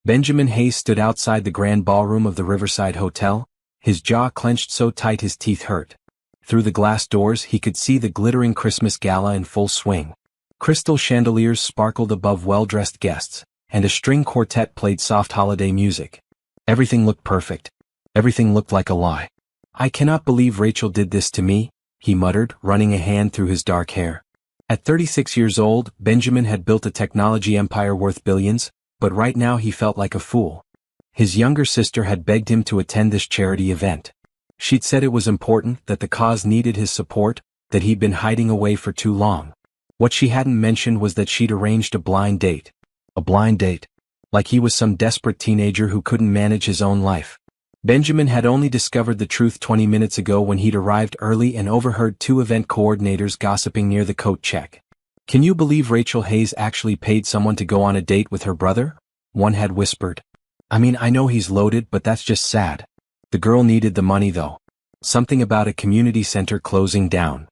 Benjamin Hayes stood outside the grand ballroom of the Riverside Hotel, his jaw clenched so tight his teeth hurt. Through the glass doors he could see the glittering Christmas gala in full swing. Crystal chandeliers sparkled above well-dressed guests, and a string quartet played soft holiday music. Everything looked perfect. Everything looked like a lie. "I cannot believe Rachel did this to me," he muttered, running a hand through his dark hair. At 36 years old, Benjamin had built a technology empire worth billions, but right now he felt like a fool. His younger sister had begged him to attend this charity event. She'd said it was important, that the cause needed his support, that he'd been hiding away for too long. What she hadn't mentioned was that she'd arranged a blind date. A blind date. Like he was some desperate teenager who couldn't manage his own life. Benjamin had only discovered the truth 20 minutes ago when he'd arrived early and overheard two event coordinators gossiping near the coat check. "Can you believe Rachel Hayes actually paid someone to go on a date with her brother?" one had whispered. "I mean, I know he's loaded, but that's just sad." The girl needed the money though. Something about a community center closing down.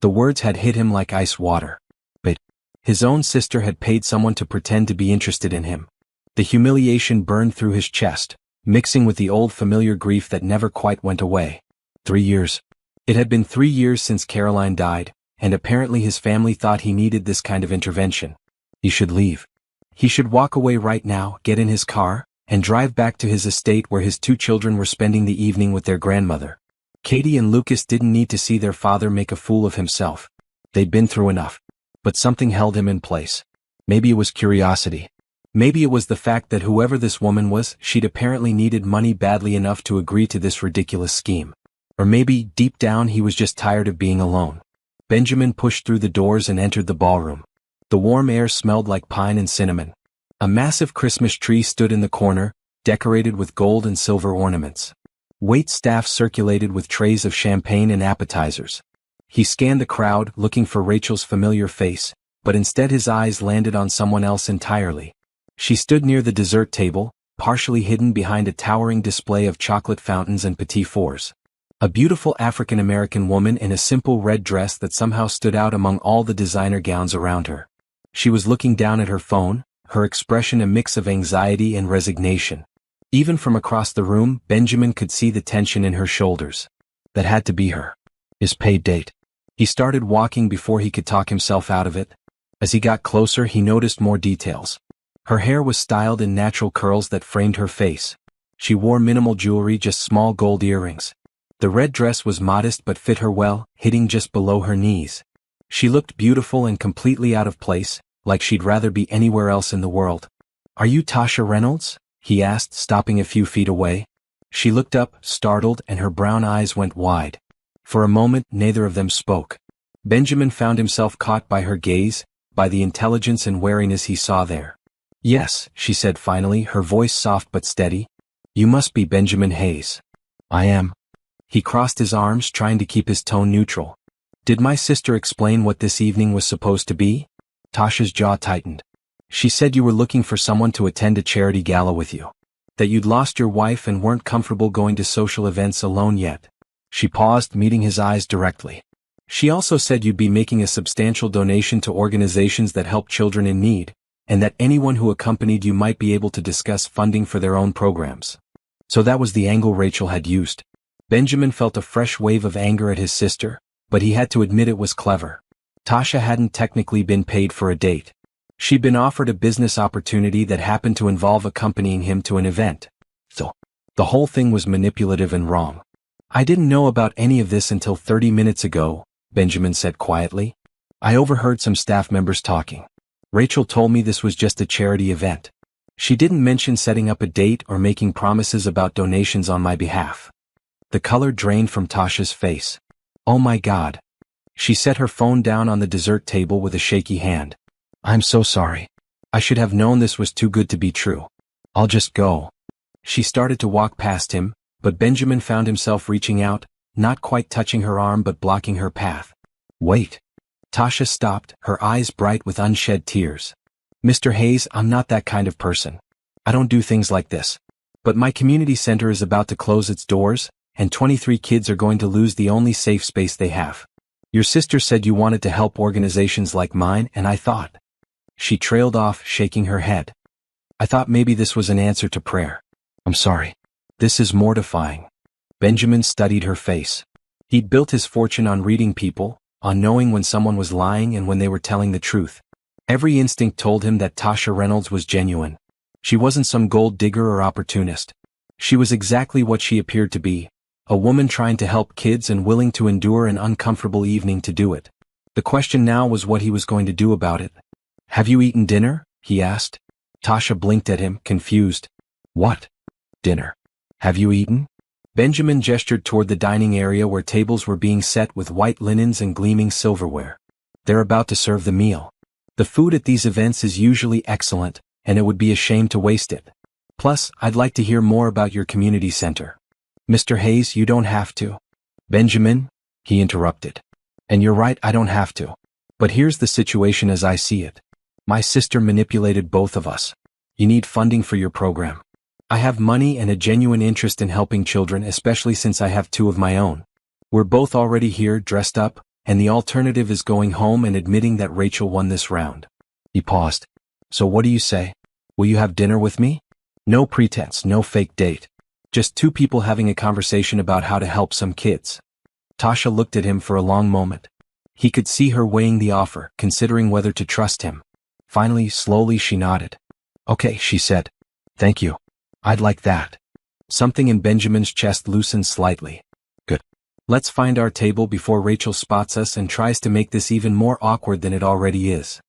The words had hit him like ice water. But his own sister had paid someone to pretend to be interested in him. The humiliation burned through his chest, mixing with the old familiar grief that never quite went away. 3 years. It had been 3 years since Caroline died, and apparently his family thought he needed this kind of intervention. He should leave. He should walk away right now, get in his car, and drive back to his estate where his 2 children were spending the evening with their grandmother. Katie and Lucas didn't need to see their father make a fool of himself. They'd been through enough. But something held him in place. Maybe it was curiosity. Maybe it was the fact that whoever this woman was, she'd apparently needed money badly enough to agree to this ridiculous scheme. Or maybe, deep down, he was just tired of being alone. Benjamin pushed through the doors and entered the ballroom. The warm air smelled like pine and cinnamon. A massive Christmas tree stood in the corner, decorated with gold and silver ornaments. Wait staff circulated with trays of champagne and appetizers. He scanned the crowd, looking for Rachel's familiar face, but instead his eyes landed on someone else entirely. She stood near the dessert table, partially hidden behind a towering display of chocolate fountains and petit fours. A beautiful African-American woman in a simple red dress that somehow stood out among all the designer gowns around her. She was looking down at her phone, her expression a mix of anxiety and resignation. Even from across the room, Benjamin could see the tension in her shoulders. That had to be her. His paid date. He started walking before he could talk himself out of it. As he got closer, he noticed more details. Her hair was styled in natural curls that framed her face. She wore minimal jewelry, just small gold earrings. The red dress was modest but fit her well, hitting just below her knees. She looked beautiful and completely out of place, like she'd rather be anywhere else in the world. "Are you Tasha Reynolds?" he asked, stopping a few feet away. She looked up, startled, and her brown eyes went wide. For a moment, neither of them spoke. Benjamin found himself caught by her gaze, by the intelligence and wariness he saw there. "Yes," she said finally, her voice soft but steady. "You must be Benjamin Hayes." "I am." He crossed his arms, trying to keep his tone neutral. "Did my sister explain what this evening was supposed to be?" Tasha's jaw tightened. "She said you were looking for someone to attend a charity gala with you. That you'd lost your wife and weren't comfortable going to social events alone yet." She paused, meeting his eyes directly. "She also said you'd be making a substantial donation to organizations that help children in need, and that anyone who accompanied you might be able to discuss funding for their own programs." So that was the angle Rachel had used. Benjamin felt a fresh wave of anger at his sister, but he had to admit it was clever. Tasha hadn't technically been paid for a date. She'd been offered a business opportunity that happened to involve accompanying him to an event. So, the whole thing was manipulative and wrong. "I didn't know about any of this until 30 minutes ago," Benjamin said quietly. "I overheard some staff members talking. Rachel told me this was just a charity event. She didn't mention setting up a date or making promises about donations on my behalf." The color drained from Tasha's face. "Oh my God." She set her phone down on the dessert table with a shaky hand. "I'm so sorry. I should have known this was too good to be true. I'll just go." She started to walk past him, but Benjamin found himself reaching out, not quite touching her arm but blocking her path. "Wait." Tasha stopped, her eyes bright with unshed tears. "Mr. Hayes, I'm not that kind of person. I don't do things like this. But my community center is about to close its doors, and 23 kids are going to lose the only safe space they have. Your sister said you wanted to help organizations like mine, and I thought." She trailed off, shaking her head. I thought maybe this was an answer to prayer. I'm sorry. This is mortifying. Benjamin studied her face. He'd built his fortune on reading people, on knowing when someone was lying and when they were telling the truth. Every instinct told him that Tasha Reynolds was genuine. She wasn't some gold digger or opportunist. She was exactly what she appeared to be, a woman trying to help kids and willing to endure an uncomfortable evening to do it. The question now was what he was going to do about it. Have you eaten dinner? He asked. Tasha blinked at him, confused. What? Dinner. Have you eaten? Benjamin gestured toward the dining area where tables were being set with white linens and gleaming silverware. They're about to serve the meal. The food at these events is usually excellent, and it would be a shame to waste it. Plus, I'd like to hear more about your community center. Mr. Hayes, you don't have to. Benjamin, he interrupted. And you're right, I don't have to. But here's the situation as I see it. My sister manipulated both of us. You need funding for your program. I have money and a genuine interest in helping children, especially since I have two of my own. We're both already here, dressed up, and the alternative is going home and admitting that Rachel won this round. He paused. So what do you say? Will you have dinner with me? No pretense, no fake date. Just two people having a conversation about how to help some kids. Tasha looked at him for a long moment. He could see her weighing the offer, considering whether to trust him. Finally, slowly she nodded. Okay, she said. Thank you. I'd like that. Something in Benjamin's chest loosened slightly. Good. Let's find our table before Rachel spots us and tries to make this even more awkward than it already is.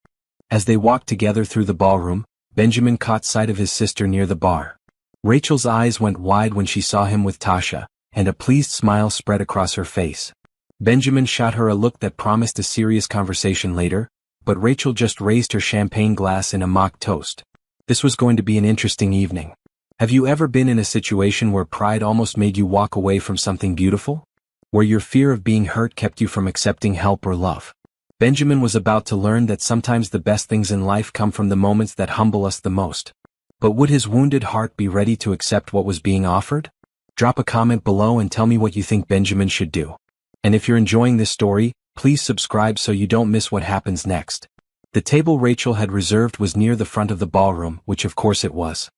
As they walked together through the ballroom, Benjamin caught sight of his sister near the bar. Rachel's eyes went wide when she saw him with Tasha, and a pleased smile spread across her face. Benjamin shot her a look that promised a serious conversation later, but Rachel just raised her champagne glass in a mock toast. This was going to be an interesting evening. Have you ever been in a situation where pride almost made you walk away from something beautiful? Where your fear of being hurt kept you from accepting help or love? Benjamin was about to learn that sometimes the best things in life come from the moments that humble us the most. But would his wounded heart be ready to accept what was being offered? Drop a comment below and tell me what you think Benjamin should do. And if you're enjoying this story, please subscribe so you don't miss what happens next. The table Rachel had reserved was near the front of the ballroom, which of course it was.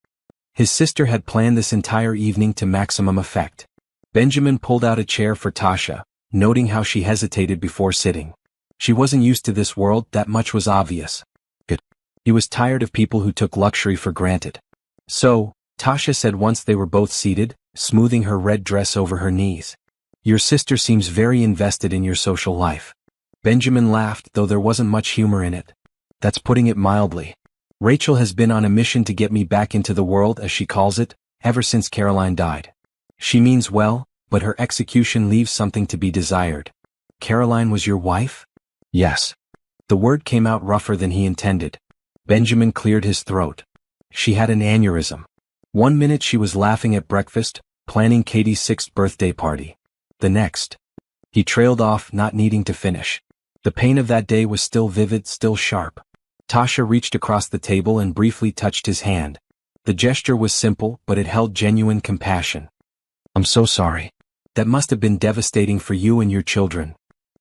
His sister had planned this entire evening to maximum effect. Benjamin pulled out a chair for Tasha, noting how she hesitated before sitting. She wasn't used to this world, that much was obvious. Good. He was tired of people who took luxury for granted. So, Tasha said once they were both seated, smoothing her red dress over her knees. Your sister seems very invested in your social life. Benjamin laughed, though there wasn't much humor in it. That's putting it mildly. Rachel has been on a mission to get me back into the world, as she calls it, ever since Caroline died. She means well, but her execution leaves something to be desired. Caroline was your wife? Yes. The word came out rougher than he intended. Benjamin cleared his throat. She had an aneurysm. One minute she was laughing at breakfast, planning Katie's 6th birthday party. The next. He trailed off, not needing to finish. The pain of that day was still vivid, still sharp. Tasha reached across the table and briefly touched his hand. The gesture was simple, but it held genuine compassion. I'm so sorry. That must have been devastating for you and your children.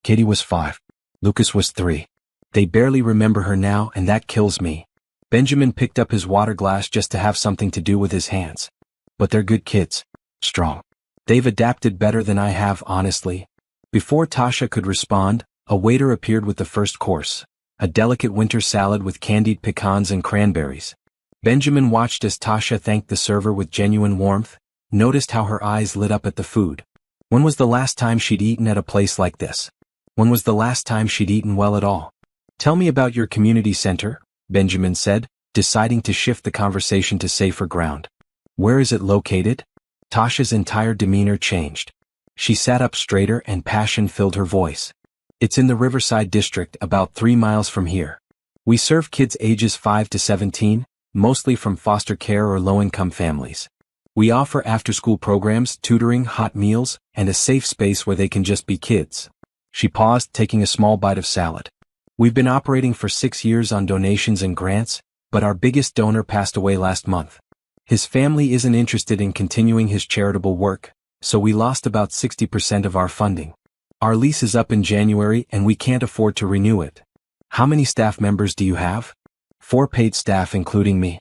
Katie was 5. Lucas was 3. They barely remember her now, and that kills me. Benjamin picked up his water glass just to have something to do with his hands. But they're good kids. Strong. They've adapted better than I have, honestly. Before Tasha could respond, a waiter appeared with the first course. A delicate winter salad with candied pecans and cranberries. Benjamin watched as Tasha thanked the server with genuine warmth, noticed how her eyes lit up at the food. When was the last time she'd eaten at a place like this? When was the last time she'd eaten well at all? Tell me about your community center, Benjamin said, deciding to shift the conversation to safer ground. Where is it located? Tasha's entire demeanor changed. She sat up straighter and passion filled her voice. It's in the Riverside district, about 3 miles from here. We serve kids ages 5 to 17, mostly from foster care or low-income families. We offer after-school programs, tutoring, hot meals, and a safe space where they can just be kids. She paused, taking a small bite of salad. We've been operating for 6 years on donations and grants, but our biggest donor passed away last month. His family isn't interested in continuing his charitable work, so we lost about 60% of our funding. Our lease is up in January and we can't afford to renew it. How many staff members do you have? 4 paid staff including me.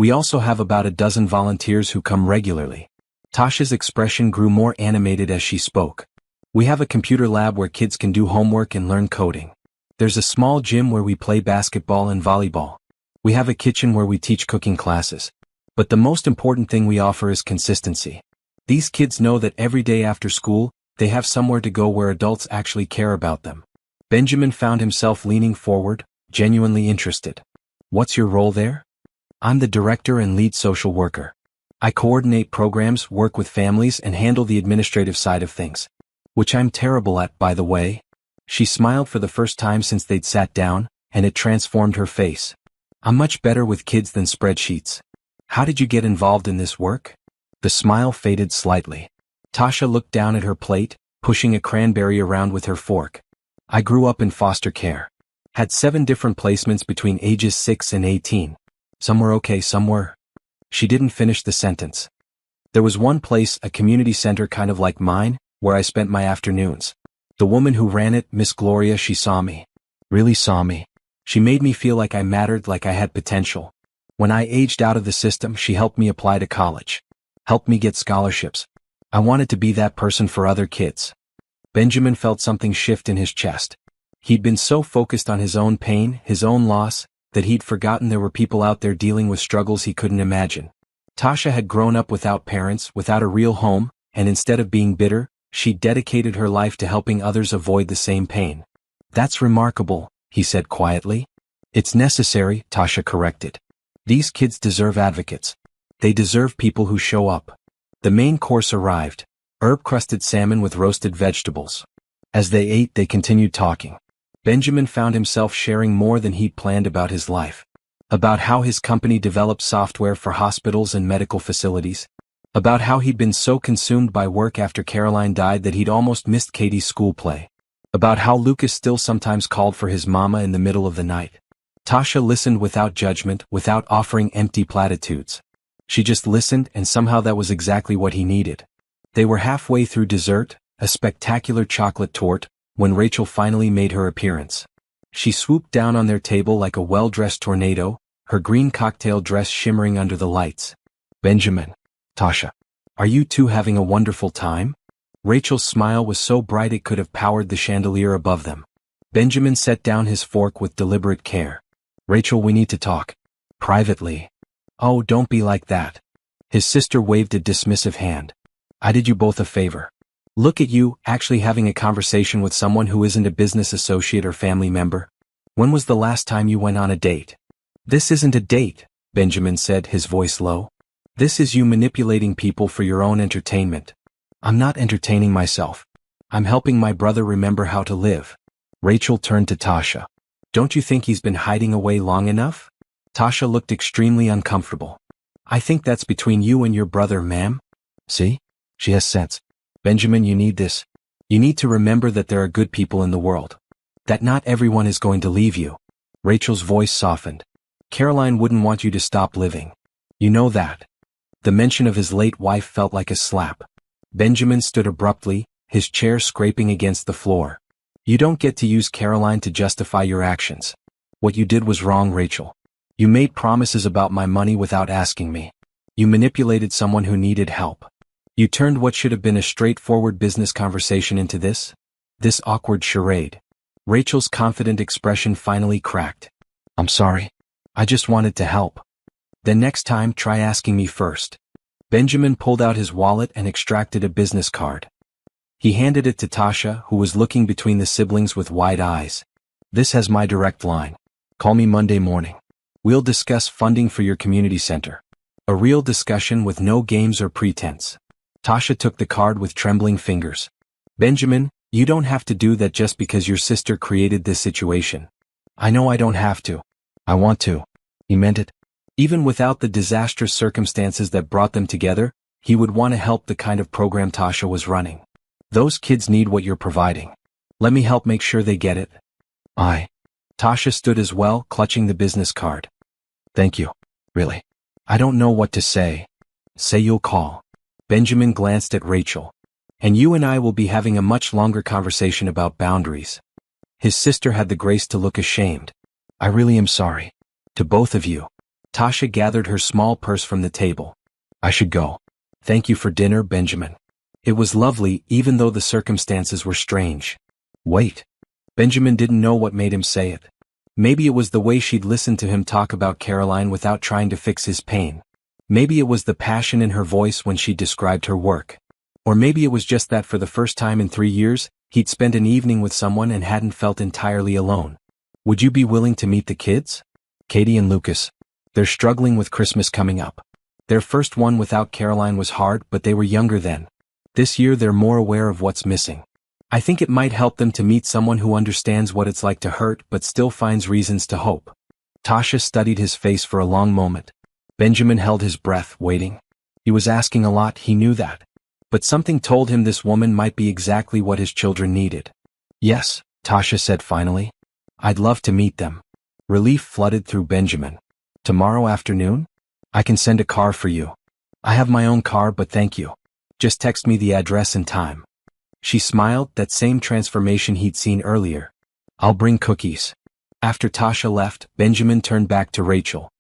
We also have about a dozen volunteers who come regularly. Tasha's expression grew more animated as she spoke. We have a computer lab where kids can do homework and learn coding. There's a small gym where we play basketball and volleyball. We have a kitchen where we teach cooking classes. But the most important thing we offer is consistency. These kids know that every day after school, they have somewhere to go where adults actually care about them. Benjamin found himself leaning forward, genuinely interested. What's your role there? I'm the director and lead social worker. I coordinate programs, work with families, and handle the administrative side of things. Which I'm terrible at, by the way. She smiled for the first time since they'd sat down, and it transformed her face. I'm much better with kids than spreadsheets. How did you get involved in this work? The smile faded slightly. Tasha looked down at her plate, pushing a cranberry around with her fork. I grew up in foster care. Had 7 different placements between ages 6 and 18. Some were okay, some were. She didn't finish the sentence. There was one place, a community center kind of like mine, where I spent my afternoons. The woman who ran it, Miss Gloria, she saw me. Really saw me. She made me feel like I mattered, like I had potential. When I aged out of the system, she helped me apply to college. Helped me get scholarships. I wanted to be that person for other kids. Benjamin felt something shift in his chest. He'd been so focused on his own pain, his own loss, that he'd forgotten there were people out there dealing with struggles he couldn't imagine. Tasha had grown up without parents, without a real home, and instead of being bitter, she dedicated her life to helping others avoid the same pain. That's remarkable, he said quietly. It's necessary, Tasha corrected. These kids deserve advocates. They deserve people who show up. The main course arrived, herb-crusted salmon with roasted vegetables. As they ate, they continued talking. Benjamin found himself sharing more than he'd planned about his life. About how his company developed software for hospitals and medical facilities. About how he'd been so consumed by work after Caroline died that he'd almost missed Katie's school play. About how Lucas still sometimes called for his mama in the middle of the night. Tasha listened without judgment, without offering empty platitudes. She just listened, and somehow that was exactly what he needed. They were halfway through dessert, a spectacular chocolate torte, when Rachel finally made her appearance. She swooped down on their table like a well-dressed tornado, her green cocktail dress shimmering under the lights. Benjamin. Tasha. Are you two having a wonderful time? Rachel's smile was so bright it could have powered the chandelier above them. Benjamin set down his fork with deliberate care. Rachel, we need to talk. Privately. Oh, don't be like that. His sister waved a dismissive hand. I did you both a favor. Look at you, actually having a conversation with someone who isn't a business associate or family member. When was the last time you went on a date? This isn't a date, Benjamin said, his voice low. This is you manipulating people for your own entertainment. I'm not entertaining myself. I'm helping my brother remember how to live. Rachel turned to Tasha. Don't you think he's been hiding away long enough? Tasha looked extremely uncomfortable. I think that's between you and your brother, ma'am. See? She has sense. Benjamin, you need this. You need to remember that there are good people in the world. That not everyone is going to leave you. Rachel's voice softened. Caroline wouldn't want you to stop living. You know that. The mention of his late wife felt like a slap. Benjamin stood abruptly, his chair scraping against the floor. You don't get to use Caroline to justify your actions. What you did was wrong, Rachel. You made promises about my money without asking me. You manipulated someone who needed help. You turned what should have been a straightforward business conversation into this awkward charade. Rachel's confident expression finally cracked. I'm sorry. I just wanted to help. Then next time, try asking me first. Benjamin pulled out his wallet and extracted a business card. He handed it to Tasha, who was looking between the siblings with wide eyes. This has my direct line. Call me Monday morning. We'll discuss funding for your community center. A real discussion with no games or pretense. Tasha took the card with trembling fingers. Benjamin, you don't have to do that just because your sister created this situation. I know I don't have to. I want to. He meant it. Even without the disastrous circumstances that brought them together, he would want to help the kind of program Tasha was running. Those kids need what you're providing. Let me help make sure they get it. Tasha stood as well, clutching the business card. Thank you. Really. I don't know what to say. Say you'll call. Benjamin glanced at Rachel. And you and I will be having a much longer conversation about boundaries. His sister had the grace to look ashamed. I really am sorry. To both of you. Tasha gathered her small purse from the table. I should go. Thank you for dinner, Benjamin. It was lovely, even though the circumstances were strange. Wait. Benjamin didn't know what made him say it. Maybe it was the way she'd listened to him talk about Caroline without trying to fix his pain. Maybe it was the passion in her voice when she described her work. Or maybe it was just that for the first time in 3 years, he'd spent an evening with someone and hadn't felt entirely alone. Would you be willing to meet the kids? Katie and Lucas. They're struggling with Christmas coming up. Their first one without Caroline was hard, but they were younger then. This year they're more aware of what's missing. I think it might help them to meet someone who understands what it's like to hurt but still finds reasons to hope. Tasha studied his face for a long moment. Benjamin held his breath, waiting. He was asking a lot, he knew that. But something told him this woman might be exactly what his children needed. Yes, Tasha said finally. I'd love to meet them. Relief flooded through Benjamin. Tomorrow afternoon? I can send a car for you. I have my own car, but thank you. Just text me the address and time. She smiled, that same transformation he'd seen earlier. I'll bring cookies. After Tasha left, Benjamin turned back to Rachel.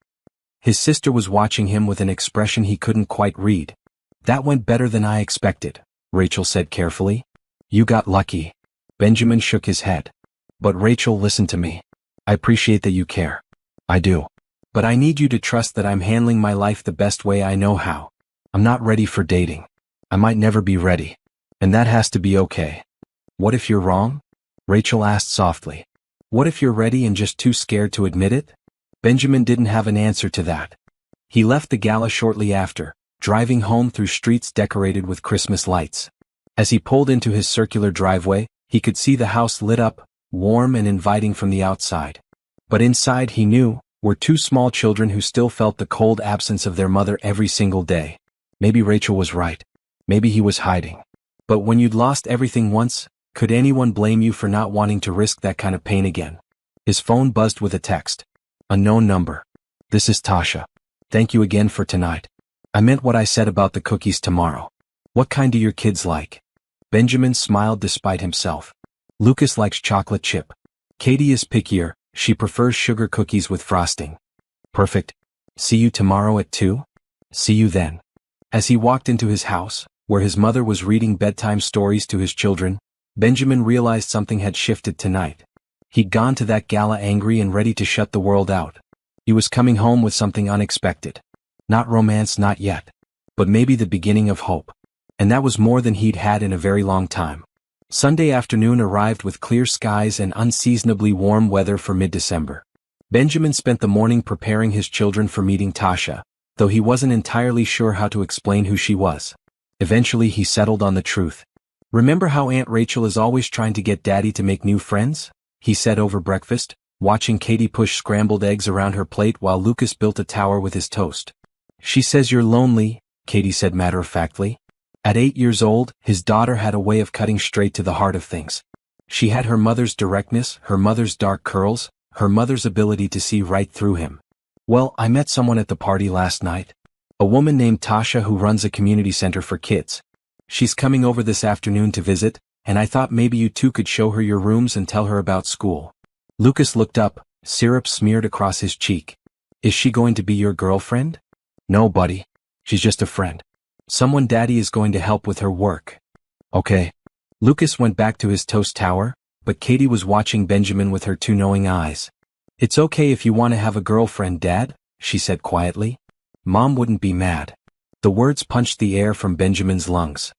His sister was watching him with an expression he couldn't quite read. That went better than I expected, Rachel said carefully. You got lucky. Benjamin shook his head. But Rachel, listen to me. I appreciate that you care. I do. But I need you to trust that I'm handling my life the best way I know how. I'm not ready for dating. I might never be ready. And that has to be okay. What if you're wrong? Rachel asked softly. What if you're ready and just too scared to admit it? Benjamin didn't have an answer to that. He left the gala shortly after, driving home through streets decorated with Christmas lights. As he pulled into his circular driveway, he could see the house lit up, warm and inviting from the outside. But inside, he knew, were 2 small children who still felt the cold absence of their mother every single day. Maybe Rachel was right. Maybe he was hiding. But when you'd lost everything once, could anyone blame you for not wanting to risk that kind of pain again? His phone buzzed with a text. Unknown number. This is Tasha. Thank you again for tonight. I meant what I said about the cookies tomorrow. What kind do your kids like? Benjamin smiled despite himself. Lucas likes chocolate chip. Katie is pickier, she prefers sugar cookies with frosting. Perfect. See you tomorrow at 2? See you then. As he walked into his house, where his mother was reading bedtime stories to his children, Benjamin realized something had shifted tonight. He'd gone to that gala angry and ready to shut the world out. He was coming home with something unexpected. Not romance, not yet. But maybe the beginning of hope. And that was more than he'd had in a very long time. Sunday afternoon arrived with clear skies and unseasonably warm weather for mid-December. Benjamin spent the morning preparing his children for meeting Tasha, though he wasn't entirely sure how to explain who she was. Eventually he settled on the truth. Remember how Aunt Rachel is always trying to get Daddy to make new friends? He said over breakfast, watching Katie push scrambled eggs around her plate while Lucas built a tower with his toast. She says you're lonely, Katie said matter-of-factly. At 8 years old, his daughter had a way of cutting straight to the heart of things. She had her mother's directness, her mother's dark curls, her mother's ability to see right through him. Well, I met someone at the party last night. A woman named Tasha who runs a community center for kids. She's coming over this afternoon to visit, and I thought maybe you two could show her your rooms and tell her about school. Lucas looked up, syrup smeared across his cheek. Is she going to be your girlfriend? No, buddy. She's just a friend. Someone Daddy is going to help with her work. Okay. Lucas went back to his toast tower, but Katie was watching Benjamin with her 2 knowing eyes. It's okay if you want to have a girlfriend, Dad, she said quietly. Mom wouldn't be mad. The words punched the air from Benjamin's lungs.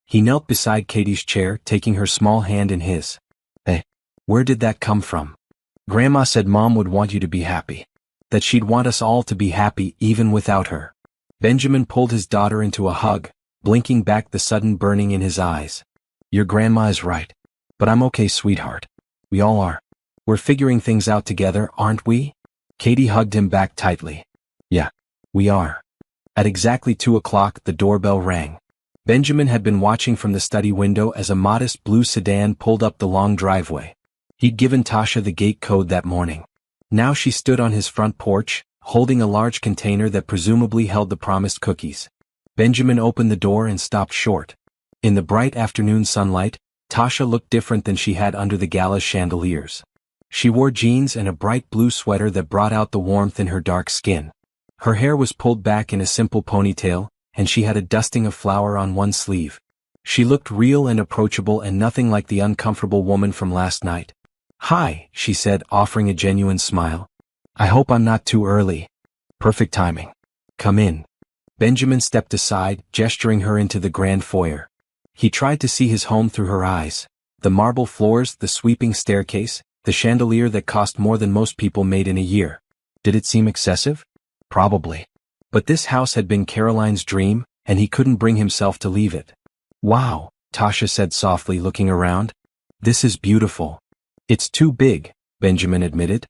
He knelt beside Katie's chair, taking her small hand in his. Hey, where did that come from? Grandma said Mom would want you to be happy. That she'd want us all to be happy even without her. Benjamin pulled his daughter into a hug, blinking back the sudden burning in his eyes. Your grandma is right. But I'm okay, sweetheart. We all are. We're figuring things out together, aren't we? Katie hugged him back tightly. Yeah, we are. At exactly 2 o'clock, the doorbell rang. Benjamin had been watching from the study window as a modest blue sedan pulled up the long driveway. He'd given Tasha the gate code that morning. Now she stood on his front porch, holding a large container that presumably held the promised cookies. Benjamin opened the door and stopped short. In the bright afternoon sunlight, Tasha looked different than she had under the gala's chandeliers. She wore jeans and a bright blue sweater that brought out the warmth in her dark skin. Her hair was pulled back in a simple ponytail, and she had a dusting of flour on one sleeve. She looked real and approachable and nothing like the uncomfortable woman from last night. "Hi," she said, offering a genuine smile. "I hope I'm not too early." "Perfect timing. Come in." Benjamin stepped aside, gesturing her into the grand foyer. He tried to see his home through her eyes. The marble floors, the sweeping staircase, the chandelier that cost more than most people made in a year. Did it seem excessive? Probably. But this house had been Caroline's dream, and he couldn't bring himself to leave it. "Wow," Tasha said softly, looking around. "This is beautiful." "It's too big," Benjamin admitted.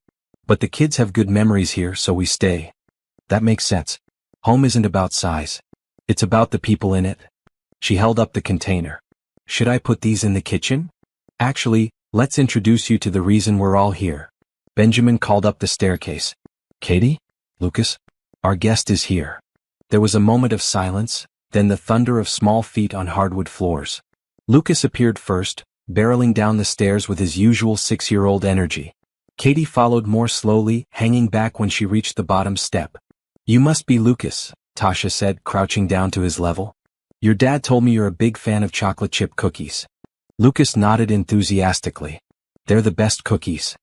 "But the kids have good memories here, so we stay." "That makes sense. Home isn't about size. It's about the people in it." She held up the container. "Should I put these in the kitchen?" "Actually, let's introduce you to the reason we're all here." Benjamin called up the staircase. "Katie? Lucas? Our guest is here." There was a moment of silence, then the thunder of small feet on hardwood floors. Lucas appeared first, barreling down the stairs with his usual 6-year-old energy. Katie followed more slowly, hanging back when she reached the bottom step. "You must be Lucas," Tasha said, crouching down to his level. "Your dad told me you're a big fan of chocolate chip cookies." Lucas nodded enthusiastically. "They're the best cookies."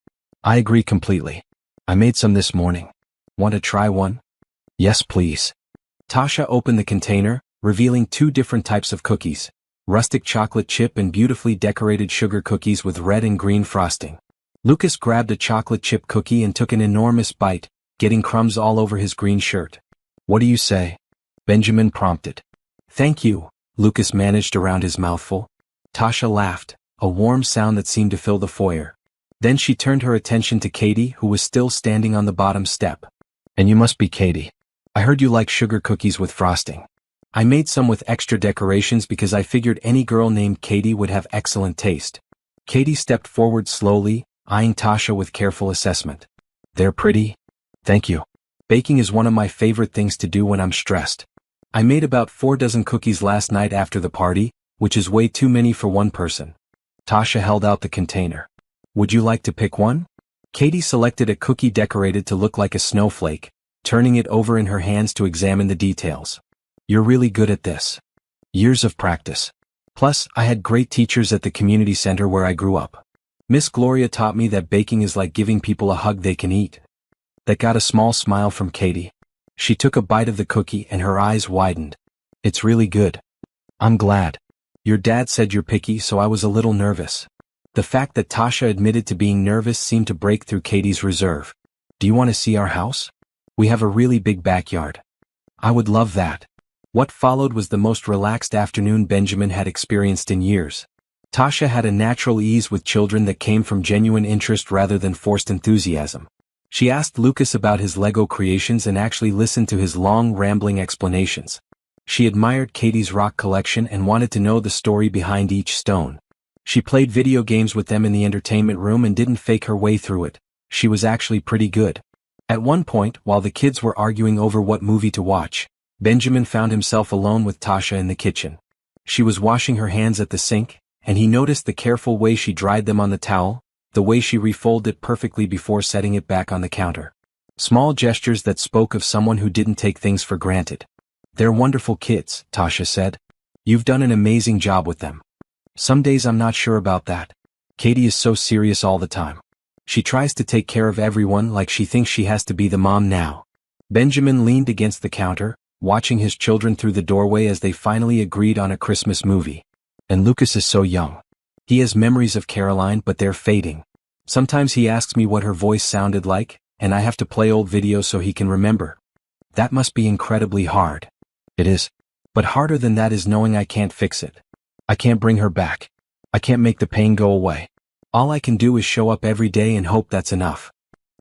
"I agree completely. I made some this morning. Want to try one?" "Yes, please." Tasha opened the container, revealing 2 different types of cookies: rustic chocolate chip and beautifully decorated sugar cookies with red and green frosting. Lucas grabbed a chocolate chip cookie and took an enormous bite, getting crumbs all over his green shirt. "What do you say?" Benjamin prompted. "Thank you," Lucas managed around his mouthful. Tasha laughed, a warm sound that seemed to fill the foyer. Then she turned her attention to Katie, who was still standing on the bottom step. "And you must be Katie. I heard you like sugar cookies with frosting. I made some with extra decorations because I figured any girl named Katie would have excellent taste." Katie stepped forward slowly, eyeing Tasha with careful assessment. "They're pretty. Thank you. Baking is one of my favorite things to do when I'm stressed. I made about 4 dozen cookies last night after the party, which is way too many for one person." Tasha held out the container. "Would you like to pick one?" Katie selected a cookie decorated to look like a snowflake, turning it over in her hands to examine the details. "You're really good at this." "Years of practice. Plus, I had great teachers at the community center where I grew up. Miss Gloria taught me that baking is like giving people a hug they can eat." That got a small smile from Katie. She took a bite of the cookie and her eyes widened. "It's really good." "I'm glad. Your dad said you're picky, so I was a little nervous." The fact that Tasha admitted to being nervous seemed to break through Katie's reserve. "Do you want to see our house? We have a really big backyard." "I would love that." What followed was the most relaxed afternoon Benjamin had experienced in years. Tasha had a natural ease with children that came from genuine interest rather than forced enthusiasm. She asked Lucas about his Lego creations and actually listened to his long, rambling explanations. She admired Katie's rock collection and wanted to know the story behind each stone. She played video games with them in the entertainment room and didn't fake her way through it. She was actually pretty good. At one point, while the kids were arguing over what movie to watch, Benjamin found himself alone with Tasha in the kitchen. She was washing her hands at the sink, and he noticed the careful way she dried them on the towel, the way she refolded it perfectly before setting it back on the counter. Small gestures that spoke of someone who didn't take things for granted. "They're wonderful kids," Tasha said. "You've done an amazing job with them." "Some days I'm not sure about that. Katie is so serious all the time. She tries to take care of everyone like she thinks she has to be the mom now." Benjamin leaned against the counter, watching his children through the doorway as they finally agreed on a Christmas movie. "And Lucas is so young. He has memories of Caroline, but they're fading. Sometimes he asks me what her voice sounded like, and I have to play old videos so he can remember. That must be incredibly hard." "It is. But harder than that is knowing I can't fix it. I can't bring her back. I can't make the pain go away. All I can do is show up every day and hope that's enough."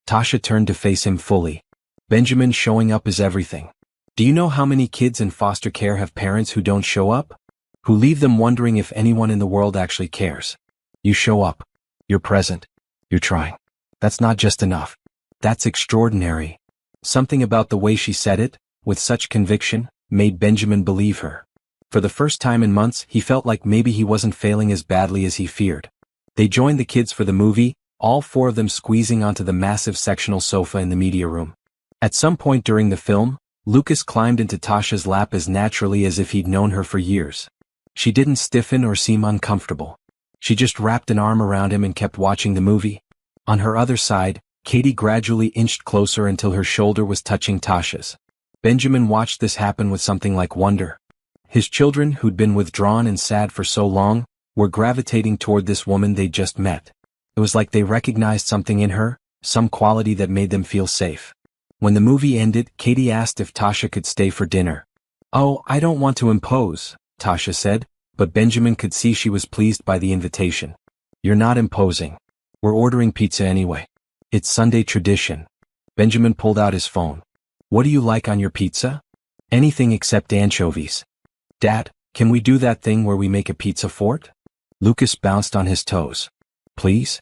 Tasha turned to face him fully. "Benjamin, showing up is everything. Do you know how many kids in foster care have parents who don't show up? Who leave them wondering if anyone in the world actually cares? You show up. You're present. You're trying. That's not just enough. That's extraordinary." Something about the way she said it, with such conviction, made Benjamin believe her. For the first time in months, he felt like maybe he wasn't failing as badly as he feared. They joined the kids for the movie, all 4 of them squeezing onto the massive sectional sofa in the media room. At some point during the film, Lucas climbed into Tasha's lap as naturally as if he'd known her for years. She didn't stiffen or seem uncomfortable. She just wrapped an arm around him and kept watching the movie. On her other side, Katie gradually inched closer until her shoulder was touching Tasha's. Benjamin watched this happen with something like wonder. His children, who'd been withdrawn and sad for so long, were gravitating toward this woman they'd just met. It was like they recognized something in her, some quality that made them feel safe. When the movie ended, Katie asked if Tasha could stay for dinner. "Oh, I don't want to impose," Tasha said, but Benjamin could see she was pleased by the invitation. "You're not imposing. We're ordering pizza anyway. It's Sunday tradition." Benjamin pulled out his phone. "What do you like on your pizza?" "Anything except anchovies." "Dad, can we do that thing where we make a pizza fort?" Lucas bounced on his toes. "Please?"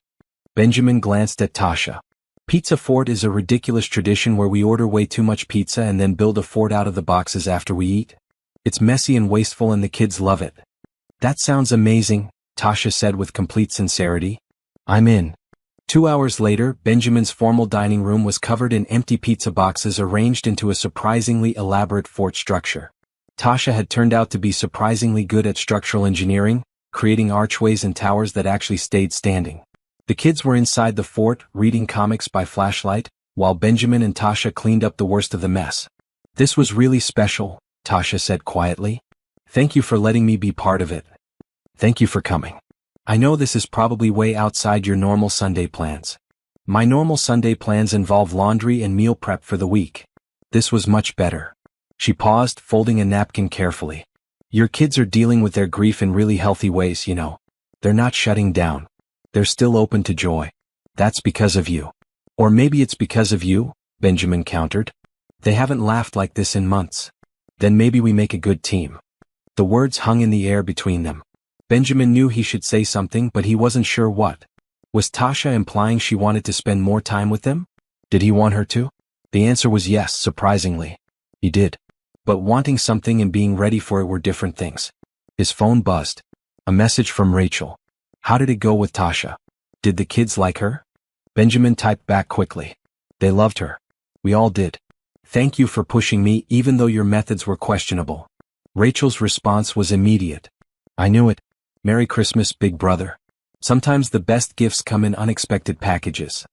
Benjamin glanced at Tasha. "Pizza fort is a ridiculous tradition where we order way too much pizza and then build a fort out of the boxes after we eat. It's messy and wasteful and the kids love it." "That sounds amazing," Tasha said with complete sincerity. "I'm in." 2 hours later, Benjamin's formal dining room was covered in empty pizza boxes arranged into a surprisingly elaborate fort structure. Tasha had turned out to be surprisingly good at structural engineering, creating archways and towers that actually stayed standing. The kids were inside the fort, reading comics by flashlight, while Benjamin and Tasha cleaned up the worst of the mess. "This was really special," Tasha said quietly. "Thank you for letting me be part of it. Thank you for coming. I know this is probably way outside your normal Sunday plans. My normal Sunday plans involve laundry and meal prep for the week. This was much better." She paused, folding a napkin carefully. "Your kids are dealing with their grief in really healthy ways, you know. They're not shutting down. They're still open to joy. That's because of you." "Or maybe it's because of you," Benjamin countered. "They haven't laughed like this in months." "Then maybe we make a good team." The words hung in the air between them. Benjamin knew he should say something, but he wasn't sure what. Was Tasha implying she wanted to spend more time with them? Did he want her to? The answer was yes, surprisingly. He did. But wanting something and being ready for it were different things. His phone buzzed. A message from Rachel. How did it go with Tasha? Did the kids like her? Benjamin typed back quickly. They loved her. We all did. Thank you for pushing me even though your methods were questionable. Rachel's response was immediate. I knew it. Merry Christmas, big brother. Sometimes the best gifts come in unexpected packages.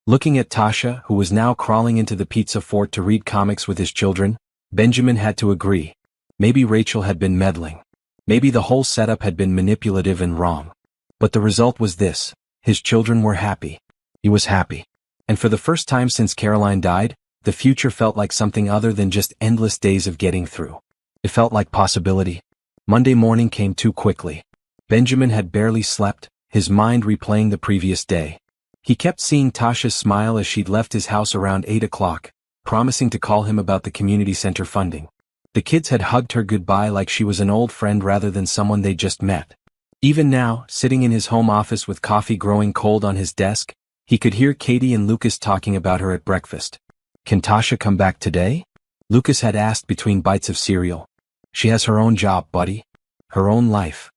Looking at Tasha, who was now crawling into the pizza fort to read comics with his children, Benjamin had to agree. Maybe Rachel had been meddling. Maybe the whole setup had been manipulative and wrong. But the result was this. His children were happy. He was happy. And for the first time since Caroline died, the future felt like something other than just endless days of getting through. It felt like possibility. Monday morning came too quickly. Benjamin had barely slept, his mind replaying the previous day. He kept seeing Tasha's smile as she'd left his house around 8 o'clock, promising to call him about the community center funding. The kids had hugged her goodbye like she was an old friend rather than someone they'd just met. Even now, sitting in his home office with coffee growing cold on his desk, he could hear Katie and Lucas talking about her at breakfast. Can Tasha come back today? Lucas had asked between bites of cereal. She has her own job, buddy. Her own life.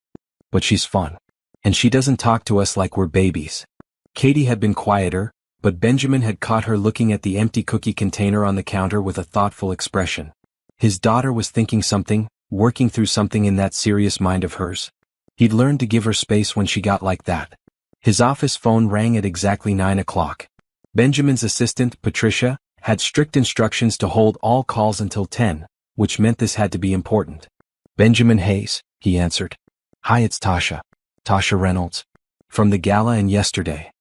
But she's fun. And she doesn't talk to us like we're babies. Katie had been quieter, but Benjamin had caught her looking at the empty cookie container on the counter with a thoughtful expression. His daughter was thinking something, working through something in that serious mind of hers. He'd learned to give her space when she got like that. His office phone rang at exactly 9 o'clock. Benjamin's assistant, Patricia, had strict instructions to hold all calls until 10, which meant this had to be important. Benjamin Hayes, he answered. Hi, it's Tasha. Tasha Reynolds. From the gala and yesterday.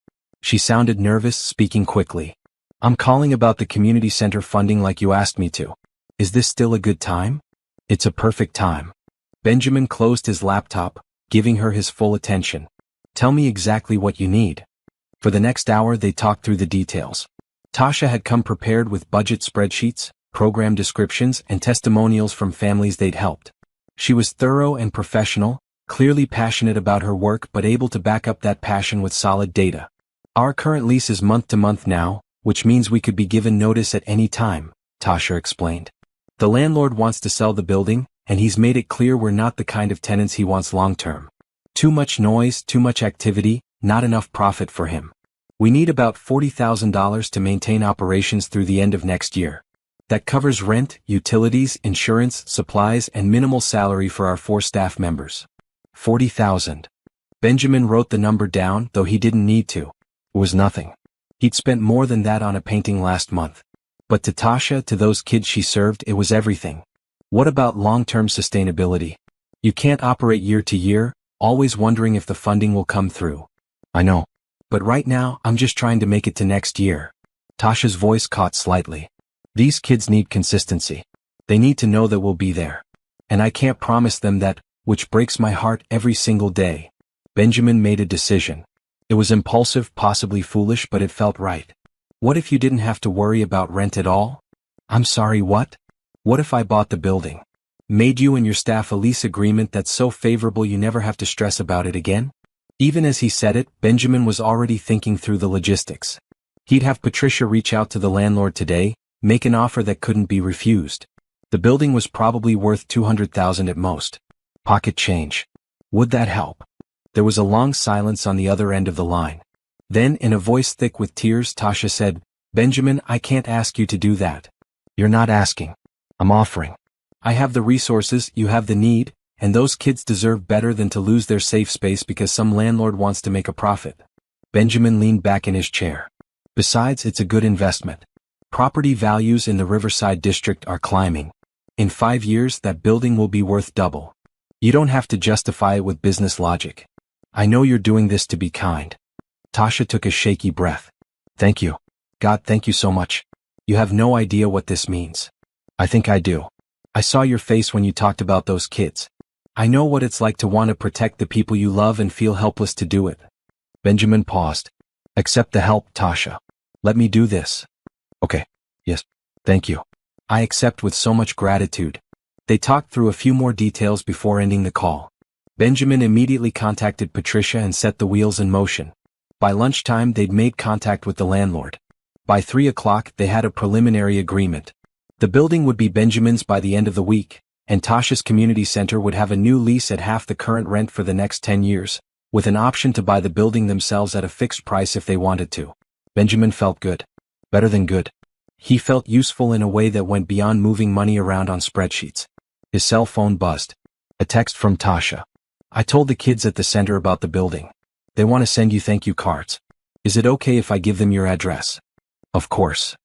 She sounded nervous, speaking quickly. I'm calling about the community center funding like you asked me to. Is this still a good time? It's a perfect time. Benjamin closed his laptop, giving her his full attention. Tell me exactly what you need. For the next hour they talked through the details. Tasha had come prepared with budget spreadsheets, program descriptions, and testimonials from families they'd helped. She was thorough and professional, clearly passionate about her work but able to back up that passion with solid data. Our current lease is month to month now, which means we could be given notice at any time, Tasha explained. The landlord wants to sell the building, and he's made it clear we're not the kind of tenants he wants long-term. Too much noise, too much activity, not enough profit for him. We need about $40,000 to maintain operations through the end of next year. That covers rent, utilities, insurance, supplies, and minimal salary for our 4 staff members. 40,000. Benjamin wrote the number down, though he didn't need to. It was nothing. He'd spent more than that on a painting last month. But to Tasha, to those kids she served, it was everything. What about long-term sustainability? You can't operate year to year, always wondering if the funding will come through. I know. But right now, I'm just trying to make it to next year. Tasha's voice caught slightly. These kids need consistency. They need to know that we'll be there. And I can't promise them that, which breaks my heart every single day. Benjamin made a decision. It was impulsive, possibly foolish, but it felt right. What if you didn't have to worry about rent at all? I'm sorry, what? What if I bought the building? Made you and your staff a lease agreement that's so favorable you never have to stress about it again? Even as he said it, Benjamin was already thinking through the logistics. He'd have Patricia reach out to the landlord today, make an offer that couldn't be refused. The building was probably worth $200,000 at most. Pocket change. Would that help? There was a long silence on the other end of the line. Then, in a voice thick with tears, Tasha said, "Benjamin, I can't ask you to do that. You're not asking. I'm offering. I have the resources, you have the need, and those kids deserve better than to lose their safe space because some landlord wants to make a profit." Benjamin leaned back in his chair. Besides, it's a good investment. Property values in the Riverside district are climbing. In 5 years, that building will be worth double. You don't have to justify it with business logic. I know you're doing this to be kind. Tasha took a shaky breath. Thank you. God, thank you so much. You have no idea what this means. I think I do. I saw your face when you talked about those kids. I know what it's like to want to protect the people you love and feel helpless to do it. Benjamin paused. Accept the help, Tasha. Let me do this. Okay. Yes. Thank you. I accept with so much gratitude. They talked through a few more details before ending the call. Benjamin immediately contacted Patricia and set the wheels in motion. By lunchtime, they'd made contact with the landlord. By 3 o'clock, they had a preliminary agreement. The building would be Benjamin's by the end of the week, and Tasha's community center would have a new lease at half the current rent for the next 10 years, with an option to buy the building themselves at a fixed price if they wanted to. Benjamin felt good. Better than good. He felt useful in a way that went beyond moving money around on spreadsheets. His cell phone buzzed. A text from Tasha. I told the kids at the center about the building. They want to send you thank you cards. Is it okay if I give them your address? Of course.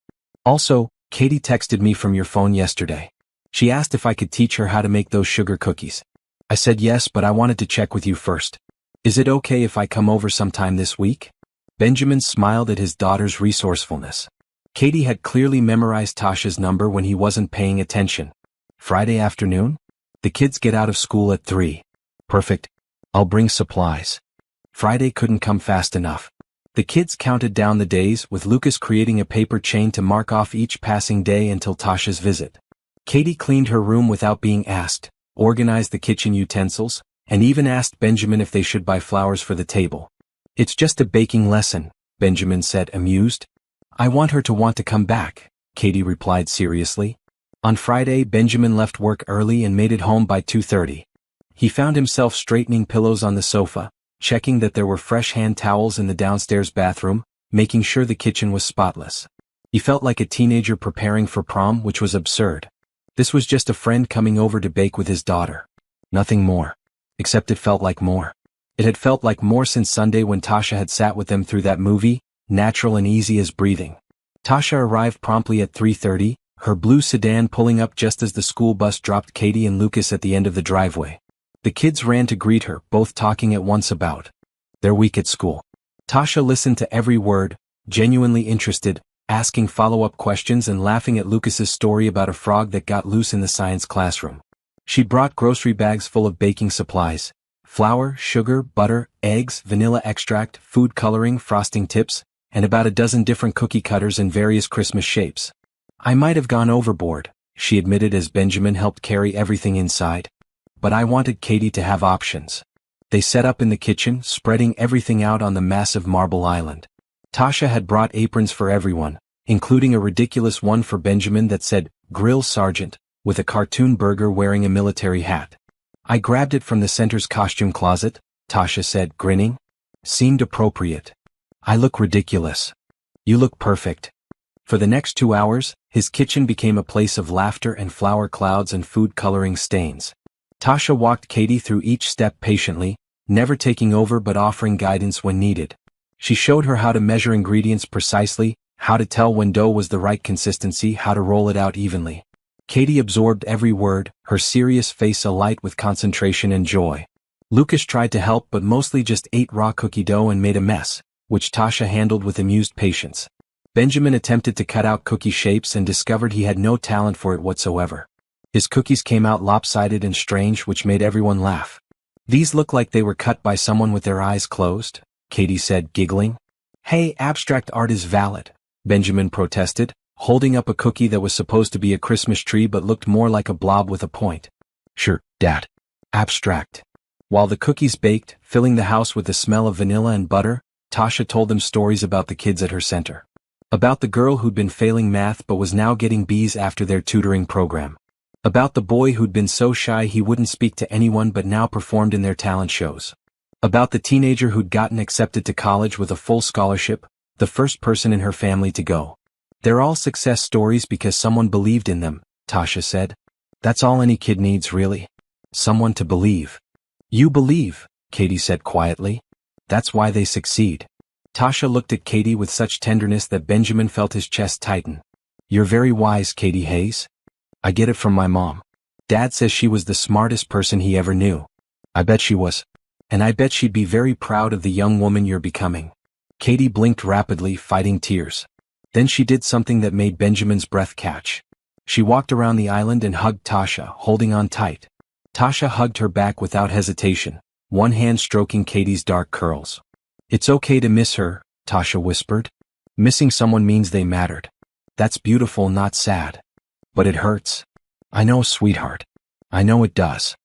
Also, Katie texted me from your phone yesterday. She asked if I could teach her how to make those sugar cookies. I said yes, but I wanted to check with you first. Is it okay if I come over sometime this week? Benjamin smiled at his daughter's resourcefulness. Katie had clearly memorized Tasha's number when he wasn't paying attention. Friday afternoon? The kids get out of school at 3. Perfect. I'll bring supplies. Friday couldn't come fast enough. The kids counted down the days, with Lucas creating a paper chain to mark off each passing day until Tasha's visit. Katie cleaned her room without being asked, organized the kitchen utensils, and even asked Benjamin if they should buy flowers for the table. It's just a baking lesson, Benjamin said, amused. I want her to want to come back, Katie replied seriously. On Friday, Benjamin left work early and made it home by 2:30. He found himself straightening pillows on the sofa, checking that there were fresh hand towels in the downstairs bathroom, making sure the kitchen was spotless. He felt like a teenager preparing for prom, which was absurd. This was just a friend coming over to bake with his daughter. Nothing more. Except it felt like more. It had felt like more since Sunday when Tasha had sat with them through that movie, natural and easy as breathing. Tasha arrived promptly at 3:30, her blue sedan pulling up just as the school bus dropped Katie and Lucas at the end of the driveway. The kids ran to greet her, both talking at once about their week at school. Tasha listened to every word, genuinely interested, asking follow-up questions and laughing at Lucas's story about a frog that got loose in the science classroom. She'd brought grocery bags full of baking supplies: flour, sugar, butter, eggs, vanilla extract, food coloring, frosting tips, and about a dozen different cookie cutters in various Christmas shapes. I might have gone overboard, she admitted as Benjamin helped carry everything inside. But I wanted Katie to have options. They set up in the kitchen, spreading everything out on the massive marble island. Tasha had brought aprons for everyone, including a ridiculous one for Benjamin that said, Grill Sergeant, with a cartoon burger wearing a military hat. I grabbed it from the center's costume closet, Tasha said, grinning. Seemed appropriate. I look ridiculous. You look perfect. For the next 2 hours, his kitchen became a place of laughter and flour clouds and food coloring stains. Tasha walked Katie through each step patiently, never taking over but offering guidance when needed. She showed her how to measure ingredients precisely, how to tell when dough was the right consistency, how to roll it out evenly. Katie absorbed every word, her serious face alight with concentration and joy. Lucas tried to help but mostly just ate raw cookie dough and made a mess, which Tasha handled with amused patience. Benjamin attempted to cut out cookie shapes and discovered he had no talent for it whatsoever. His cookies came out lopsided and strange, which made everyone laugh. These look like they were cut by someone with their eyes closed, Katie said, giggling. Hey, abstract art is valid, Benjamin protested, holding up a cookie that was supposed to be a Christmas tree but looked more like a blob with a point. Sure, Dad. Abstract. While the cookies baked, filling the house with the smell of vanilla and butter, Tasha told them stories about the kids at her center. About the girl who'd been failing math but was now getting B's after their tutoring program. About the boy who'd been so shy he wouldn't speak to anyone but now performed in their talent shows. About the teenager who'd gotten accepted to college with a full scholarship, the first person in her family to go. They're all success stories because someone believed in them, Tasha said. That's all any kid needs, really. Someone to believe. You believe, Katie said quietly. That's why they succeed. Tasha looked at Katie with such tenderness that Benjamin felt his chest tighten. You're very wise, Katie Hayes. I get it from my mom. Dad says she was the smartest person he ever knew. I bet she was. And I bet she'd be very proud of the young woman you're becoming. Katie blinked rapidly, fighting tears. Then she did something that made Benjamin's breath catch. She walked around the island and hugged Tasha, holding on tight. Tasha hugged her back without hesitation, one hand stroking Katie's dark curls. It's okay to miss her, Tasha whispered. Missing someone means they mattered. That's beautiful, not sad. But it hurts. I know, sweetheart. I know it does.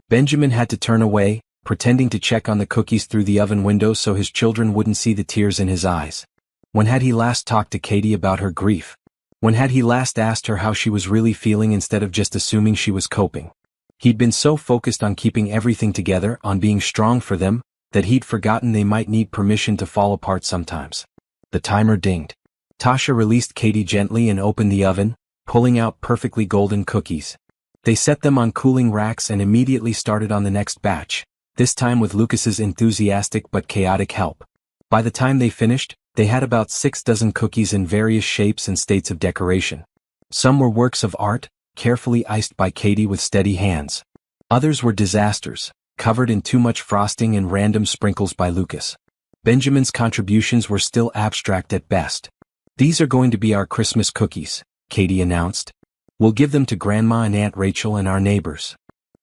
Benjamin had to turn away, pretending to check on the cookies through the oven window so his children wouldn't see the tears in his eyes. When had he last talked to Katie about her grief? When had he last asked her how she was really feeling instead of just assuming she was coping? He'd been so focused on keeping everything together, on being strong for them, that he'd forgotten they might need permission to fall apart sometimes. The timer dinged. Tasha released Katie gently and opened the oven, pulling out perfectly golden cookies. They set them on cooling racks and immediately started on the next batch, this time with Lucas's enthusiastic but chaotic help. By the time they finished, they had about 6 dozen cookies in various shapes and states of decoration. Some were works of art, carefully iced by Katie with steady hands. Others were disasters, covered in too much frosting and random sprinkles by Lucas. Benjamin's contributions were still abstract at best. These are going to be our Christmas cookies, Katie announced. We'll give them to Grandma and Aunt Rachel and our neighbors.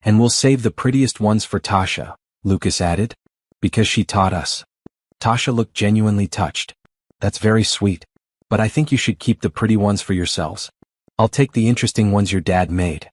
And we'll save the prettiest ones for Tasha, Lucas added. Because she taught us. Tasha looked genuinely touched. That's very sweet. But I think you should keep the pretty ones for yourselves. I'll take the interesting ones your dad made.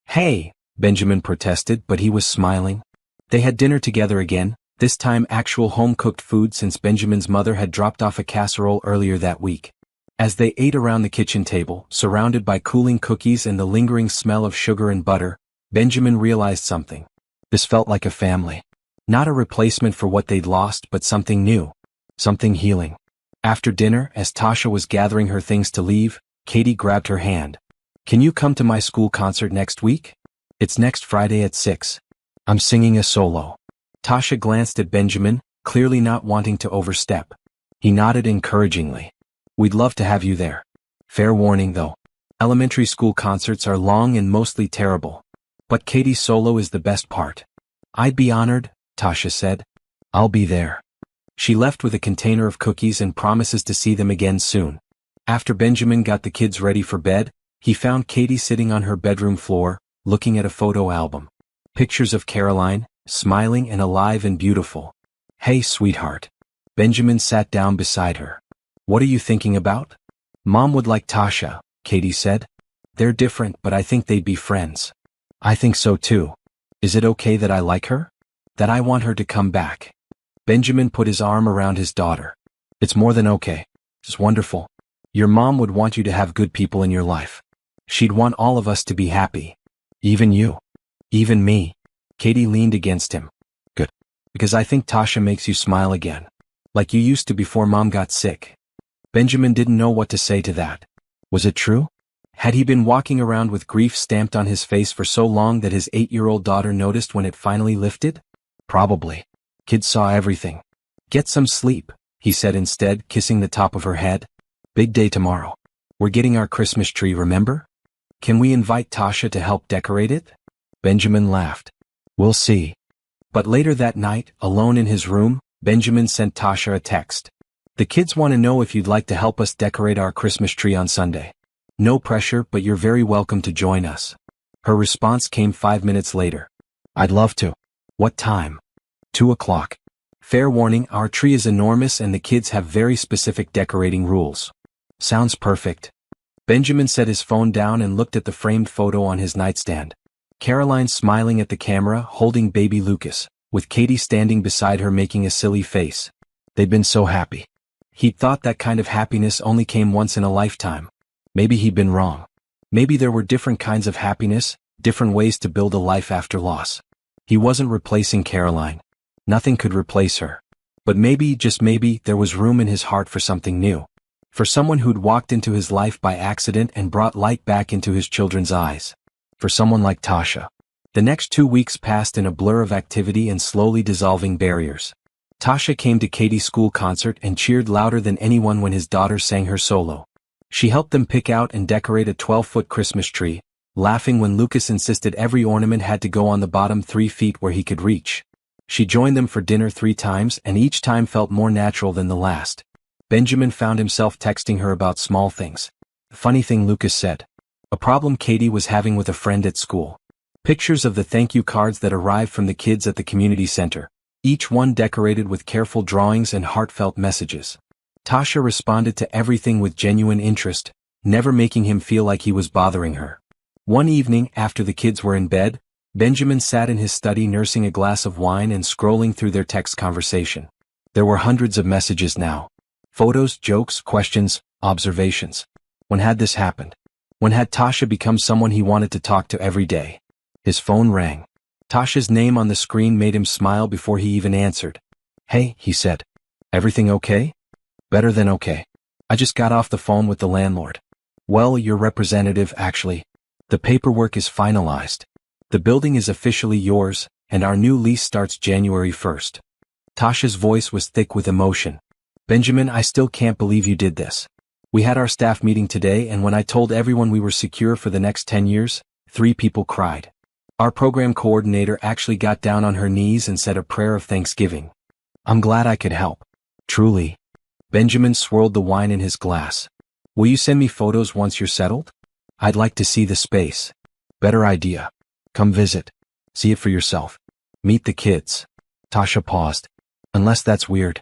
Hey, Benjamin protested, but he was smiling. They had dinner together again, this time actual home-cooked food since Benjamin's mother had dropped off a casserole earlier that week. As they ate around the kitchen table, surrounded by cooling cookies and the lingering smell of sugar and butter, Benjamin realized something. This felt like a family. Not a replacement for what they'd lost, but something new. Something healing. After dinner, as Tasha was gathering her things to leave, Katie grabbed her hand. Can you come to my school concert next week? It's next Friday at 6. I'm singing a solo. Tasha glanced at Benjamin, clearly not wanting to overstep. He nodded encouragingly. We'd love to have you there. Fair warning though. Elementary school concerts are long and mostly terrible. But Katie's solo is the best part. I'd be honored, Tasha said. I'll be there. She left with a container of cookies and promises to see them again soon. After Benjamin got the kids ready for bed, he found Katie sitting on her bedroom floor, looking at a photo album. Pictures of Caroline, smiling and alive and beautiful. Hey, sweetheart. Benjamin sat down beside her. What are you thinking about? Mom would like Tasha, Katie said. They're different, but I think they'd be friends. I think so too. Is it okay that I like her? That I want her to come back? Benjamin put his arm around his daughter. It's more than okay. It's wonderful. Your mom would want you to have good people in your life. She'd want all of us to be happy. Even you. Even me. Katie leaned against him. Good. Because I think Tasha makes you smile again. Like you used to before Mom got sick. Benjamin didn't know what to say to that. Was it true? Had he been walking around with grief stamped on his face for so long that his 8-year-old daughter noticed when it finally lifted? Probably. Kids saw everything. Get some sleep, he said instead, kissing the top of her head. Big day tomorrow. We're getting our Christmas tree, remember? Can we invite Tasha to help decorate it? Benjamin laughed. We'll see. But later that night, alone in his room, Benjamin sent Tasha a text. The kids want to know if you'd like to help us decorate our Christmas tree on Sunday. No pressure, but you're very welcome to join us. Her response came 5 minutes later. I'd love to. What time? 2 o'clock. Fair warning, our tree is enormous and the kids have very specific decorating rules. Sounds perfect. Benjamin set his phone down and looked at the framed photo on his nightstand. Caroline smiling at the camera, holding baby Lucas, with Katie standing beside her making a silly face. They'd been so happy. He'd thought that kind of happiness only came once in a lifetime. Maybe he'd been wrong. Maybe there were different kinds of happiness, different ways to build a life after loss. He wasn't replacing Caroline. Nothing could replace her. But maybe, just maybe, there was room in his heart for something new. For someone who'd walked into his life by accident and brought light back into his children's eyes. For someone like Tasha. The next 2 weeks passed in a blur of activity and slowly dissolving barriers. Tasha came to Katie's school concert and cheered louder than anyone when his daughter sang her solo. She helped them pick out and decorate a 12-foot Christmas tree, laughing when Lucas insisted every ornament had to go on the bottom 3 feet where he could reach. She joined them for dinner 3 times and each time felt more natural than the last. Benjamin found himself texting her about small things. Funny thing Lucas said. A problem Katie was having with a friend at school. Pictures of the thank you cards that arrived from the kids at the community center, each one decorated with careful drawings and heartfelt messages. Tasha responded to everything with genuine interest, never making him feel like he was bothering her. One evening, after the kids were in bed, Benjamin sat in his study nursing a glass of wine and scrolling through their text conversation. There were hundreds of messages now. Photos, jokes, questions, observations. When had this happened? When had Tasha become someone he wanted to talk to every day? His phone rang. Tasha's name on the screen made him smile before he even answered. Hey, he said. Everything okay? Better than okay. I just got off the phone with the landlord. Well, your representative, actually. The paperwork is finalized. The building is officially yours, and our new lease starts January 1st. Tasha's voice was thick with emotion. Benjamin, I still can't believe you did this. We had our staff meeting today and when I told everyone we were secure for the next 10 years, 3 people cried. Our program coordinator actually got down on her knees and said a prayer of thanksgiving. I'm glad I could help. Truly. Benjamin swirled the wine in his glass. Will you send me photos once you're settled? I'd like to see the space. Better idea. Come visit. See it for yourself. Meet the kids. Tasha paused. Unless that's weird.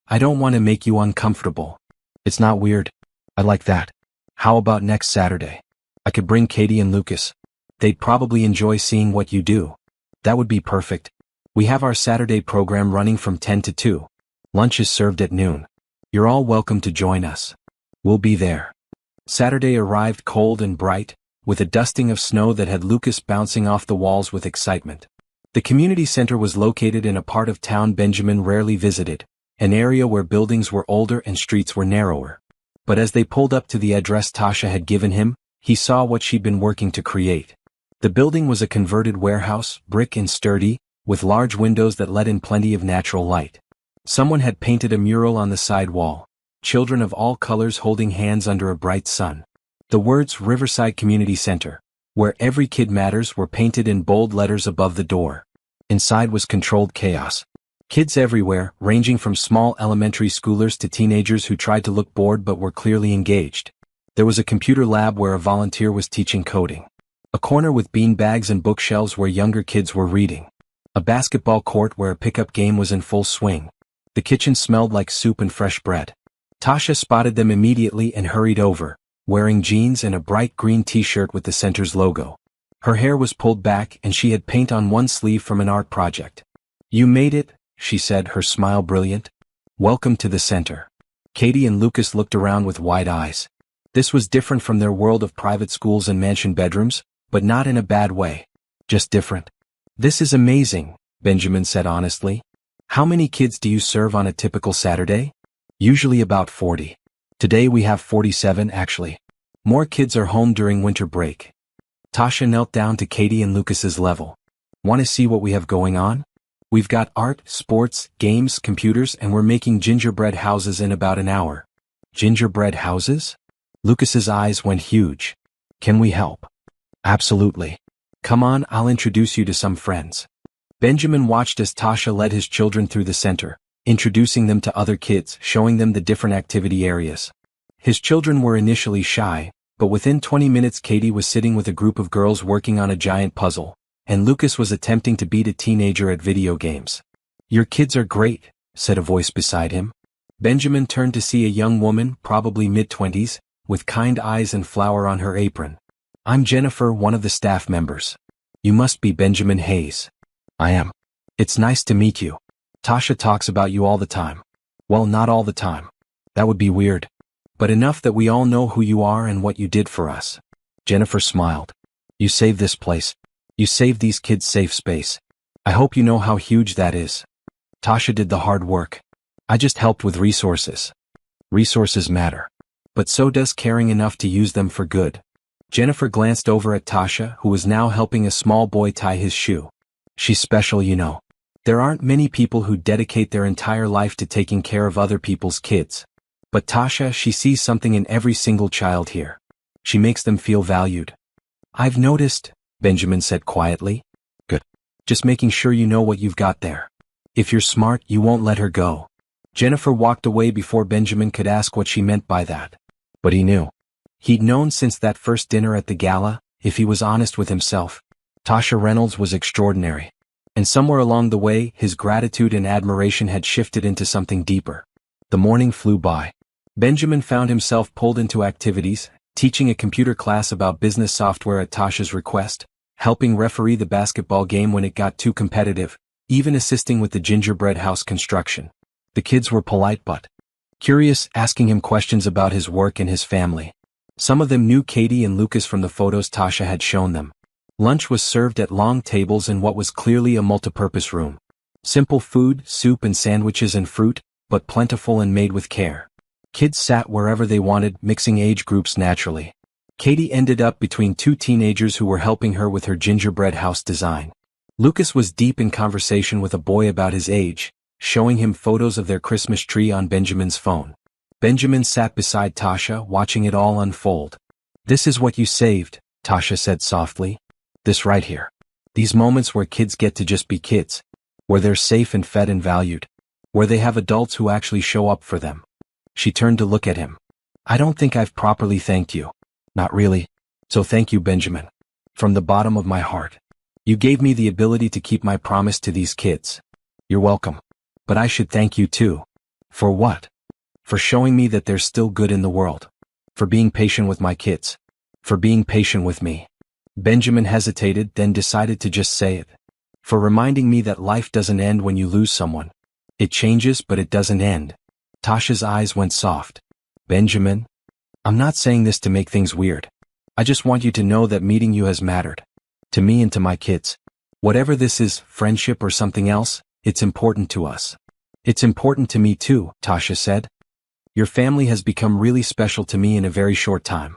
I don't want to make you uncomfortable. It's not weird. I like that. How about next Saturday? I could bring Katie and Lucas. They'd probably enjoy seeing what you do. That would be perfect. We have our Saturday program running from 10 to 2. Lunch is served at noon. You're all welcome to join us. We'll be there. Saturday arrived cold and bright, with a dusting of snow that had Lucas bouncing off the walls with excitement. The community center was located in a part of town Benjamin rarely visited, an area where buildings were older and streets were narrower. But as they pulled up to the address Tasha had given him, he saw what she'd been working to create. The building was a converted warehouse, brick and sturdy, with large windows that let in plenty of natural light. Someone had painted a mural on the side wall, children of all colors holding hands under a bright sun. The words Riverside Community Center, where every kid matters, were painted in bold letters above the door. Inside was controlled chaos. Kids everywhere, ranging from small elementary schoolers to teenagers who tried to look bored but were clearly engaged. There was a computer lab where a volunteer was teaching coding. A corner with bean bags and bookshelves where younger kids were reading. A basketball court where a pickup game was in full swing. The kitchen smelled like soup and fresh bread. Tasha spotted them immediately and hurried over, wearing jeans and a bright green t-shirt with the center's logo. Her hair was pulled back and she had paint on one sleeve from an art project. You made it, she said, her smile brilliant. Welcome to the center. Katie and Lucas looked around with wide eyes. This was different from their world of private schools and mansion bedrooms, but not in a bad way. Just different. This is amazing, Benjamin said honestly. How many kids do you serve on a typical Saturday? Usually about 40. Today we have 47 actually. More kids are home during winter break. Tasha knelt down to Katie and Lucas's level. Want to see what we have going on? We've got art, sports, games, computers, and we're making gingerbread houses in about an hour. Gingerbread houses? Lucas's eyes went huge. Can we help? Absolutely. Come on, I'll introduce you to some friends. Benjamin watched as Tasha led his children through the center, introducing them to other kids, showing them the different activity areas. His children were initially shy, but within 20 minutes Katie was sitting with a group of girls working on a giant puzzle, and Lucas was attempting to beat a teenager at video games. Your kids are great, said a voice beside him. Benjamin turned to see a young woman, probably mid-20s, with kind eyes and flower on her apron. I'm Jennifer, one of the staff members. You must be Benjamin Hayes. I am. It's nice to meet you. Tasha talks about you all the time. Well, not all the time. That would be weird. But enough that we all know who you are and what you did for us. Jennifer smiled. You saved this place. You saved these kids safe space. I hope you know how huge that is. Tasha did the hard work. I just helped with resources. Resources matter. But so does caring enough to use them for good. Jennifer glanced over at Tasha, who was now helping a small boy tie his shoe. She's special, you know. There aren't many people who dedicate their entire life to taking care of other people's kids. But Tasha, she sees something in every single child here. She makes them feel valued. I've noticed, Benjamin said quietly. Good. Just making sure you know what you've got there. If you're smart, you won't let her go. Jennifer walked away before Benjamin could ask what she meant by that. But he knew. He'd known since that first dinner at the gala, if he was honest with himself. Tasha Reynolds was extraordinary. And somewhere along the way, his gratitude and admiration had shifted into something deeper. The morning flew by. Benjamin found himself pulled into activities, teaching a computer class about business software at Tasha's request, helping referee the basketball game when it got too competitive, even assisting with the gingerbread house construction. The kids were polite but curious, asking him questions about his work and his family. Some of them knew Katie and Lucas from the photos Tasha had shown them. Lunch was served at long tables in what was clearly a multipurpose room. Simple food, soup and sandwiches and fruit, but plentiful and made with care. Kids sat wherever they wanted, mixing age groups naturally. Katie ended up between two teenagers who were helping her with her gingerbread house design. Lucas was deep in conversation with a boy about his age, showing him photos of their Christmas tree on Benjamin's phone. Benjamin sat beside Tasha, watching it all unfold. This is what you saved, Tasha said softly. This right here. These moments where kids get to just be kids. Where they're safe and fed and valued. Where they have adults who actually show up for them. She turned to look at him. I don't think I've properly thanked you. Not really. So thank you, Benjamin. From the bottom of my heart. You gave me the ability to keep my promise to these kids. You're welcome. But I should thank you too. For what? For showing me that there's still good in the world. For being patient with my kids. For being patient with me. Benjamin hesitated, then decided to just say it. For reminding me that life doesn't end when you lose someone. It changes, but it doesn't end. Tasha's eyes went soft. Benjamin? I'm not saying this to make things weird. I just want you to know that meeting you has mattered. To me and to my kids. Whatever this is, friendship or something else, it's important to us. It's important to me too, Tasha said. Your family has become really special to me in a very short time.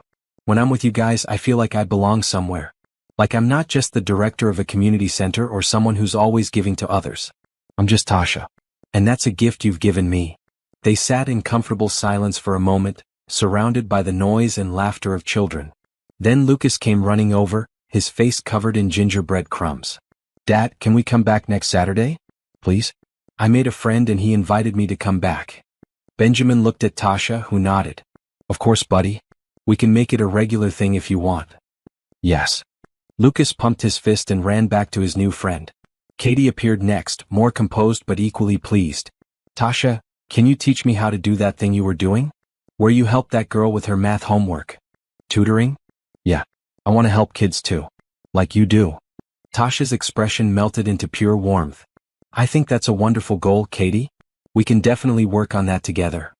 When I'm with you guys, I feel like I belong somewhere. Like I'm not just the director of a community center or someone who's always giving to others. I'm just Tasha. And that's a gift you've given me. They sat in comfortable silence for a moment, surrounded by the noise and laughter of children. Then Lucas came running over, his face covered in gingerbread crumbs. Dad, can we come back next Saturday? Please? I made a friend and he invited me to come back. Benjamin looked at Tasha, who nodded. Of course, buddy. We can make it a regular thing if you want. Yes. Lucas pumped his fist and ran back to his new friend. Katie appeared next, more composed but equally pleased. Tasha, can you teach me how to do that thing you were doing? Where you helped that girl with her math homework? Tutoring? Yeah. I want to help kids too. Like you do. Tasha's expression melted into pure warmth. I think that's a wonderful goal, Katie. We can definitely work on that together.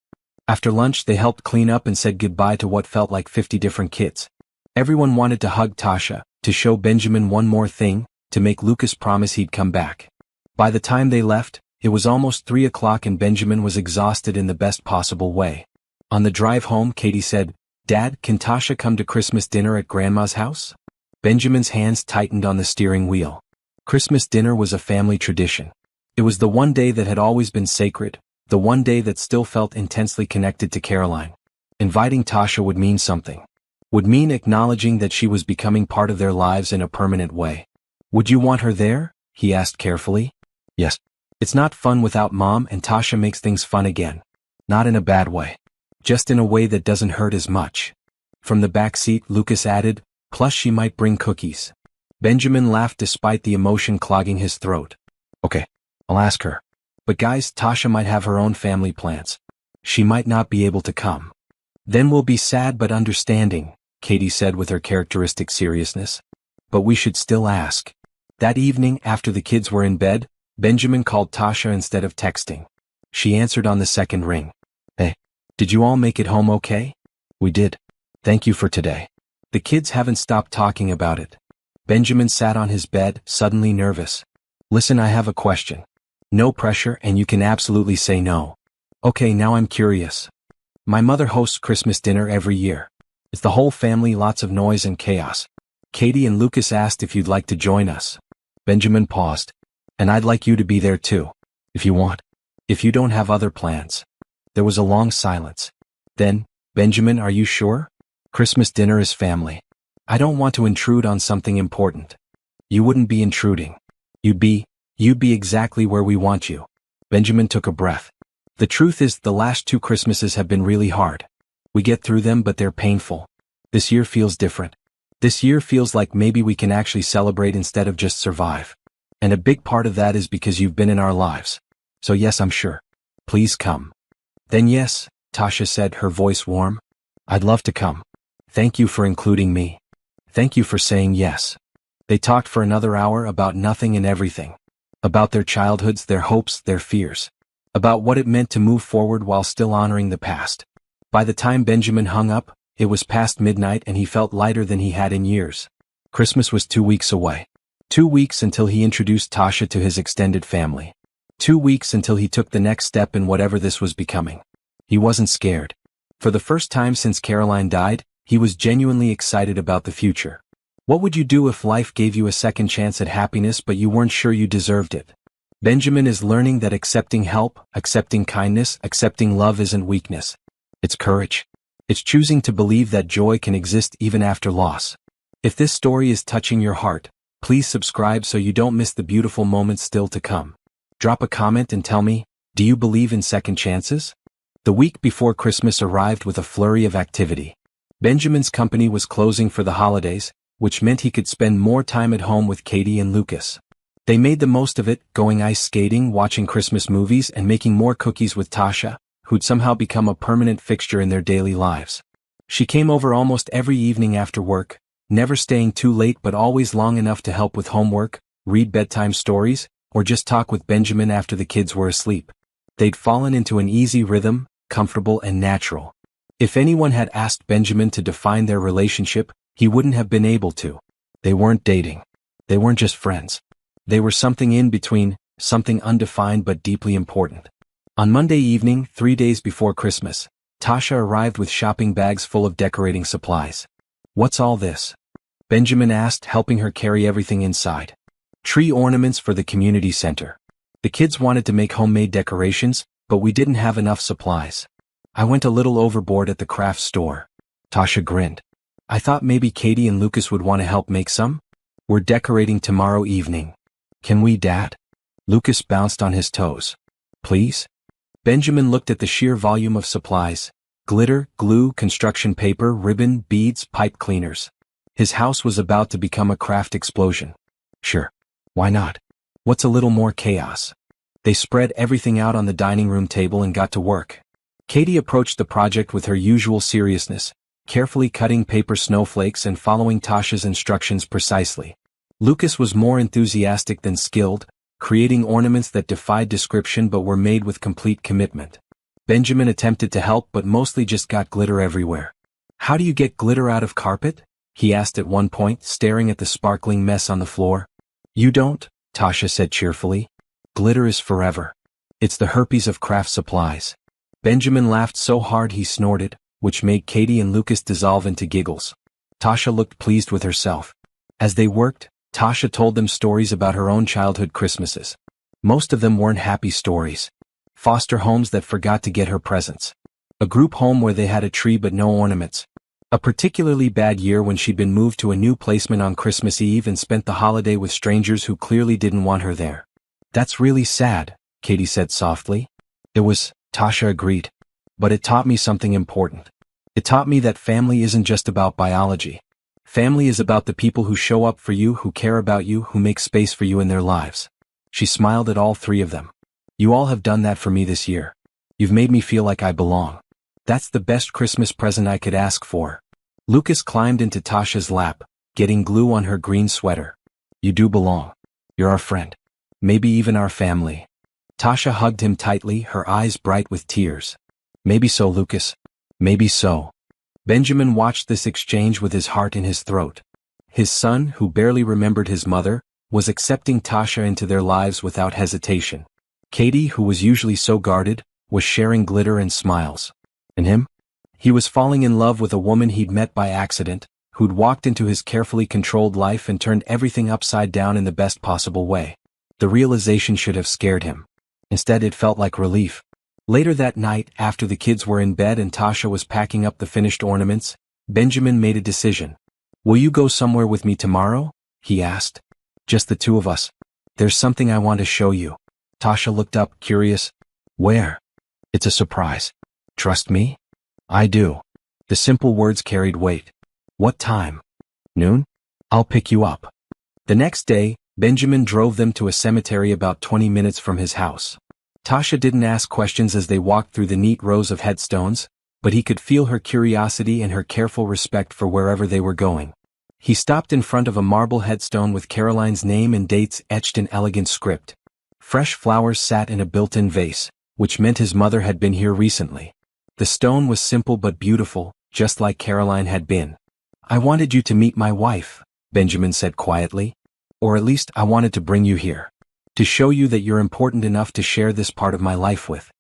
After lunch, they helped clean up and said goodbye to what felt like 50 different kids. Everyone wanted to hug Tasha, to show Benjamin one more thing, to make Lucas promise he'd come back. By the time they left, It was almost 3 o'clock and Benjamin was exhausted in the best possible way. On the drive home, Katie said, "Dad, can Tasha come to Christmas dinner at Grandma's house?" Benjamin's hands tightened on the steering wheel. Christmas dinner was a family tradition. It was the one day that had always been sacred, the one day that still felt intensely connected to Caroline. Inviting Tasha would mean something. Would mean acknowledging that she was becoming part of their lives in a permanent way. "Would you want her there?" he asked carefully. "Yes. It's not fun without Mom, and Tasha makes things fun again. Not in a bad way. Just in a way that doesn't hurt as much." From the back seat, Lucas added, "Plus she might bring cookies." Benjamin laughed despite the emotion clogging his throat. "Okay, I'll ask her. But guys, Tasha might have her own family plans. She might not be able to come." "Then we'll be sad but understanding," Katie said with her characteristic seriousness. "But we should still ask." That evening, after the kids were in bed, Benjamin called Tasha instead of texting. She answered on the second ring. "Hey, did you all make it home okay?" "We did. Thank you for today." The kids haven't stopped talking about it. Benjamin sat on his bed, suddenly nervous. "Listen, I have a question. No pressure, and you can absolutely say no." "Okay, now I'm curious." "My mother hosts Christmas dinner every year. It's the whole family, lots of noise and chaos. Katie and Lucas asked if you'd like to join us." Benjamin paused. "And I'd like you to be there too. If you want. If you don't have other plans." There was a long silence. Then, "Benjamin, are you sure? Christmas dinner is family. I don't want to intrude on something important." "You wouldn't be intruding. You'd be exactly where we want you." Benjamin took a breath. "The truth is, the last 2 Christmases have been really hard. We get through them, but they're painful. This year feels different. This year feels like maybe we can actually celebrate instead of just survive. And a big part of that is because you've been in our lives. So yes, I'm sure. Please come." "Then yes," Tasha said, her voice warm. "I'd love to come. Thank you for including me. Thank you for saying yes." They talked for another hour about nothing and everything. About their childhoods, their hopes, their fears. About what it meant to move forward while still honoring the past. By the time Benjamin hung up, it was past midnight and he felt lighter than he had in years. Christmas was 2 weeks away. 2 weeks until he introduced Tasha to his extended family. 2 weeks until he took the next step in whatever this was becoming. He wasn't scared. For the first time since Caroline died, he was genuinely excited about the future. What would you do if life gave you a second chance at happiness but you weren't sure you deserved it? Benjamin is learning that accepting help, accepting kindness, accepting love isn't weakness. It's courage. It's choosing to believe that joy can exist even after loss. If this story is touching your heart, please subscribe so you don't miss the beautiful moments still to come. Drop a comment and tell me, do you believe in second chances? The week before Christmas arrived with a flurry of activity. Benjamin's company was closing for the holidays, which meant he could spend more time at home with Katie and Lucas. They made the most of it, going ice skating, watching Christmas movies, and making more cookies with Tasha, who'd somehow become a permanent fixture in their daily lives. She came over almost every evening after work, never staying too late but always long enough to help with homework, read bedtime stories, or just talk with Benjamin after the kids were asleep. They'd fallen into an easy rhythm, comfortable and natural. If anyone had asked Benjamin to define their relationship, he wouldn't have been able to. They weren't dating. They weren't just friends. They were something in between, something undefined but deeply important. On Monday evening, 3 days before Christmas, Tasha arrived with shopping bags full of decorating supplies. "What's all this?" Benjamin asked, helping her carry everything inside. "Tree ornaments for the community center. The kids wanted to make homemade decorations, but we didn't have enough supplies. I went a little overboard at the craft store." Tasha grinned. "I thought maybe Katie and Lucas would want to help make some? We're decorating tomorrow evening. Can we, Dad?" Lucas bounced on his toes. "Please?" Benjamin looked at the sheer volume of supplies. Glitter, glue, construction paper, ribbon, beads, pipe cleaners. His house was about to become a craft explosion. "Sure. Why not? What's a little more chaos?" They spread everything out on the dining room table and got to work. Katie approached the project with her usual seriousness, carefully cutting paper snowflakes and following Tasha's instructions precisely. Lucas was more enthusiastic than skilled, creating ornaments that defied description but were made with complete commitment. Benjamin attempted to help but mostly just got glitter everywhere. "How do you get glitter out of carpet?" he asked at one point, staring at the sparkling mess on the floor. "You don't," Tasha said cheerfully. "Glitter is forever. It's the herpes of craft supplies. Benjamin laughed so hard he snorted, which made Katie and Lucas dissolve into giggles. Tasha looked pleased with herself. As they worked, Tasha told them stories about her own childhood Christmases. Most of them weren't happy stories. Foster homes that forgot to get her presents. A group home where they had a tree but no ornaments. A particularly bad year when she'd been moved to a new placement on Christmas Eve and spent the holiday with strangers who clearly didn't want her there. That's really sad, Katie said softly. It was, Tasha agreed. But it taught me something important. It taught me that family isn't just about biology. Family is about the people who show up for you, who care about you, who make space for you in their lives. She smiled at all three of them. You all have done that for me this year. You've made me feel like I belong. That's the best Christmas present I could ask for. Lucas climbed into Tasha's lap, getting glue on her green sweater. You do belong. You're our friend. Maybe even our family. Tasha hugged him tightly, her eyes bright with tears. Maybe so, Lucas. Maybe so. Benjamin watched this exchange with his heart in his throat. His son, who barely remembered his mother, was accepting Tasha into their lives without hesitation. Katie, who was usually so guarded, was sharing glitter and smiles. And him? He was falling in love with a woman he'd met by accident, who'd walked into his carefully controlled life and turned everything upside down in the best possible way. The realization should have scared him. Instead, it felt like relief. Later that night, after the kids were in bed and Tasha was packing up the finished ornaments, Benjamin made a decision. Will you go somewhere with me tomorrow? He asked. Just the two of us. There's something I want to show you. Tasha looked up, curious. Where? It's a surprise. Trust me? I do. The simple words carried weight. What time? Noon? I'll pick you up. The next day, Benjamin drove them to a cemetery about 20 minutes from his house. Tasha didn't ask questions as they walked through the neat rows of headstones, but he could feel her curiosity and her careful respect for wherever they were going. He stopped in front of a marble headstone with Caroline's name and dates etched in elegant script. Fresh flowers sat in a built-in vase, which meant his mother had been here recently. The stone was simple but beautiful, just like Caroline had been. I wanted you to meet my wife, Benjamin said quietly. Or at least I wanted to bring you here. To show you that you're important enough to share this part of my life with.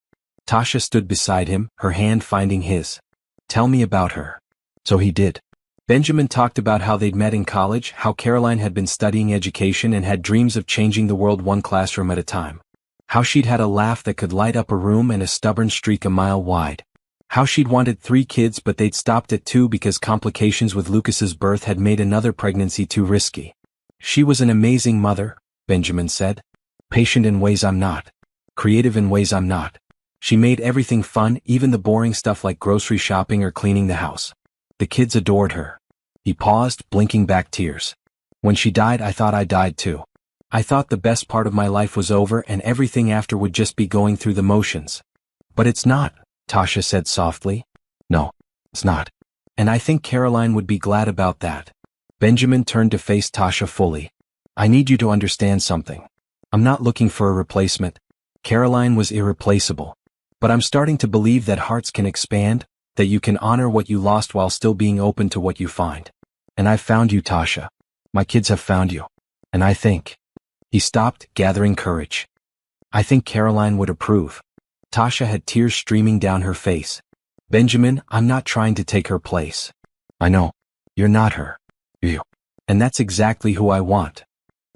Tasha stood beside him, her hand finding his. Tell me about her. So he did. Benjamin talked about how they'd met in college, how Caroline had been studying education and had dreams of changing the world one classroom at a time. How she'd had a laugh that could light up a room and a stubborn streak a mile wide. How she'd wanted 3 kids but they'd stopped at 2 because complications with Lucas's birth had made another pregnancy too risky. She was an amazing mother, Benjamin said. Patient in ways I'm not. Creative in ways I'm not. She made everything fun, even the boring stuff like grocery shopping or cleaning the house. The kids adored her. He paused, blinking back tears. When she died, I thought I died too. I thought the best part of my life was over and everything after would just be going through the motions. But it's not, Tasha said softly. No, it's not. And I think Caroline would be glad about that. Benjamin turned to face Tasha fully. I need you to understand something. I'm not looking for a replacement. Caroline was irreplaceable. But I'm starting to believe that hearts can expand, that you can honor what you lost while still being open to what you find. And I've found you, Tasha. My kids have found you. And I think. He stopped, gathering courage. I think Caroline would approve. Tasha had tears streaming down her face. Benjamin, I'm not trying to take her place. I know. You're not her. You. And that's exactly who I want.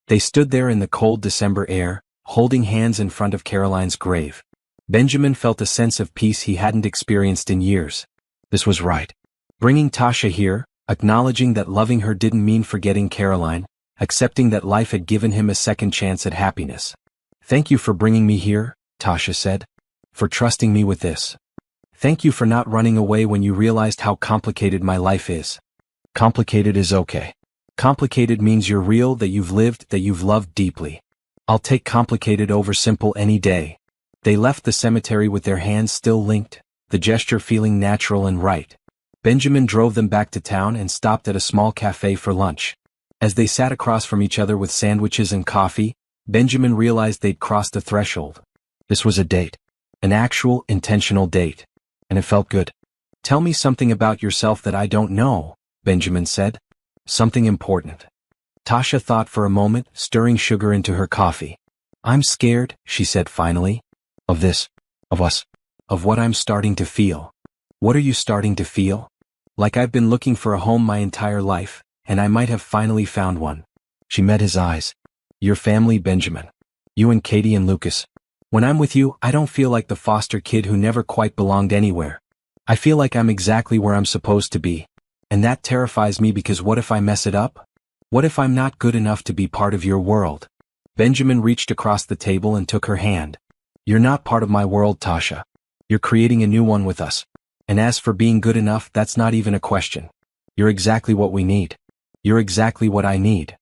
They stood there in the cold December air, holding hands in front of Caroline's grave. Benjamin felt a sense of peace he hadn't experienced in years. This was right. Bringing Tasha here, acknowledging that loving her didn't mean forgetting Caroline, accepting that life had given him a second chance at happiness. Thank you for bringing me here, Tasha said. For trusting me with this. Thank you for not running away when you realized how complicated my life is. Complicated is okay. Complicated means you're real, that you've lived, that you've loved deeply. I'll take complicated over simple any day. They left the cemetery with their hands still linked, the gesture feeling natural and right. Benjamin drove them back to town and stopped at a small cafe for lunch. As they sat across from each other with sandwiches and coffee, Benjamin realized they'd crossed a threshold. This was a date. An actual, intentional date. And it felt good. Tell me something about yourself that I don't know, Benjamin said. Something important. Tasha thought for a moment, stirring sugar into her coffee. I'm scared, she said finally. Of this. Of us. Of what I'm starting to feel. What are you starting to feel? Like I've been looking for a home my entire life, and I might have finally found one. She met his eyes. Your family, Benjamin. You and Katie and Lucas. When I'm with you, I don't feel like the foster kid who never quite belonged anywhere. I feel like I'm exactly where I'm supposed to be. And that terrifies me because what if I mess it up? What if I'm not good enough to be part of your world? Benjamin reached across the table and took her hand. You're not part of my world, Tasha. You're creating a new one with us. And as for being good enough, that's not even a question. You're exactly what we need. You're exactly what I need.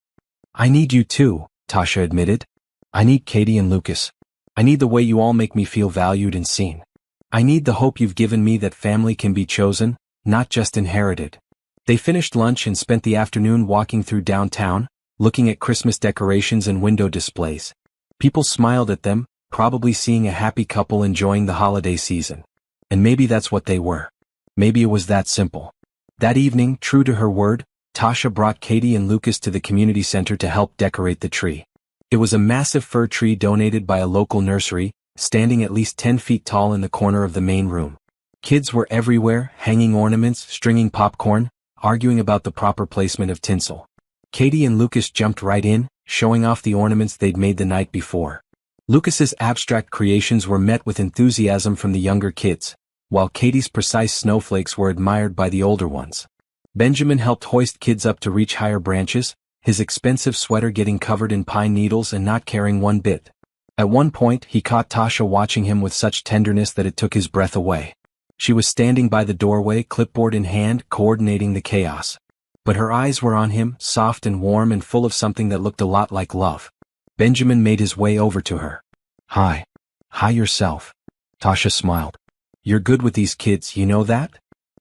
I need you too, Tasha admitted. I need Katie and Lucas. I need the way you all make me feel valued and seen. I need the hope you've given me that family can be chosen, not just inherited. They finished lunch and spent the afternoon walking through downtown, looking at Christmas decorations and window displays. People smiled at them, probably seeing a happy couple enjoying the holiday season. And maybe that's what they were. Maybe it was that simple. That evening, true to her word, Tasha brought Katie and Lucas to the community center to help decorate the tree. It was a massive fir tree donated by a local nursery, standing at least 10 feet tall in the corner of the main room. Kids were everywhere, hanging ornaments, stringing popcorn, arguing about the proper placement of tinsel. Katie and Lucas jumped right in, showing off the ornaments they'd made the night before. Lucas's abstract creations were met with enthusiasm from the younger kids, while Katie's precise snowflakes were admired by the older ones. Benjamin helped hoist kids up to reach higher branches, his expensive sweater getting covered in pine needles and not caring one bit. At one point, he caught Tasha watching him with such tenderness that it took his breath away. She was standing by the doorway, clipboard in hand, coordinating the chaos. But her eyes were on him, soft and warm and full of something that looked a lot like love. Benjamin made his way over to her. Hi. Hi yourself. Tasha smiled. You're good with these kids, you know that?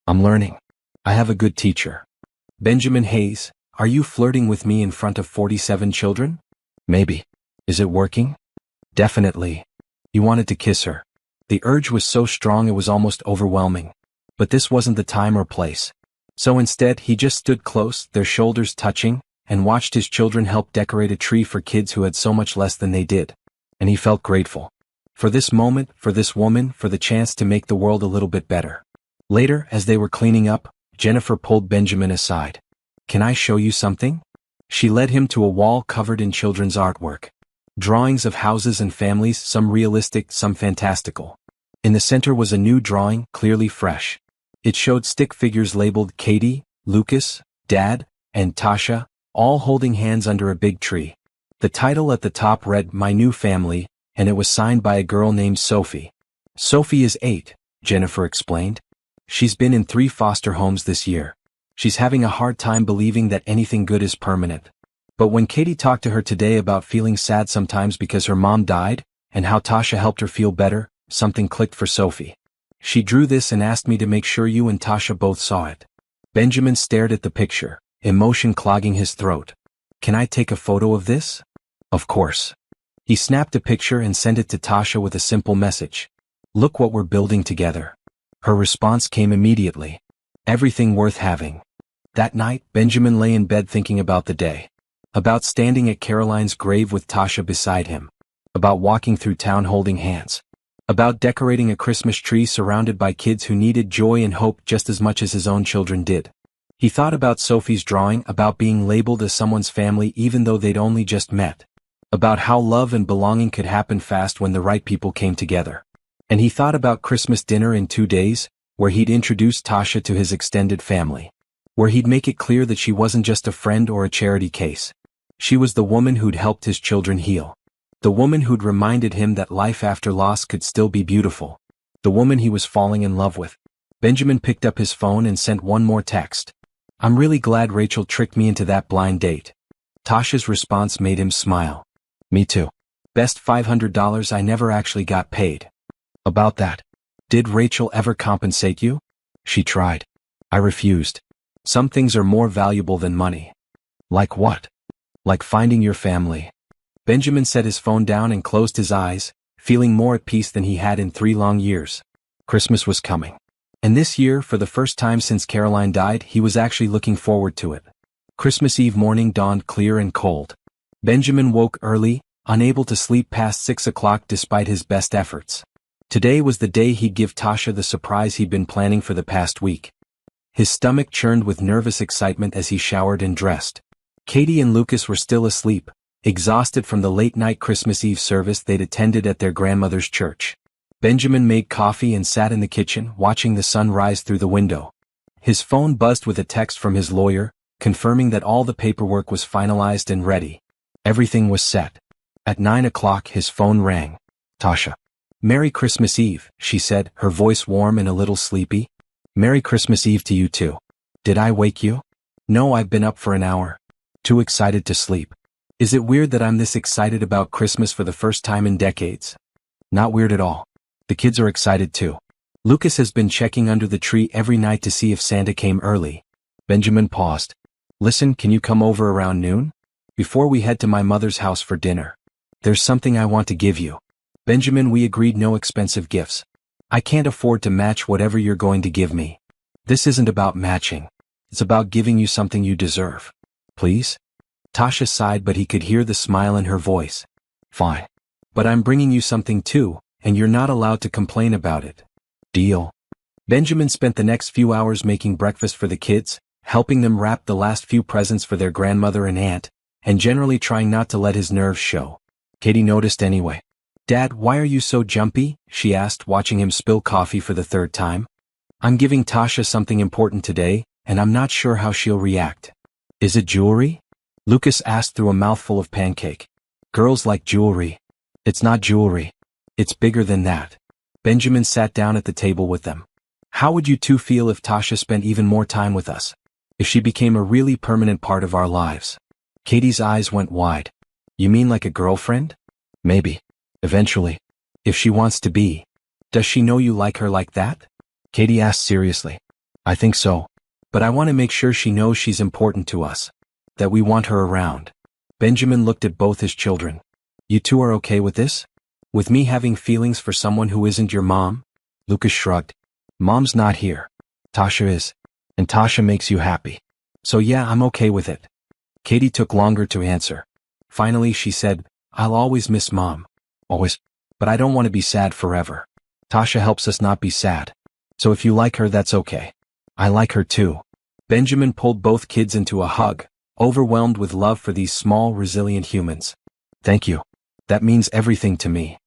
I'm learning. I have a good teacher. Benjamin Hayes, are you flirting with me in front of 47 children? Maybe. Is it working? Definitely. He wanted to kiss her. The urge was so strong it was almost overwhelming. But this wasn't the time or place. So instead, he just stood close, their shoulders touching, and watched his children help decorate a tree for kids who had so much less than they did. And he felt grateful. For this moment, for this woman, for the chance to make the world a little bit better. Later, as they were cleaning up, Jennifer pulled Benjamin aside. Can I show you something? She led him to a wall covered in children's artwork. Drawings of houses and families, some realistic, some fantastical. In the center was a new drawing, clearly fresh. It showed stick figures labeled Katie, Lucas, Dad, and Tasha, all holding hands under a big tree. The title at the top read, My New Family, and it was signed by a girl named Sophie. Sophie is 8, Jennifer explained. She's been in 3 foster homes this year. She's having a hard time believing that anything good is permanent. But when Katie talked to her today about feeling sad sometimes because her mom died, and how Tasha helped her feel better, something clicked for Sophie. She drew this and asked me to make sure you and Tasha both saw it. Benjamin stared at the picture, emotion clogging his throat. Can I take a photo of this? Of course. He snapped a picture and sent it to Tasha with a simple message. Look what we're building together. Her response came immediately. Everything worth having. That night, Benjamin lay in bed thinking about the day. About standing at Caroline's grave with Tasha beside him. About walking through town holding hands. About decorating a Christmas tree surrounded by kids who needed joy and hope just as much as his own children did. He thought about Sophie's drawing, about being labeled as someone's family even though they'd only just met. About how love and belonging could happen fast when the right people came together. And he thought about Christmas dinner in 2 days, where he'd introduce Tasha to his extended family. Where he'd make it clear that she wasn't just a friend or a charity case. She was the woman who'd helped his children heal. The woman who'd reminded him that life after loss could still be beautiful. The woman he was falling in love with. Benjamin picked up his phone and sent one more text. I'm really glad Rachel tricked me into that blind date. Tasha's response made him smile. Me too. Best $500 I never actually got paid. About that. Did Rachel ever compensate you? She tried. I refused. Some things are more valuable than money. Like what? Like finding your family. Benjamin set his phone down and closed his eyes, feeling more at peace than he had in 3 long years. Christmas was coming. And this year, for the first time since Caroline died, he was actually looking forward to it. Christmas Eve morning dawned clear and cold. Benjamin woke early, unable to sleep past 6 o'clock despite his best efforts. Today was the day he'd give Tasha the surprise he'd been planning for the past week. His stomach churned with nervous excitement as he showered and dressed. Katie and Lucas were still asleep, exhausted from the late-night Christmas Eve service they'd attended at their grandmother's church. Benjamin made coffee and sat in the kitchen watching the sun rise through the window. His phone buzzed with a text from his lawyer, confirming that all the paperwork was finalized and ready. Everything was set. At 9 o'clock his phone rang. Tasha. "Merry Christmas Eve," she said, her voice warm and a little sleepy. "Merry Christmas Eve to you too. Did I wake you?" "No, I've been up for an hour. Too excited to sleep." "Is it weird that I'm this excited about Christmas for the first time in decades?" "Not weird at all. The kids are excited too. Lucas has been checking under the tree every night to see if Santa came early." Benjamin paused. "Listen, can you come over around noon? Before we head to my mother's house for dinner. There's something I want to give you." "Benjamin, we agreed no expensive gifts. I can't afford to match whatever you're going to give me." "This isn't about matching. It's about giving you something you deserve. Please?" Tasha sighed, but he could hear the smile in her voice. "Fine. But I'm bringing you something too, and you're not allowed to complain about it. Deal?" Benjamin spent the next few hours making breakfast for the kids, helping them wrap the last few presents for their grandmother and aunt, and generally trying not to let his nerves show. Katie noticed anyway. "Dad, why are you so jumpy?" she asked, watching him spill coffee for the third time. "I'm giving Tasha something important today, and I'm not sure how she'll react." "Is it jewelry?" Lucas asked through a mouthful of pancake. "Girls like jewelry." "It's not jewelry. It's bigger than that." Benjamin sat down at the table with them. "How would you two feel if Tasha spent even more time with us? If she became a really permanent part of our lives?" Katie's eyes went wide. "You mean like a girlfriend?" "Maybe. Eventually. If she wants to be." "Does she know you like her like that?" Katie asked seriously. "I think so. But I want to make sure she knows she's important to us. That we want her around." Benjamin looked at both his children. "You two are okay with this? With me having feelings for someone who isn't your mom?" Lucas shrugged. "Mom's not here. Tasha is. And Tasha makes you happy. So yeah, I'm okay with it." Katie took longer to answer. Finally she said, "I'll always miss Mom. Always. But I don't want to be sad forever. Tasha helps us not be sad. So if you like her, that's okay. I like her too." Benjamin pulled both kids into a hug, overwhelmed with love for these small, resilient humans. "Thank you. That means everything to me."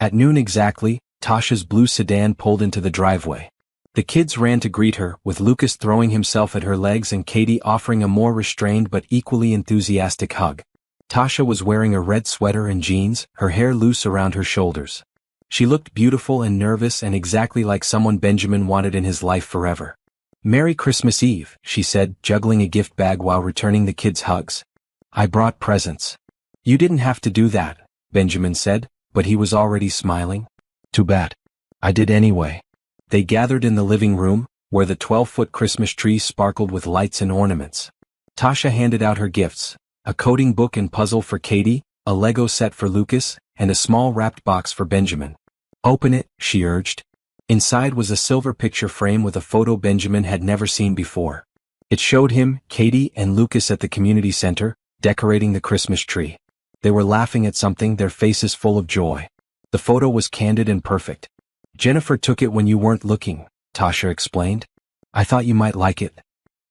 At noon exactly, Tasha's blue sedan pulled into the driveway. The kids ran to greet her, with Lucas throwing himself at her legs and Katie offering a more restrained but equally enthusiastic hug. Tasha was wearing a red sweater and jeans, her hair loose around her shoulders. She looked beautiful and nervous and exactly like someone Benjamin wanted in his life forever. "Merry Christmas Eve," she said, juggling a gift bag while returning the kids' hugs. "I brought presents." "You didn't have to do that," Benjamin said, but he was already smiling. "Too bad. I did anyway." They gathered in the living room, where the 12-foot Christmas tree sparkled with lights and ornaments. Tasha handed out her gifts, a coding book and puzzle for Katie, a Lego set for Lucas, and a small wrapped box for Benjamin. "Open it," she urged. Inside was a silver picture frame with a photo Benjamin had never seen before. It showed him, Katie, and Lucas at the community center, decorating the Christmas tree. They were laughing at something, their faces full of joy. The photo was candid and perfect. "Jennifer took it when you weren't looking," Tasha explained. "I thought you might like it."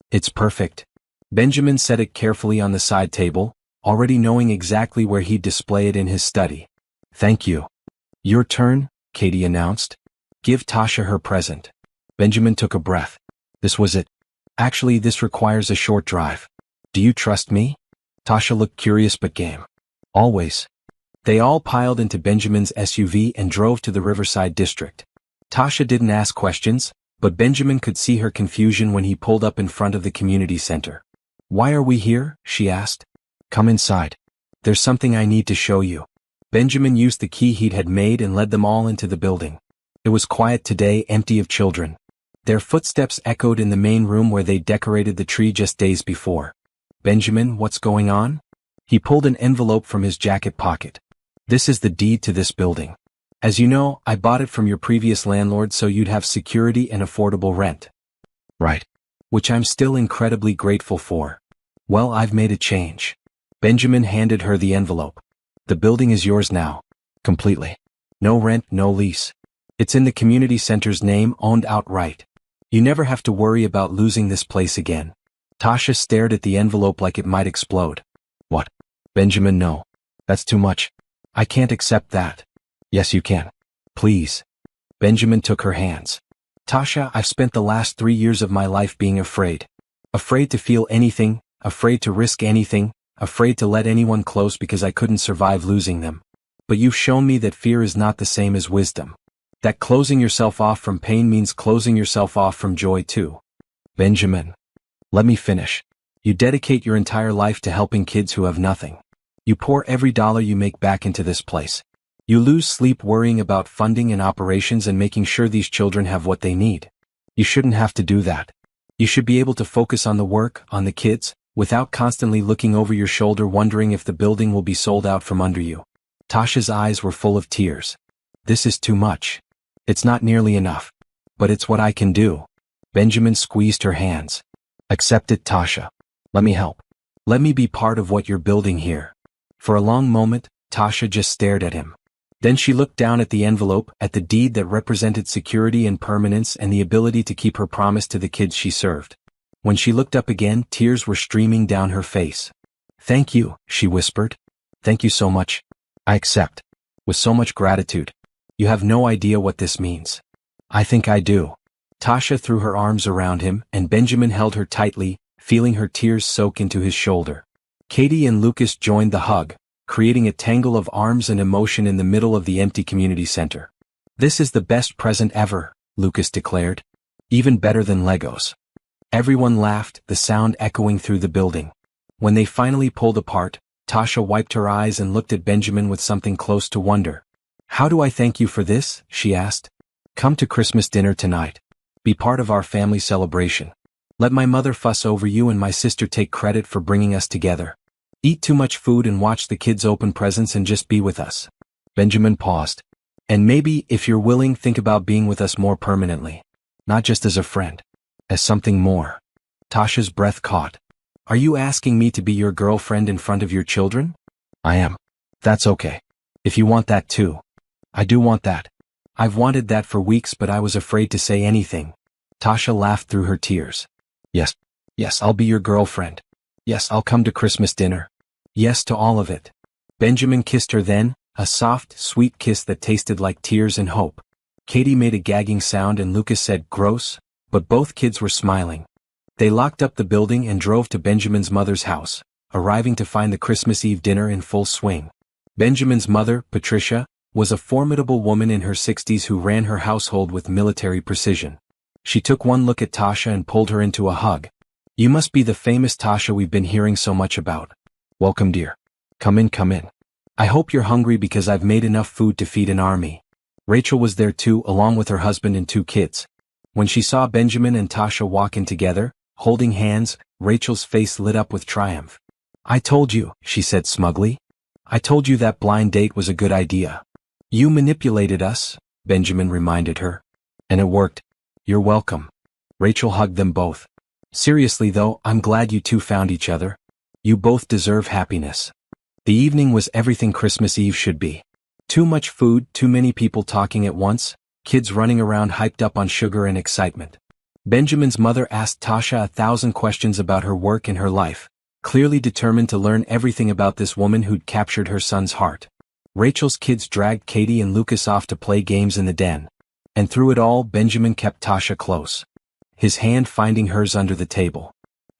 "It's perfect." Benjamin set it carefully on the side table, already knowing exactly where he'd display it in his study. "Thank you." "Your turn," Katie announced. "Give Tasha her present." Benjamin took a breath. This was it. "Actually, this requires a short drive. Do you trust me?" Tasha looked curious but game. "Always." They all piled into Benjamin's SUV and drove to the Riverside district. Tasha didn't ask questions, but Benjamin could see her confusion when he pulled up in front of the community center. "Why are we here?" she asked. "Come inside. There's something I need to show you." Benjamin used the key he'd had made and led them all into the building. It was quiet today, empty of children. Their footsteps echoed in the main room where they decorated the tree just days before. "Benjamin, what's going on?" He pulled an envelope from his jacket pocket. "This is the deed to this building. As you know, I bought it from your previous landlord so you'd have security and affordable rent." "Right. Which I'm still incredibly grateful for. Well, I've made a change." Benjamin handed her the envelope. "The building is yours now. Completely. No rent, no lease. It's in the community center's name, owned outright. You never have to worry about losing this place again. Tasha stared at the envelope like it might explode. What? Benjamin, no. That's too much. I can't accept that. Yes, you can. Please. Benjamin took her hands. Tasha, I've spent the last 3 years of my life being afraid. Afraid to feel anything, afraid to risk anything, afraid to let anyone close because I couldn't survive losing them. But you've shown me that fear is not the same as wisdom. That closing yourself off from pain means closing yourself off from joy too. Benjamin. Let me finish. You dedicate your entire life to helping kids who have nothing. You pour every dollar you make back into this place. You lose sleep worrying about funding and operations and making sure these children have what they need. You shouldn't have to do that. You should be able to focus on the work, on the kids, without constantly looking over your shoulder wondering if the building will be sold out from under you. Tasha's eyes were full of tears. This is too much. It's not nearly enough. But it's what I can do. Benjamin squeezed her hands. Accept it, Tasha. Let me help. Let me be part of what you're building here. For a long moment, Tasha just stared at him. Then she looked down at the envelope, at the deed that represented security and permanence and the ability to keep her promise to the kids she served. When she looked up again, tears were streaming down her face. Thank you, she whispered. Thank you so much. I accept. With so much gratitude. You have no idea what this means. I think I do. Tasha threw her arms around him, and Benjamin held her tightly, feeling her tears soak into his shoulder. Katie and Lucas joined the hug, creating a tangle of arms and emotion in the middle of the empty community center. This is the best present ever, Lucas declared. Even better than Legos. Everyone laughed, the sound echoing through the building. When they finally pulled apart, Tasha wiped her eyes and looked at Benjamin with something close to wonder. How do I thank you for this? She asked. Come to Christmas dinner tonight. Be part of our family celebration. Let my mother fuss over you and my sister take credit for bringing us together. Eat too much food and watch the kids open presents and just be with us. Benjamin paused. And maybe, if you're willing, think about being with us more permanently. Not just as a friend. As something more. Tasha's breath caught. Are you asking me to be your girlfriend in front of your children? I am. That's okay. If you want that too. I do want that. I've wanted that for weeks, but I was afraid to say anything. Tasha laughed through her tears. Yes. Yes, I'll be your girlfriend. Yes, I'll come to Christmas dinner. Yes to all of it. Benjamin kissed her then, a soft, sweet kiss that tasted like tears and hope. Katie made a gagging sound and Lucas said, gross, but both kids were smiling. They locked up the building and drove to Benjamin's mother's house, arriving to find the Christmas Eve dinner in full swing. Benjamin's mother, Patricia, was a formidable woman in her 60s who ran her household with military precision. She took one look at Tasha and pulled her into a hug. You must be the famous Tasha we've been hearing so much about. Welcome, dear. Come in, come in. I hope you're hungry because I've made enough food to feed an army. Rachel was there too, along with her husband and 2 kids. When she saw Benjamin and Tasha walk in together, holding hands, Rachel's face lit up with triumph. I told you, she said smugly. I told you that blind date was a good idea. You manipulated us, Benjamin reminded her. And it worked. You're welcome. Rachel hugged them both. Seriously though, I'm glad you two found each other. You both deserve happiness. The evening was everything Christmas Eve should be. Too much food, too many people talking at once, kids running around hyped up on sugar and excitement. Benjamin's mother asked Tasha 1,000 questions about her work and her life, clearly determined to learn everything about this woman who'd captured her son's heart. Rachel's kids dragged Katie and Lucas off to play games in the den. And through it all, Benjamin kept Tasha close. His hand finding hers under the table.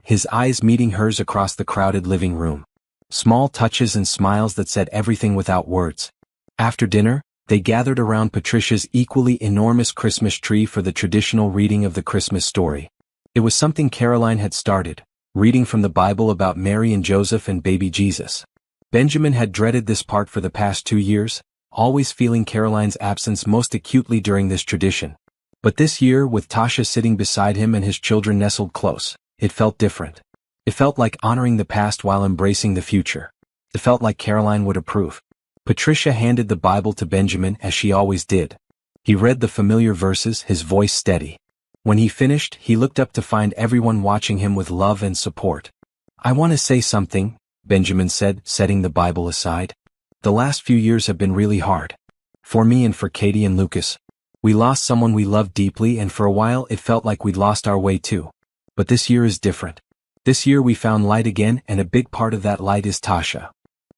His eyes meeting hers across the crowded living room. Small touches and smiles that said everything without words. After dinner, they gathered around Patricia's equally enormous Christmas tree for the traditional reading of the Christmas story. It was something Caroline had started, reading from the Bible about Mary and Joseph and baby Jesus. Benjamin had dreaded this part for the past 2 years, always feeling Caroline's absence most acutely during this tradition. But this year, with Tasha sitting beside him and his children nestled close, it felt different. It felt like honoring the past while embracing the future. It felt like Caroline would approve. Patricia handed the Bible to Benjamin as she always did. He read the familiar verses, his voice steady. When he finished, he looked up to find everyone watching him with love and support. I want to say something, Benjamin said, setting the Bible aside. The last few years have been really hard. For me and for Katie and Lucas. We lost someone we loved deeply, and for a while it felt like we'd lost our way too. But this year is different. This year we found light again, and a big part of that light is Tasha.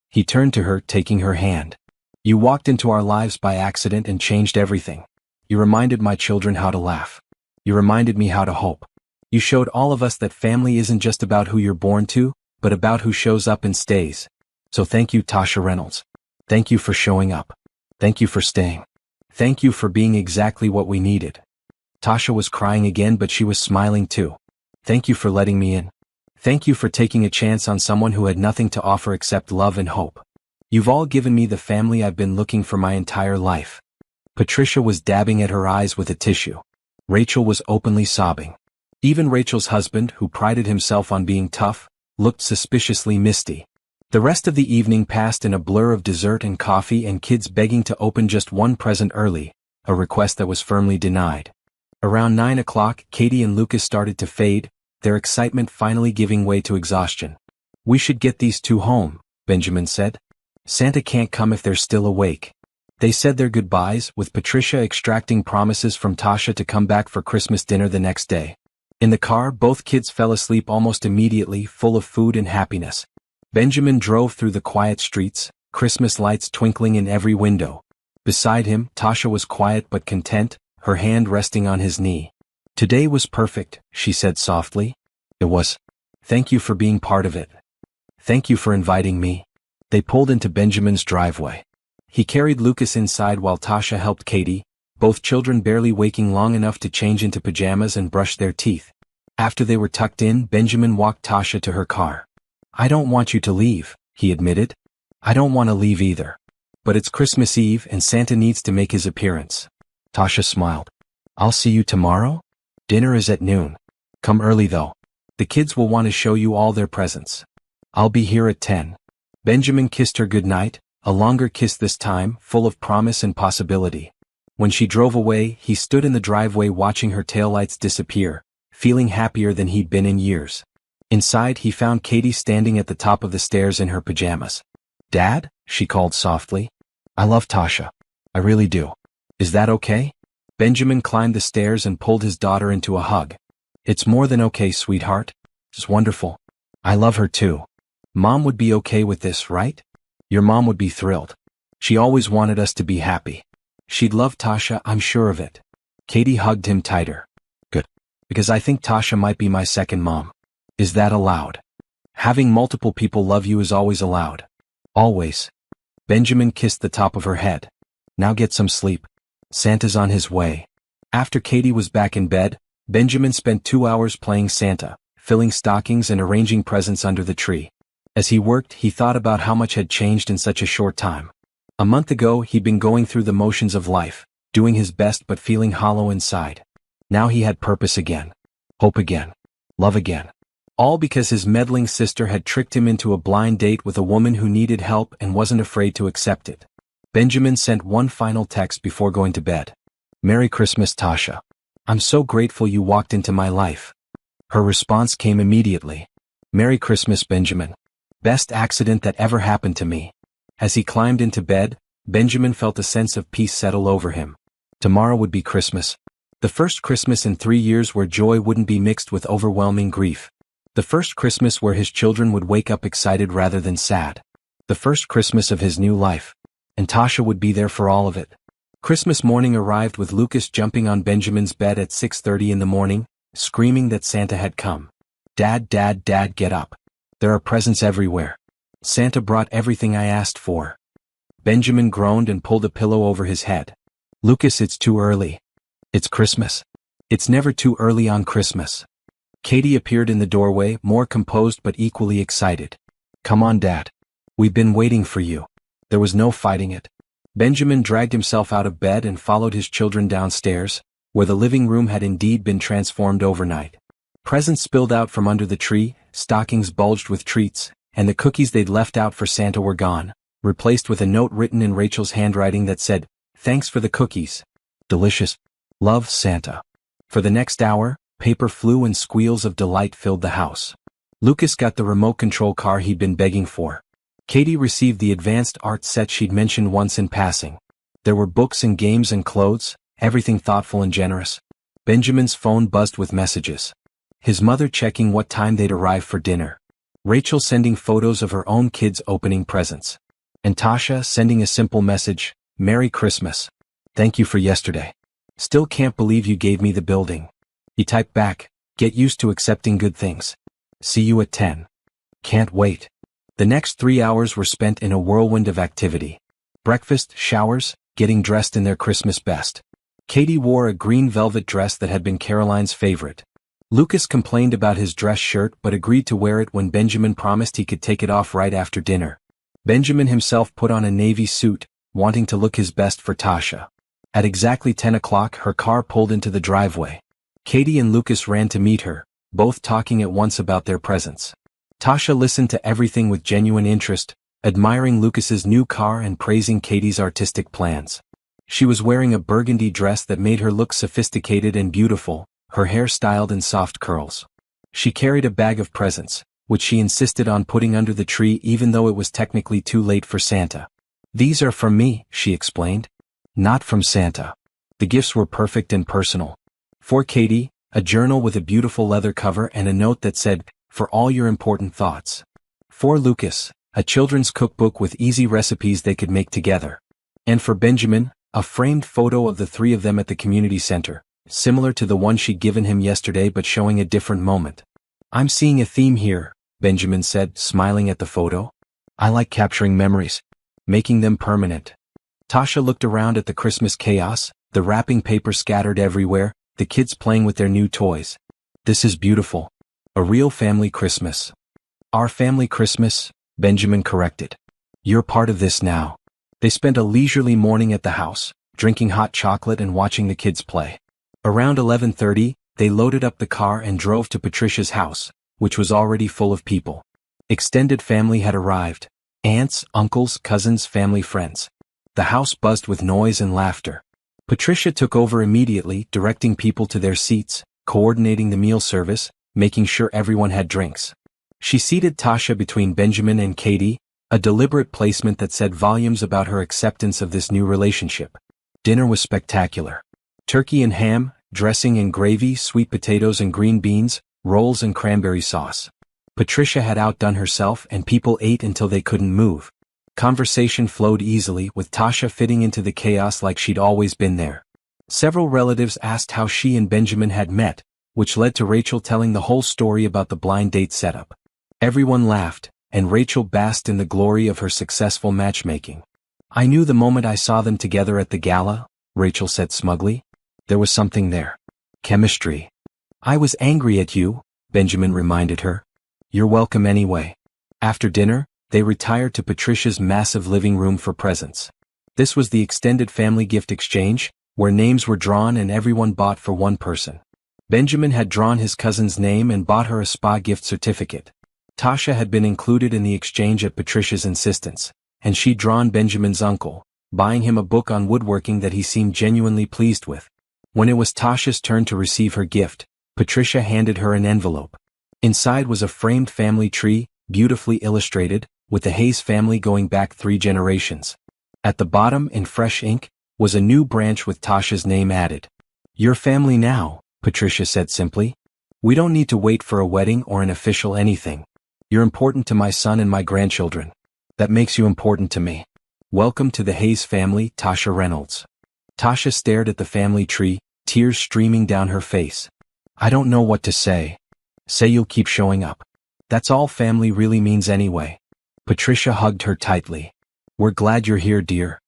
He turned to her, taking her hand. You walked into our lives by accident and changed everything. You reminded my children how to laugh. You reminded me how to hope. You showed all of us that family isn't just about who you're born to, but about who shows up and stays. So thank you, Tasha Reynolds. Thank you for showing up. Thank you for staying. Thank you for being exactly what we needed. Tasha was crying again, but she was smiling too. Thank you for letting me in. Thank you for taking a chance on someone who had nothing to offer except love and hope. You've all given me the family I've been looking for my entire life. Patricia was dabbing at her eyes with a tissue. Rachel was openly sobbing. Even Rachel's husband, who prided himself on being tough, looked suspiciously misty. The rest of the evening passed in a blur of dessert and coffee and kids begging to open just one present early, a request that was firmly denied. Around 9 o'clock, Katie and Lucas started to fade, their excitement finally giving way to exhaustion. We should get these two home, Benjamin said. Santa can't come if they're still awake. They said their goodbyes, with Patricia extracting promises from Tasha to come back for Christmas dinner the next day. In the car, both kids fell asleep almost immediately, full of food and happiness. Benjamin drove through the quiet streets, Christmas lights twinkling in every window. Beside him, Tasha was quiet but content, her hand resting on his knee. Today was perfect, she said softly. It was. Thank you for being part of it. Thank you for inviting me. They pulled into Benjamin's driveway. He carried Lucas inside while Tasha helped Katie, both children barely waking long enough to change into pajamas and brush their teeth. After they were tucked in, Benjamin walked Tasha to her car. I don't want you to leave, he admitted. I don't want to leave either. But it's Christmas Eve and Santa needs to make his appearance. Tasha smiled. I'll see you tomorrow? Dinner is at noon. Come early though. The kids will want to show you all their presents. I'll be here at 10. Benjamin kissed her goodnight, a longer kiss this time, full of promise and possibility. When she drove away, he stood in the driveway watching her taillights disappear, feeling happier than he'd been in years. Inside, he found Katie standing at the top of the stairs in her pajamas. Dad? She called softly. I love Tasha. I really do. Is that okay? Benjamin climbed the stairs and pulled his daughter into a hug. It's more than okay, sweetheart. It's wonderful. I love her too. Mom would be okay with this, right? Your mom would be thrilled. She always wanted us to be happy. She'd love Tasha, I'm sure of it. Katie hugged him tighter. Good. Because I think Tasha might be my second mom. Is that allowed? Having multiple people love you is always allowed. Always. Benjamin kissed the top of her head. Now get some sleep. Santa's on his way. After Katie was back in bed, Benjamin spent 2 hours playing Santa, filling stockings and arranging presents under the tree. As he worked, he thought about how much had changed in such a short time. A month ago, he'd been going through the motions of life, doing his best but feeling hollow inside. Now he had purpose again. Hope again. Love again. All because his meddling sister had tricked him into a blind date with a woman who needed help and wasn't afraid to accept it. Benjamin sent one final text before going to bed. Merry Christmas, Tasha. I'm so grateful you walked into my life. Her response came immediately. Merry Christmas, Benjamin. Best accident that ever happened to me. As he climbed into bed, Benjamin felt a sense of peace settle over him. Tomorrow would be Christmas. The first Christmas in 3 years where joy wouldn't be mixed with overwhelming grief. The first Christmas where his children would wake up excited rather than sad. The first Christmas of his new life. And Tasha would be there for all of it. Christmas morning arrived with Lucas jumping on Benjamin's bed at 6:30 in the morning, screaming that Santa had come. Dad, Dad, Dad, get up. There are presents everywhere. Santa brought everything I asked for. Benjamin groaned and pulled a pillow over his head. Lucas, it's too early. It's Christmas. It's never too early on Christmas. Katie appeared in the doorway, more composed but equally excited. Come on, Dad. We've been waiting for you. There was no fighting it. Benjamin dragged himself out of bed and followed his children downstairs, where the living room had indeed been transformed overnight. Presents spilled out from under the tree, stockings bulged with treats, and the cookies they'd left out for Santa were gone, replaced with a note written in Rachel's handwriting that said, Thanks for the cookies. Delicious. Love, Santa. For the next hour, paper flew and squeals of delight filled the house. Lucas got the remote control car he'd been begging for. Katie received the advanced art set she'd mentioned once in passing. There were books and games and clothes, everything thoughtful and generous. Benjamin's phone buzzed with messages. His mother checking what time they'd arrive for dinner. Rachel sending photos of her own kids opening presents. And Tasha sending a simple message, "Merry Christmas. Thank you for yesterday. Still can't believe you gave me the building." He typed back, "Get used to accepting good things. See you at 10. Can't wait." The next 3 hours were spent in a whirlwind of activity. Breakfast, showers, getting dressed in their Christmas best. Katie wore a green velvet dress that had been Caroline's favorite. Lucas complained about his dress shirt but agreed to wear it when Benjamin promised he could take it off right after dinner. Benjamin himself put on a navy suit, wanting to look his best for Tasha. At exactly 10 o'clock her car pulled into the driveway. Katie and Lucas ran to meet her, both talking at once about their presents. Tasha listened to everything with genuine interest, admiring Lucas's new car and praising Katie's artistic plans. She was wearing a burgundy dress that made her look sophisticated and beautiful, her hair styled in soft curls. She carried a bag of presents, which she insisted on putting under the tree even though it was technically too late for Santa. "These are from me," she explained. "Not from Santa." The gifts were perfect and personal. For Katie, a journal with a beautiful leather cover and a note that said, "For all your important thoughts." For Lucas, a children's cookbook with easy recipes they could make together. And for Benjamin, a framed photo of the three of them at the community center, similar to the one she'd given him yesterday but showing a different moment. "I'm seeing a theme here," Benjamin said, smiling at the photo. "I like capturing memories, making them permanent." Tasha looked around at the Christmas chaos, the wrapping paper scattered everywhere, the kids playing with their new toys. "This is beautiful. A real family Christmas." "Our family Christmas," Benjamin corrected. "You're part of this now." They spent a leisurely morning at the house, drinking hot chocolate and watching the kids play. Around 11:30, they loaded up the car and drove to Patricia's house, which was already full of people. Extended family had arrived. Aunts, uncles, cousins, family friends. The house buzzed with noise and laughter. Patricia took over immediately, directing people to their seats, coordinating the meal service, making sure everyone had drinks. She seated Tasha between Benjamin and Katie, a deliberate placement that said volumes about her acceptance of this new relationship. Dinner was spectacular. Turkey and ham, dressing and gravy, sweet potatoes and green beans, rolls and cranberry sauce. Patricia had outdone herself and people ate until they couldn't move. Conversation flowed easily, with Tasha fitting into the chaos like she'd always been there. Several relatives asked how she and Benjamin had met, which led to Rachel telling the whole story about the blind date setup. Everyone laughed, and Rachel basked in the glory of her successful matchmaking. "I knew the moment I saw them together at the gala," Rachel said smugly. "There was something there. Chemistry." "I was angry at you," Benjamin reminded her. "You're welcome anyway." After dinner, they retired to Patricia's massive living room for presents. This was the extended family gift exchange, where names were drawn and everyone bought for one person. Benjamin had drawn his cousin's name and bought her a spa gift certificate. Tasha had been included in the exchange at Patricia's insistence, and she'd drawn Benjamin's uncle, buying him a book on woodworking that he seemed genuinely pleased with. When it was Tasha's turn to receive her gift, Patricia handed her an envelope. Inside was a framed family tree, beautifully illustrated, with the Hayes family going back 3 generations. At the bottom, in fresh ink, was a new branch with Tasha's name added. "Your family now," Patricia said simply. "We don't need to wait for a wedding or an official anything. You're important to my son and my grandchildren. That makes you important to me. Welcome to the Hayes family, Tasha Reynolds." Tasha stared at the family tree, tears streaming down her face. "I don't know what to say." "Say you'll keep showing up. That's all family really means anyway." Patricia hugged her tightly. "We're glad you're here, dear."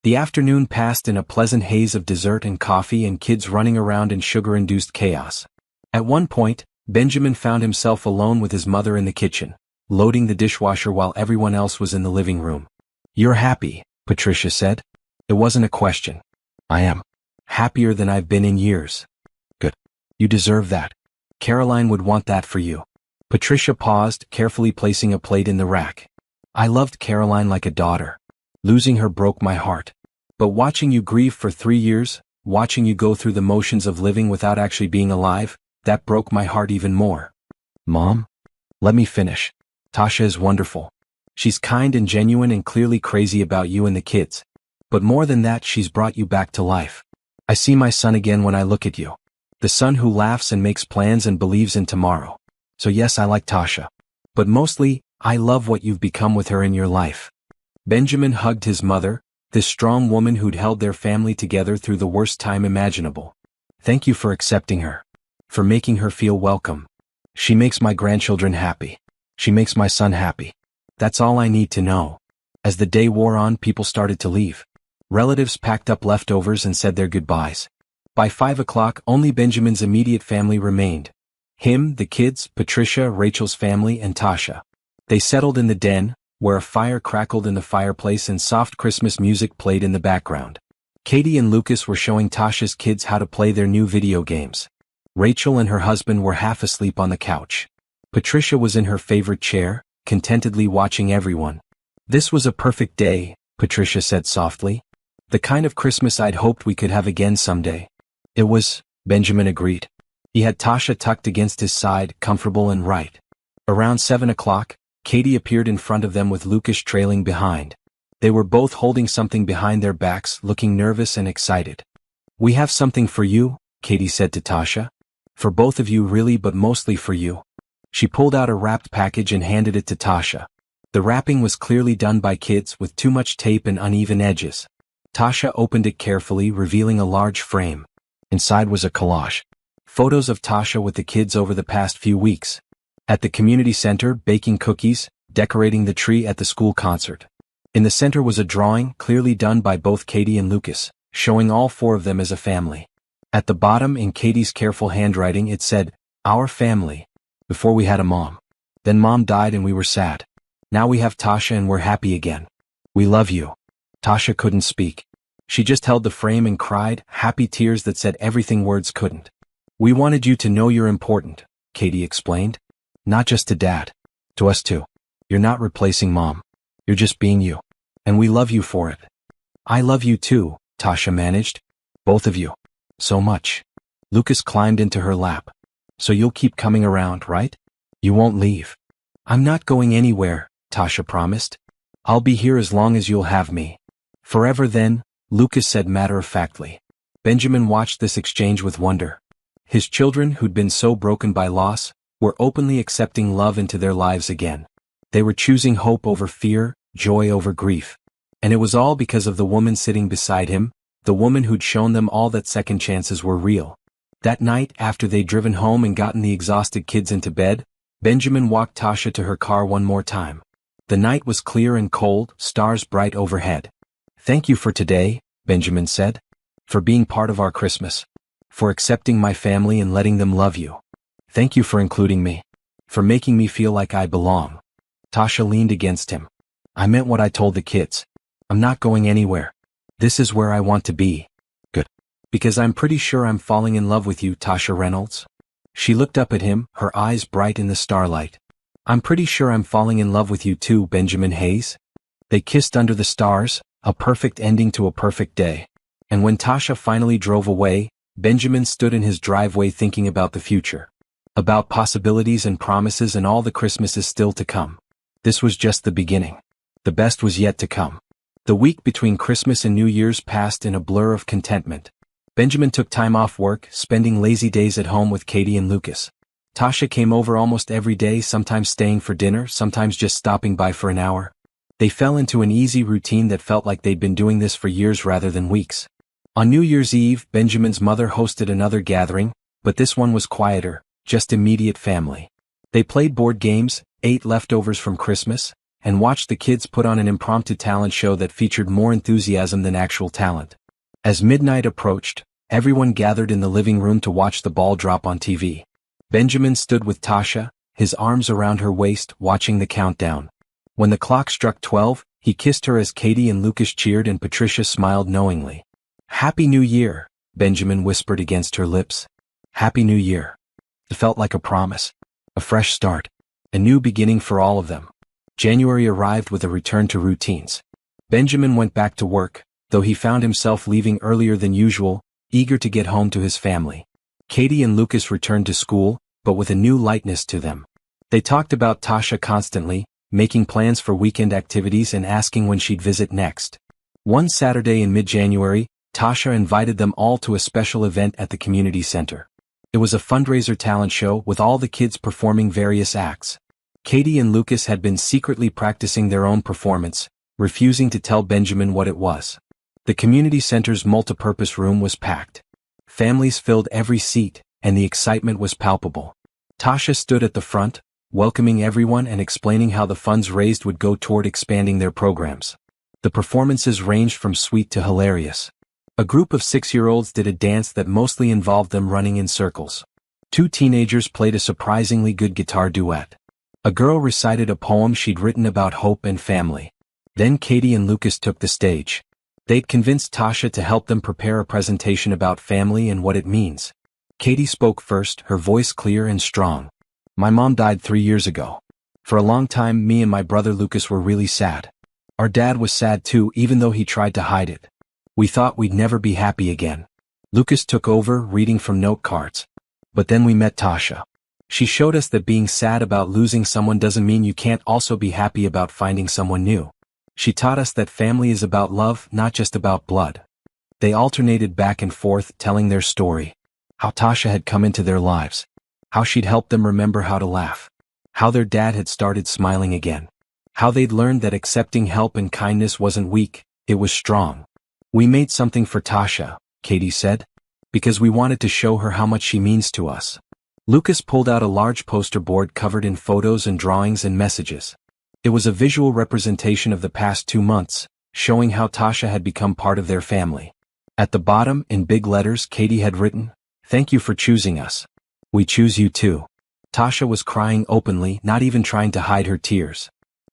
The afternoon passed in a pleasant haze of dessert and coffee and kids running around in sugar-induced chaos. At one point, Benjamin found himself alone with his mother in the kitchen, loading the dishwasher while everyone else was in the living room. "You're happy," Patricia said. It wasn't a question. "I am. Happier than I've been in years." "Good. You deserve that. Caroline would want that for you." Patricia paused, carefully placing a plate in the rack. "I loved Caroline like a daughter. Losing her broke my heart. But watching you grieve for 3 years, watching you go through the motions of living without actually being alive, that broke my heart even more." "Mom? Let me finish. Tasha is wonderful. She's kind and genuine and clearly crazy about you and the kids. But more than that, she's brought you back to life. I see my son again when I look at you. The son who laughs and makes plans and believes in tomorrow. So yes, I like Tasha. But mostly, I love what you've become with her in your life. Benjamin hugged his mother, this strong woman who'd held their family together through the worst time imaginable. Thank you for accepting her. For making her feel welcome. She makes my grandchildren happy. She makes my son happy. That's all I need to know. As the day wore on, people started to leave. Relatives packed up leftovers and said their goodbyes. By 5 o'clock, only Benjamin's immediate family remained. Him, the kids, Patricia, Rachel's family, and Tasha. They settled in the den, where a fire crackled in the fireplace and soft Christmas music played in the background. Katie and Lucas were showing Tasha's kids how to play their new video games. Rachel and her husband were half asleep on the couch. Patricia was in her favorite chair, contentedly watching everyone. This was a perfect day, Patricia said softly. The kind of Christmas I'd hoped we could have again someday. It was, Benjamin agreed. He had Tasha tucked against his side, comfortable and right. Around 7 o'clock, Katie appeared in front of them with Lucas trailing behind. They were both holding something behind their backs, looking nervous and excited. We have something for you, Katie said to Tasha. For both of you really, but mostly for you. She pulled out a wrapped package and handed it to Tasha. The wrapping was clearly done by kids with too much tape and uneven edges. Tasha opened it carefully, revealing a large frame. Inside was a collage. Photos of Tasha with the kids over the past few weeks. At the community center, baking cookies, decorating the tree at the school concert. In the center was a drawing, clearly done by both Katie and Lucas, showing all four of them as a family. At the bottom, in Katie's careful handwriting, it said, "Our family. Before we had a mom. Then mom died and we were sad. Now we have Tasha and we're happy again. We love you." Tasha couldn't speak. She just held the frame and cried, happy tears that said everything words couldn't. "We wanted you to know you're important," Katie explained. "Not just to Dad. To us too. You're not replacing Mom. You're just being you. And we love you for it." "I love you too," Tasha managed. "Both of you. So much." Lucas climbed into her lap. "So you'll keep coming around, right? You won't leave." "I'm not going anywhere," Tasha promised. "I'll be here as long as you'll have me." "Forever then," Lucas said matter-of-factly. Benjamin watched this exchange with wonder. His children, who'd been so broken by loss, were openly accepting love into their lives again. They were choosing hope over fear, joy over grief. And it was all because of the woman sitting beside him, the woman who'd shown them all that second chances were real. That night, after they'd driven home and gotten the exhausted kids into bed, Benjamin walked Tasha to her car one more time. The night was clear and cold, stars bright overhead. "Thank you for today," Benjamin said. "For being part of our Christmas. For accepting my family and letting them love you. Thank you for including me. For making me feel like I belong." Tasha leaned against him. "I meant what I told the kids. I'm not going anywhere. This is where I want to be." "Good. Because I'm pretty sure I'm falling in love with you, Tasha Reynolds." She looked up at him, her eyes bright in the starlight. "I'm pretty sure I'm falling in love with you too, Benjamin Hayes." They kissed under the stars, a perfect ending to a perfect day. And when Tasha finally drove away, Benjamin stood in his driveway thinking about the future. About possibilities and promises and all the Christmases still to come. This was just the beginning. The best was yet to come. The week between Christmas and New Year's passed in a blur of contentment. Benjamin took time off work, spending lazy days at home with Katie and Lucas. Tasha came over almost every day, sometimes staying for dinner, sometimes just stopping by for an hour. They fell into an easy routine that felt like they'd been doing this for years rather than weeks. On New Year's Eve, Benjamin's mother hosted another gathering, but this one was quieter, just immediate family. They played board games, ate leftovers from Christmas, and watched the kids put on an impromptu talent show that featured more enthusiasm than actual talent. As midnight approached, everyone gathered in the living room to watch the ball drop on TV. Benjamin stood with Tasha, his arms around her waist, watching the countdown. When the clock struck 12, he kissed her as Katie and Lucas cheered and Patricia smiled knowingly. "Happy New Year," Benjamin whispered against her lips. "Happy New Year." It felt like a promise. A fresh start. A new beginning for all of them. January arrived with a return to routines. Benjamin went back to work, though he found himself leaving earlier than usual, eager to get home to his family. Katie and Lucas returned to school, but with a new lightness to them. They talked about Tasha constantly, making plans for weekend activities and asking when she'd visit next. One Saturday in mid-January, Tasha invited them all to a special event at the community center. It was a fundraiser talent show with all the kids performing various acts. Katie and Lucas had been secretly practicing their own performance, refusing to tell Benjamin what it was. The community center's multipurpose room was packed. Families filled every seat, and the excitement was palpable. Tasha stood at the front, welcoming everyone and explaining how the funds raised would go toward expanding their programs. The performances ranged from sweet to hilarious. A group of 6-year-olds did a dance that mostly involved them running in circles. 2 teenagers played a surprisingly good guitar duet. A girl recited a poem she'd written about hope and family. Then Katie and Lucas took the stage. They'd convinced Tasha to help them prepare a presentation about family and what it means. Katie spoke first, her voice clear and strong. My mom died 3 years ago. For a long time, me and my brother Lucas were really sad. Our dad was sad too, even though he tried to hide it. We thought we'd never be happy again. Lucas took over, reading from note cards. But then we met Tasha. She showed us that being sad about losing someone doesn't mean you can't also be happy about finding someone new. She taught us that family is about love, not just about blood. They alternated back and forth, telling their story. How Tasha had come into their lives. How she'd helped them remember how to laugh. How their dad had started smiling again. How they'd learned that accepting help and kindness wasn't weak, it was strong. We made something for Tasha, Katie said, because we wanted to show her how much she means to us. Lucas pulled out a large poster board covered in photos and drawings and messages. It was a visual representation of the past 2 months, showing how Tasha had become part of their family. At the bottom, in big letters, Katie had written, "Thank you for choosing us. We choose you too." Tasha was crying openly, not even trying to hide her tears.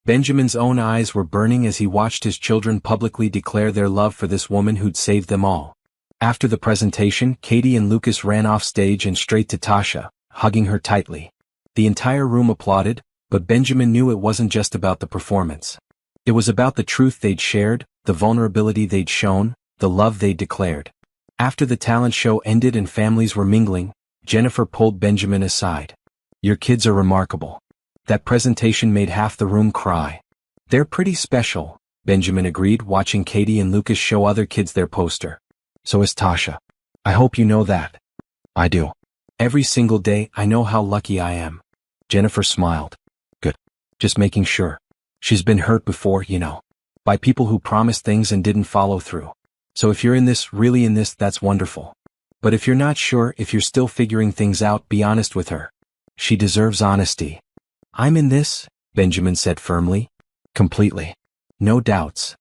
Benjamin's own eyes were burning as he watched his children publicly declare their love for this woman who'd saved them all. After the presentation, Katie and Lucas ran off stage and straight to Tasha, hugging her tightly. The entire room applauded, but Benjamin knew it wasn't just about the performance. It was about the truth they'd shared, the vulnerability they'd shown, the love they'd declared. After the talent show ended and families were mingling, Jennifer pulled Benjamin aside. "Your kids are remarkable. That presentation made half the room cry." "They're pretty special," Benjamin agreed, watching Katie and Lucas show other kids their poster. "So is Tasha. I hope you know that." "I do. Every single day I know how lucky I am." Jennifer smiled. "Good. Just making sure. She's been hurt before, you know. By people who promised things and didn't follow through. So if you're in this, really in this, that's wonderful. But if you're not sure, if you're still figuring things out, be honest with her. She deserves honesty." "I'm in this," Benjamin said firmly. "Completely. No doubts."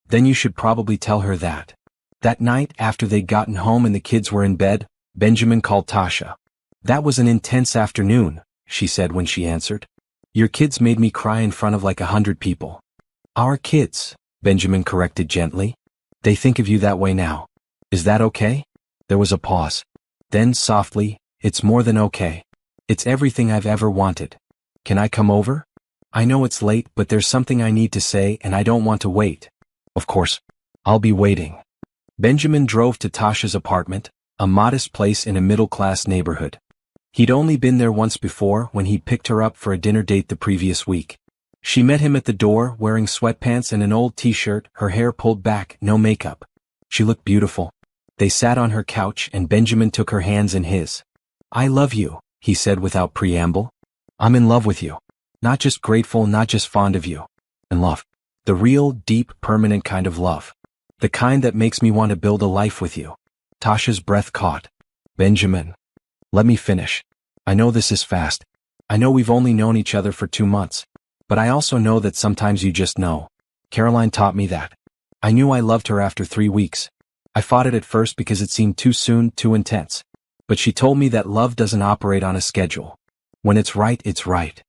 "Then you should probably tell her that." That night, after they'd gotten home and the kids were in bed, Benjamin called Tasha. "That was an intense afternoon," she said when she answered. "Your kids made me cry in front of like 100 people." "Our kids," Benjamin corrected gently. "They think of you that way now. Is that okay?" There was a pause. Then softly, "It's more than okay. It's everything I've ever wanted. Can I come over? I know it's late, but there's something I need to say and I don't want to wait." "Of course. I'll be waiting." Benjamin drove to Tasha's apartment, a modest place in a middle-class neighborhood. He'd only been there once before when he picked her up for a dinner date the previous week. She met him at the door wearing sweatpants and an old t-shirt, her hair pulled back, no makeup. She looked beautiful. They sat on her couch and Benjamin took her hands in his. "I love you," he said without preamble. "I'm in love with you. Not just grateful, not just fond of you. In love. The real, deep, permanent kind of love. The kind that makes me want to build a life with you." Tasha's breath caught. "Benjamin. Let me finish. I know this is fast. I know we've only known each other for 2 months. But I also know that sometimes you just know. Caroline taught me that. I knew I loved her after 3 weeks. I fought it at first because it seemed too soon, too intense. But she told me that love doesn't operate on a schedule. When it's right, it's right."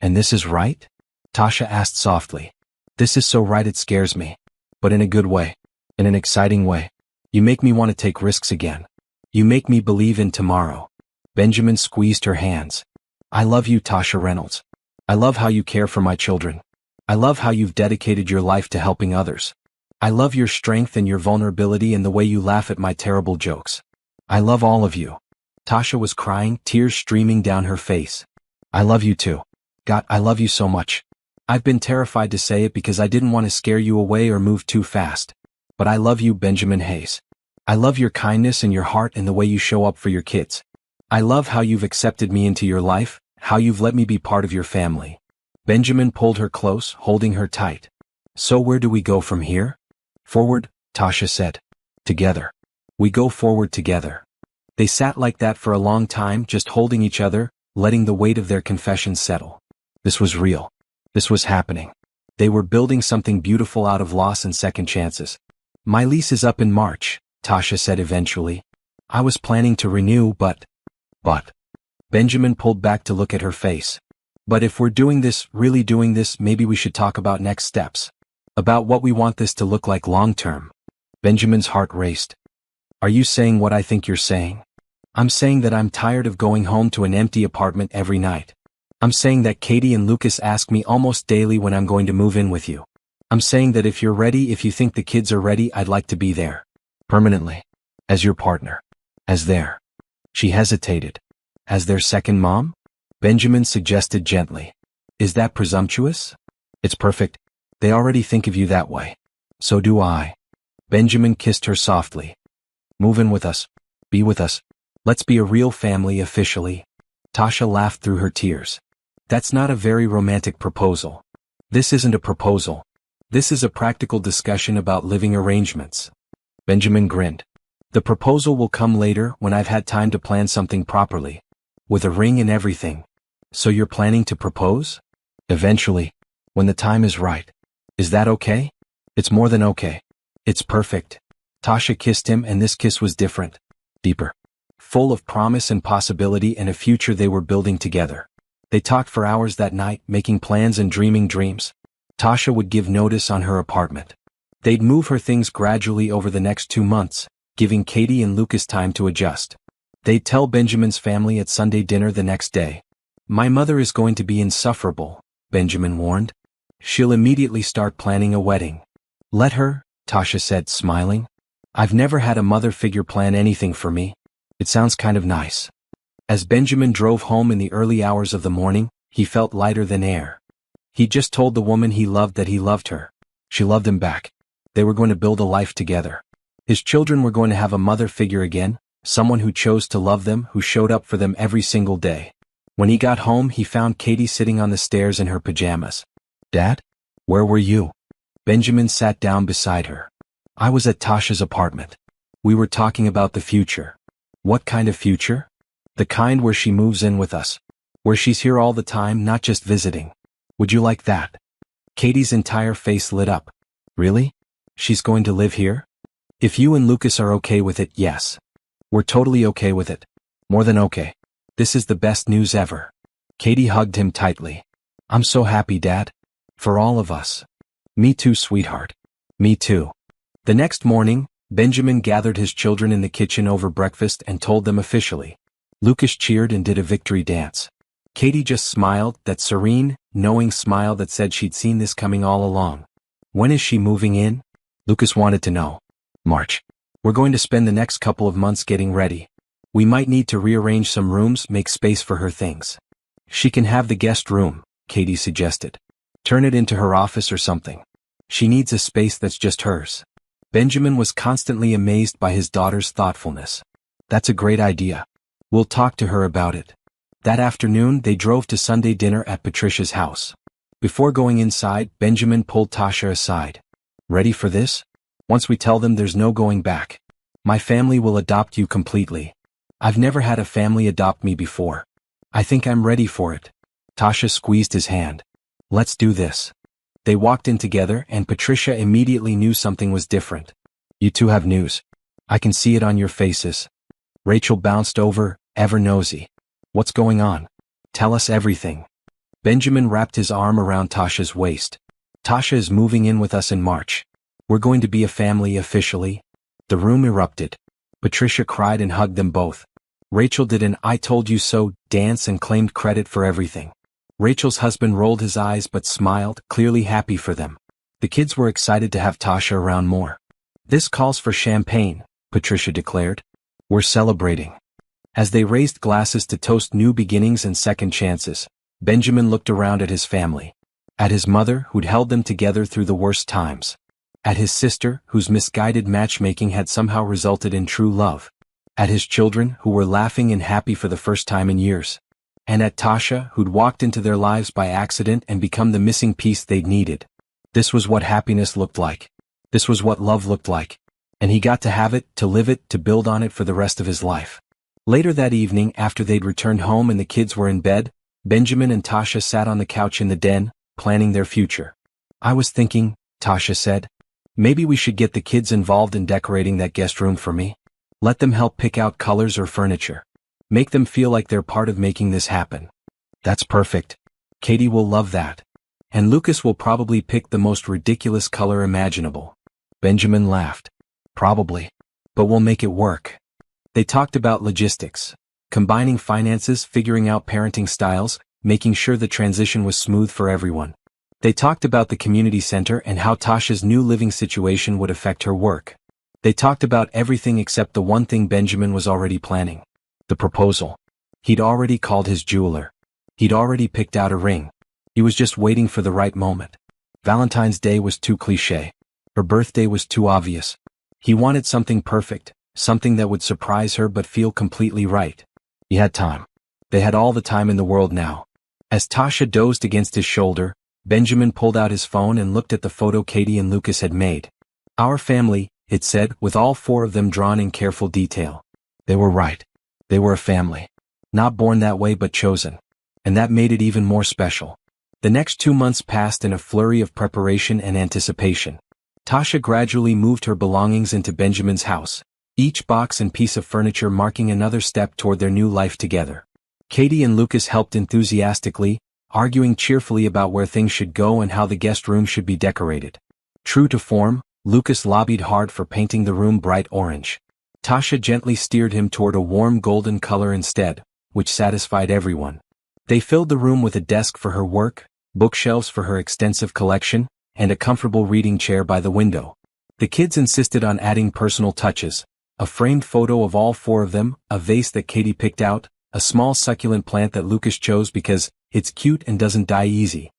"And this is right?" Tasha asked softly. "This is so right it scares me. But in a good way. In an exciting way. You make me want to take risks again. You make me believe in tomorrow." Benjamin squeezed her hands. "I love you, Tasha Reynolds. I love how you care for my children. I love how you've dedicated your life to helping others. I love your strength and your vulnerability and the way you laugh at my terrible jokes. I love all of you." Tasha was crying, tears streaming down her face. "I love you too. God, I love you so much. I've been terrified to say it because I didn't want to scare you away or move too fast. But I love you, Benjamin Hayes. I love your kindness and your heart and the way you show up for your kids. I love how you've accepted me into your life, how you've let me be part of your family. Benjamin pulled her close, holding her tight. So where do we go from here? Forward, Tasha said. Together. We go forward together. They sat like that for a long time, just holding each other, letting the weight of their confession settle. This was real. This was happening. They were building something beautiful out of loss and second chances. My lease is up in March, Tasha said eventually. I was planning to renew, but... Benjamin pulled back to look at her face. But if we're doing this, really doing this, maybe we should talk about next steps. About what we want this to look like long term. Benjamin's heart raced. Are you saying what I think you're saying? I'm saying that I'm tired of going home to an empty apartment every night. I'm saying that Katie and Lucas ask me almost daily when I'm going to move in with you. I'm saying that if you're ready, if you think the kids are ready, I'd like to be there. Permanently. As your partner. As their... She hesitated. As their second mom? Benjamin suggested gently. Is that presumptuous? It's perfect. They already think of you that way. So do I. Benjamin kissed her softly. Move in with us. Be with us. Let's be a real family officially. Tasha laughed through her tears. That's not a very romantic proposal. This isn't a proposal. This is a practical discussion about living arrangements. Benjamin grinned. The proposal will come later when I've had time to plan something properly. With a ring and everything. So you're planning to propose? Eventually. When the time is right. Is that okay? It's more than okay. It's perfect. Tasha kissed him, and this kiss was different. Deeper. Full of promise and possibility and a future they were building together. They talked for hours that night, making plans and dreaming dreams. Tasha would give notice on her apartment. They'd move her things gradually over the next 2 months, giving Katie and Lucas time to adjust. They'd tell Benjamin's family at Sunday dinner the next day. My mother is going to be insufferable, Benjamin warned. She'll immediately start planning a wedding. Let her, Tasha said, smiling. I've never had a mother figure plan anything for me. It sounds kind of nice. As Benjamin drove home in the early hours of the morning, he felt lighter than air. He just told the woman he loved that he loved her. She loved him back. They were going to build a life together. His children were going to have a mother figure again, someone who chose to love them, who showed up for them every single day. When he got home, he found Katie sitting on the stairs in her pajamas. Dad? Where were you? Benjamin sat down beside her. I was at Tasha's apartment. We were talking about the future. What kind of future? The kind where she moves in with us. Where she's here all the time, not just visiting. Would you like that? Katie's entire face lit up. Really? She's going to live here? If you and Lucas are okay with it, yes. We're totally okay with it. More than okay. This is the best news ever. Katie hugged him tightly. I'm so happy, Dad. For all of us. Me too, sweetheart. Me too. The next morning, Benjamin gathered his children in the kitchen over breakfast and told them officially. Lucas cheered and did a victory dance. Katie just smiled, that serene, knowing smile that said she'd seen this coming all along. When is she moving in? Lucas wanted to know. March. We're going to spend the next couple of months getting ready. We might need to rearrange some rooms, make space for her things. She can have the guest room, Katie suggested. Turn it into her office or something. She needs a space that's just hers. Benjamin was constantly amazed by his daughter's thoughtfulness. That's a great idea. We'll talk to her about it. That afternoon, they drove to Sunday dinner at Patricia's house. Before going inside, Benjamin pulled Tasha aside. Ready for this? Once we tell them there's no going back. My family will adopt you completely. I've never had a family adopt me before. I think I'm ready for it. Tasha squeezed his hand. Let's do this. They walked in together, and Patricia immediately knew something was different. You two have news. I can see it on your faces. Rachel bounced over, ever nosy. What's going on? Tell us everything. Benjamin wrapped his arm around Tasha's waist. Tasha is moving in with us in March. We're going to be a family officially. The room erupted. Patricia cried and hugged them both. Rachel did an I told you so dance and claimed credit for everything. Rachel's husband rolled his eyes but smiled, clearly happy for them. The kids were excited to have Tasha around more. This calls for champagne, Patricia declared. We're celebrating. As they raised glasses to toast new beginnings and second chances, Benjamin looked around at his family. At his mother, who'd held them together through the worst times. At his sister, whose misguided matchmaking had somehow resulted in true love. At his children, who were laughing and happy for the first time in years. And at Tasha, who'd walked into their lives by accident and become the missing piece they'd needed. This was what happiness looked like. This was what love looked like. And he got to have it, to live it, to build on it for the rest of his life. Later that evening, after they'd returned home and the kids were in bed, Benjamin and Tasha sat on the couch in the den, planning their future. "I was thinking," Tasha said, "maybe we should get the kids involved in decorating that guest room for me. Let them help pick out colors or furniture. Make them feel like they're part of making this happen." "That's perfect. Katie will love that. And Lucas will probably pick the most ridiculous color imaginable." Benjamin laughed. "Probably. But we'll make it work." They talked about logistics. Combining finances, figuring out parenting styles, making sure the transition was smooth for everyone. They talked about the community center and how Tasha's new living situation would affect her work. They talked about everything except the one thing Benjamin was already planning. The proposal. He'd already called his jeweler. He'd already picked out a ring. He was just waiting for the right moment. Valentine's Day was too cliché. Her birthday was too obvious. He wanted something perfect, something that would surprise her but feel completely right. He had time. They had all the time in the world now. As Tasha dozed against his shoulder, Benjamin pulled out his phone and looked at the photo Katie and Lucas had made. "Our family," it said, with all four of them drawn in careful detail. They were right. They were a family. Not born that way but chosen. And that made it even more special. The next 2 months passed in a flurry of preparation and anticipation. Tasha gradually moved her belongings into Benjamin's house, each box and piece of furniture marking another step toward their new life together. Katie and Lucas helped enthusiastically, arguing cheerfully about where things should go and how the guest room should be decorated. True to form, Lucas lobbied hard for painting the room bright orange. Tasha gently steered him toward a warm golden color instead, which satisfied everyone. They filled the room with a desk for her work, bookshelves for her extensive collection, and a comfortable reading chair by the window. The kids insisted on adding personal touches, a framed photo of all four of them, a vase that Katie picked out, a small succulent plant that Lucas chose because it's cute and doesn't die easy.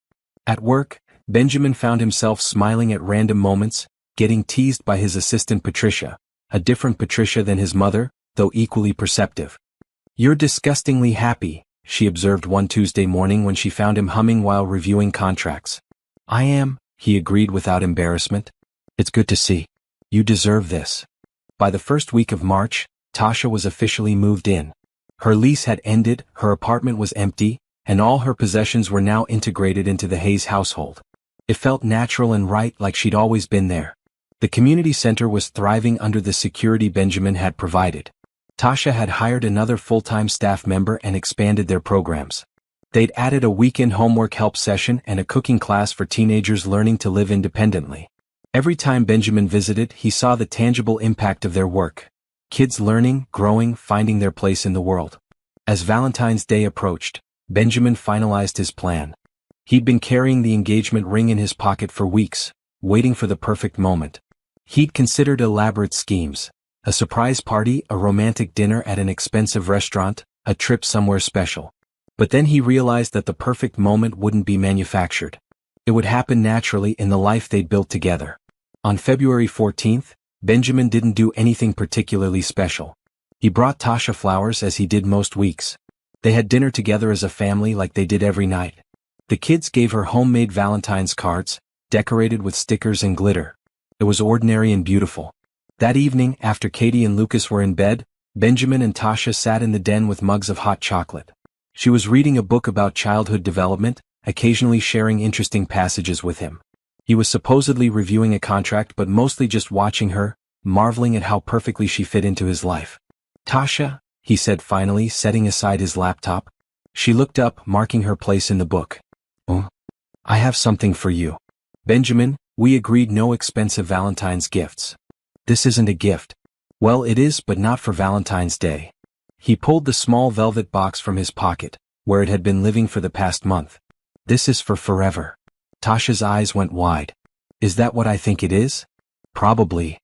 At work, Benjamin found himself smiling at random moments, getting teased by his assistant Patricia, a different Patricia than his mother, though equally perceptive. "You're disgustingly happy," she observed one Tuesday morning when she found him humming while reviewing contracts. "I am," he agreed without embarrassment. "It's good to see. You deserve this." By the first week of March, Tasha was officially moved in. Her lease had ended, her apartment was empty, and all her possessions were now integrated into the Hayes household. It felt natural and right, like she'd always been there. The community center was thriving under the security Benjamin had provided. Tasha had hired another full-time staff member and expanded their programs. They'd added a weekend homework help session and a cooking class for teenagers learning to live independently. Every time Benjamin visited, he saw the tangible impact of their work. Kids learning, growing, finding their place in the world. As Valentine's Day approached, Benjamin finalized his plan. He'd been carrying the engagement ring in his pocket for weeks, waiting for the perfect moment. He'd considered elaborate schemes, a surprise party, a romantic dinner at an expensive restaurant, a trip somewhere special. But then he realized that the perfect moment wouldn't be manufactured. It would happen naturally in the life they'd built together. On February 14th, Benjamin didn't do anything particularly special. He brought Tasha flowers as he did most weeks. They had dinner together as a family like they did every night. The kids gave her homemade Valentine's cards, decorated with stickers and glitter. It was ordinary and beautiful. That evening, after Katie and Lucas were in bed, Benjamin and Tasha sat in the den with mugs of hot chocolate. She was reading a book about childhood development, occasionally sharing interesting passages with him. He was supposedly reviewing a contract but mostly just watching her, marveling at how perfectly she fit into his life. "Tasha," he said finally, setting aside his laptop. She looked up, marking her place in the book. "Oh, I have something for you." "Benjamin, we agreed no expensive Valentine's gifts." "This isn't a gift." "Well, it is, but not for Valentine's Day." He pulled the small velvet box from his pocket, where it had been living for the past month. "This is for forever." Tasha's eyes went wide. "Is that what I think it is?" "Probably."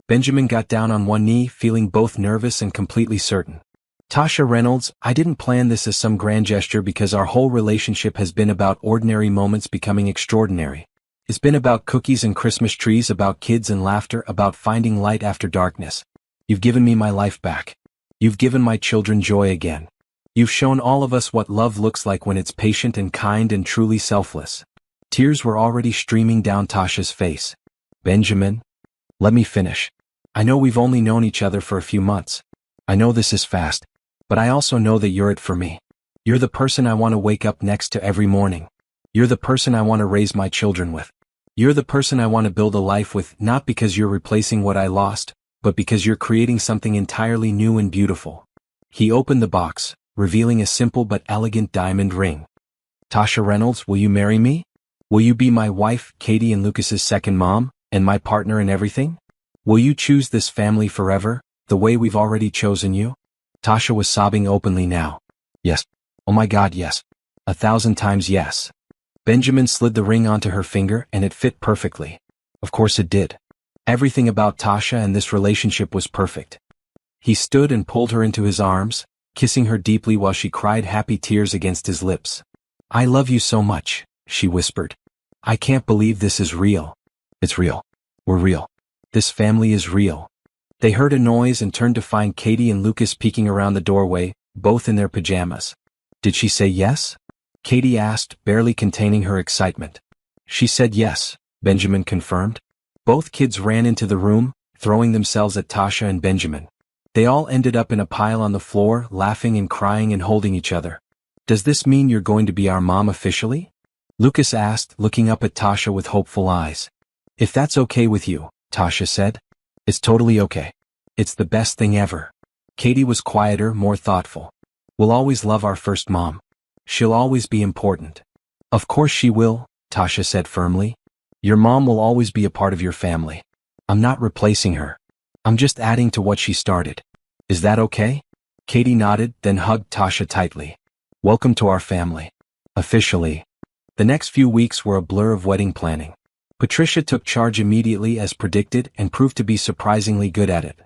Benjamin got down on one knee, feeling both nervous and completely certain. "Tasha Reynolds, I didn't plan this as some grand gesture because our whole relationship has been about ordinary moments becoming extraordinary. It's been about cookies and Christmas trees, about kids and laughter, about finding light after darkness. You've given me my life back. You've given my children joy again. You've shown all of us what love looks like when it's patient and kind and truly selfless. Tears were already streaming down Tasha's face. Benjamin, let me finish. I know we've only known each other for a few months. I know this is fast, but I also know that you're it for me. You're the person I want to wake up next to every morning. You're the person I want to raise my children with. You're the person I want to build a life with, not because you're replacing what I lost, but because you're creating something entirely new and beautiful. He opened the box, revealing a simple but elegant diamond ring. Tasha Reynolds, will you marry me? Will you be my wife, Katie and Lucas's second mom, and my partner in everything? Will you choose this family forever, the way we've already chosen you? Tasha was sobbing openly now. Yes. Oh my God, yes. 1,000 times yes. Benjamin slid the ring onto her finger and it fit perfectly. Of course it did. Everything about Tasha and this relationship was perfect. He stood and pulled her into his arms, kissing her deeply while she cried happy tears against his lips. I love you so much, she whispered. I can't believe this is real. It's real. We're real. This family is real. They heard a noise and turned to find Katie and Lucas peeking around the doorway, both in their pajamas. Did she say yes? Katie asked, barely containing her excitement. She said yes, Benjamin confirmed. Both kids ran into the room, throwing themselves at Tasha and Benjamin. They all ended up in a pile on the floor, laughing and crying and holding each other. Does this mean you're going to be our mom officially? Lucas asked, looking up at Tasha with hopeful eyes. If that's okay with you, Tasha said. It's totally okay. It's the best thing ever. Katie was quieter, more thoughtful. We'll always love our first mom. She'll always be important. Of course she will, Tasha said firmly. Your mom will always be a part of your family. I'm not replacing her. I'm just adding to what she started. Is that okay? Katie nodded, then hugged Tasha tightly. Welcome to our family. Officially. The next few weeks were a blur of wedding planning. Patricia took charge immediately as predicted and proved to be surprisingly good at it.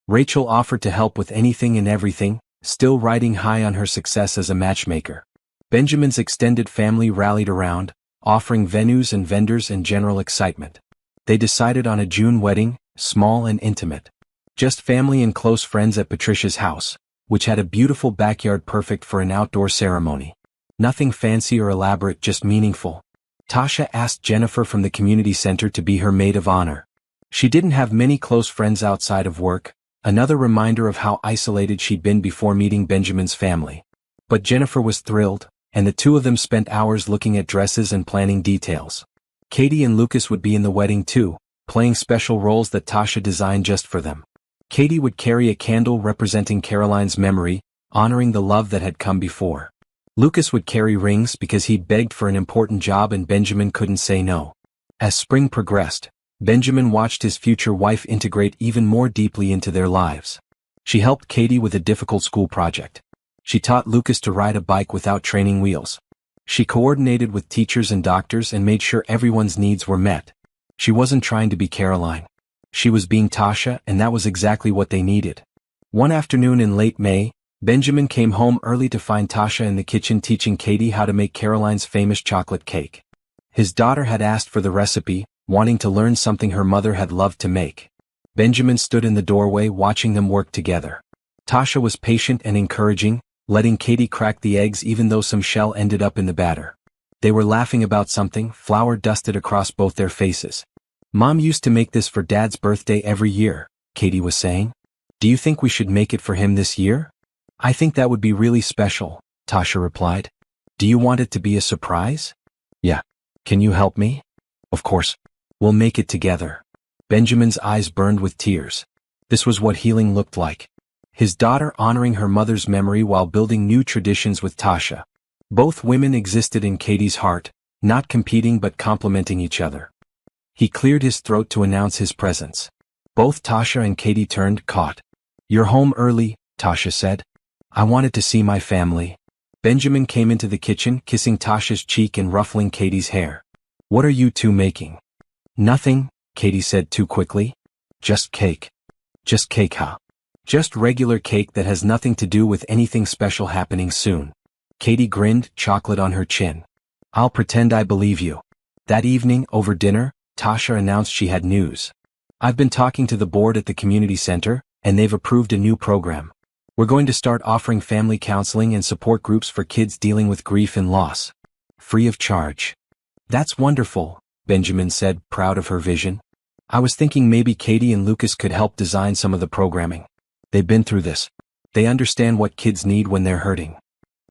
Rachel offered to help with anything and everything, still riding high on her success as a matchmaker. Benjamin's extended family rallied around, offering venues and vendors and general excitement. They decided on a June wedding, small and intimate. Just family and close friends at Patricia's house, which had a beautiful backyard perfect for an outdoor ceremony. Nothing fancy or elaborate, just meaningful. Tasha asked Jennifer from the community center to be her maid of honor. She didn't have many close friends outside of work, another reminder of how isolated she'd been before meeting Benjamin's family. But Jennifer was thrilled, and the two of them spent hours looking at dresses and planning details. Katie and Lucas would be in the wedding too, playing special roles that Tasha designed just for them. Katie would carry a candle representing Caroline's memory, honoring the love that had come before. Lucas would carry rings because he'd begged for an important job and Benjamin couldn't say no. As spring progressed, Benjamin watched his future wife integrate even more deeply into their lives. She helped Katie with a difficult school project. She taught Lucas to ride a bike without training wheels. She coordinated with teachers and doctors and made sure everyone's needs were met. She wasn't trying to be Caroline. She was being Tasha, and that was exactly what they needed. One afternoon in late May, Benjamin came home early to find Tasha in the kitchen teaching Katie how to make Caroline's famous chocolate cake. His daughter had asked for the recipe, wanting to learn something her mother had loved to make. Benjamin stood in the doorway watching them work together. Tasha was patient and encouraging, letting Katie crack the eggs even though some shell ended up in the batter. They were laughing about something, flour dusted across both their faces. Mom used to make this for Dad's birthday every year, Katie was saying. Do you think we should make it for him this year? I think that would be really special, Tasha replied. Do you want it to be a surprise? Yeah. Can you help me? Of course. We'll make it together. Benjamin's eyes burned with tears. This was what healing looked like. His daughter honoring her mother's memory while building new traditions with Tasha. Both women existed in Katie's heart, not competing but complementing each other. He cleared his throat to announce his presence. Both Tasha and Katie turned, caught. You're home early, Tasha said. I wanted to see my family. Benjamin came into the kitchen, kissing Tasha's cheek and ruffling Katie's hair. What are you two making? Nothing, Katie said too quickly. Just cake. Just cake, huh? Just regular cake that has nothing to do with anything special happening soon. Katie grinned, chocolate on her chin. I'll pretend I believe you. That evening, over dinner, Tasha announced she had news. "I've been talking to the board at the community center, and they've approved a new program. We're going to start offering family counseling and support groups for kids dealing with grief and loss. Free of charge." "That's wonderful," Benjamin said, proud of her vision. "I was thinking maybe Katie and Lucas could help design some of the programming. They've been through this. They understand what kids need when they're hurting."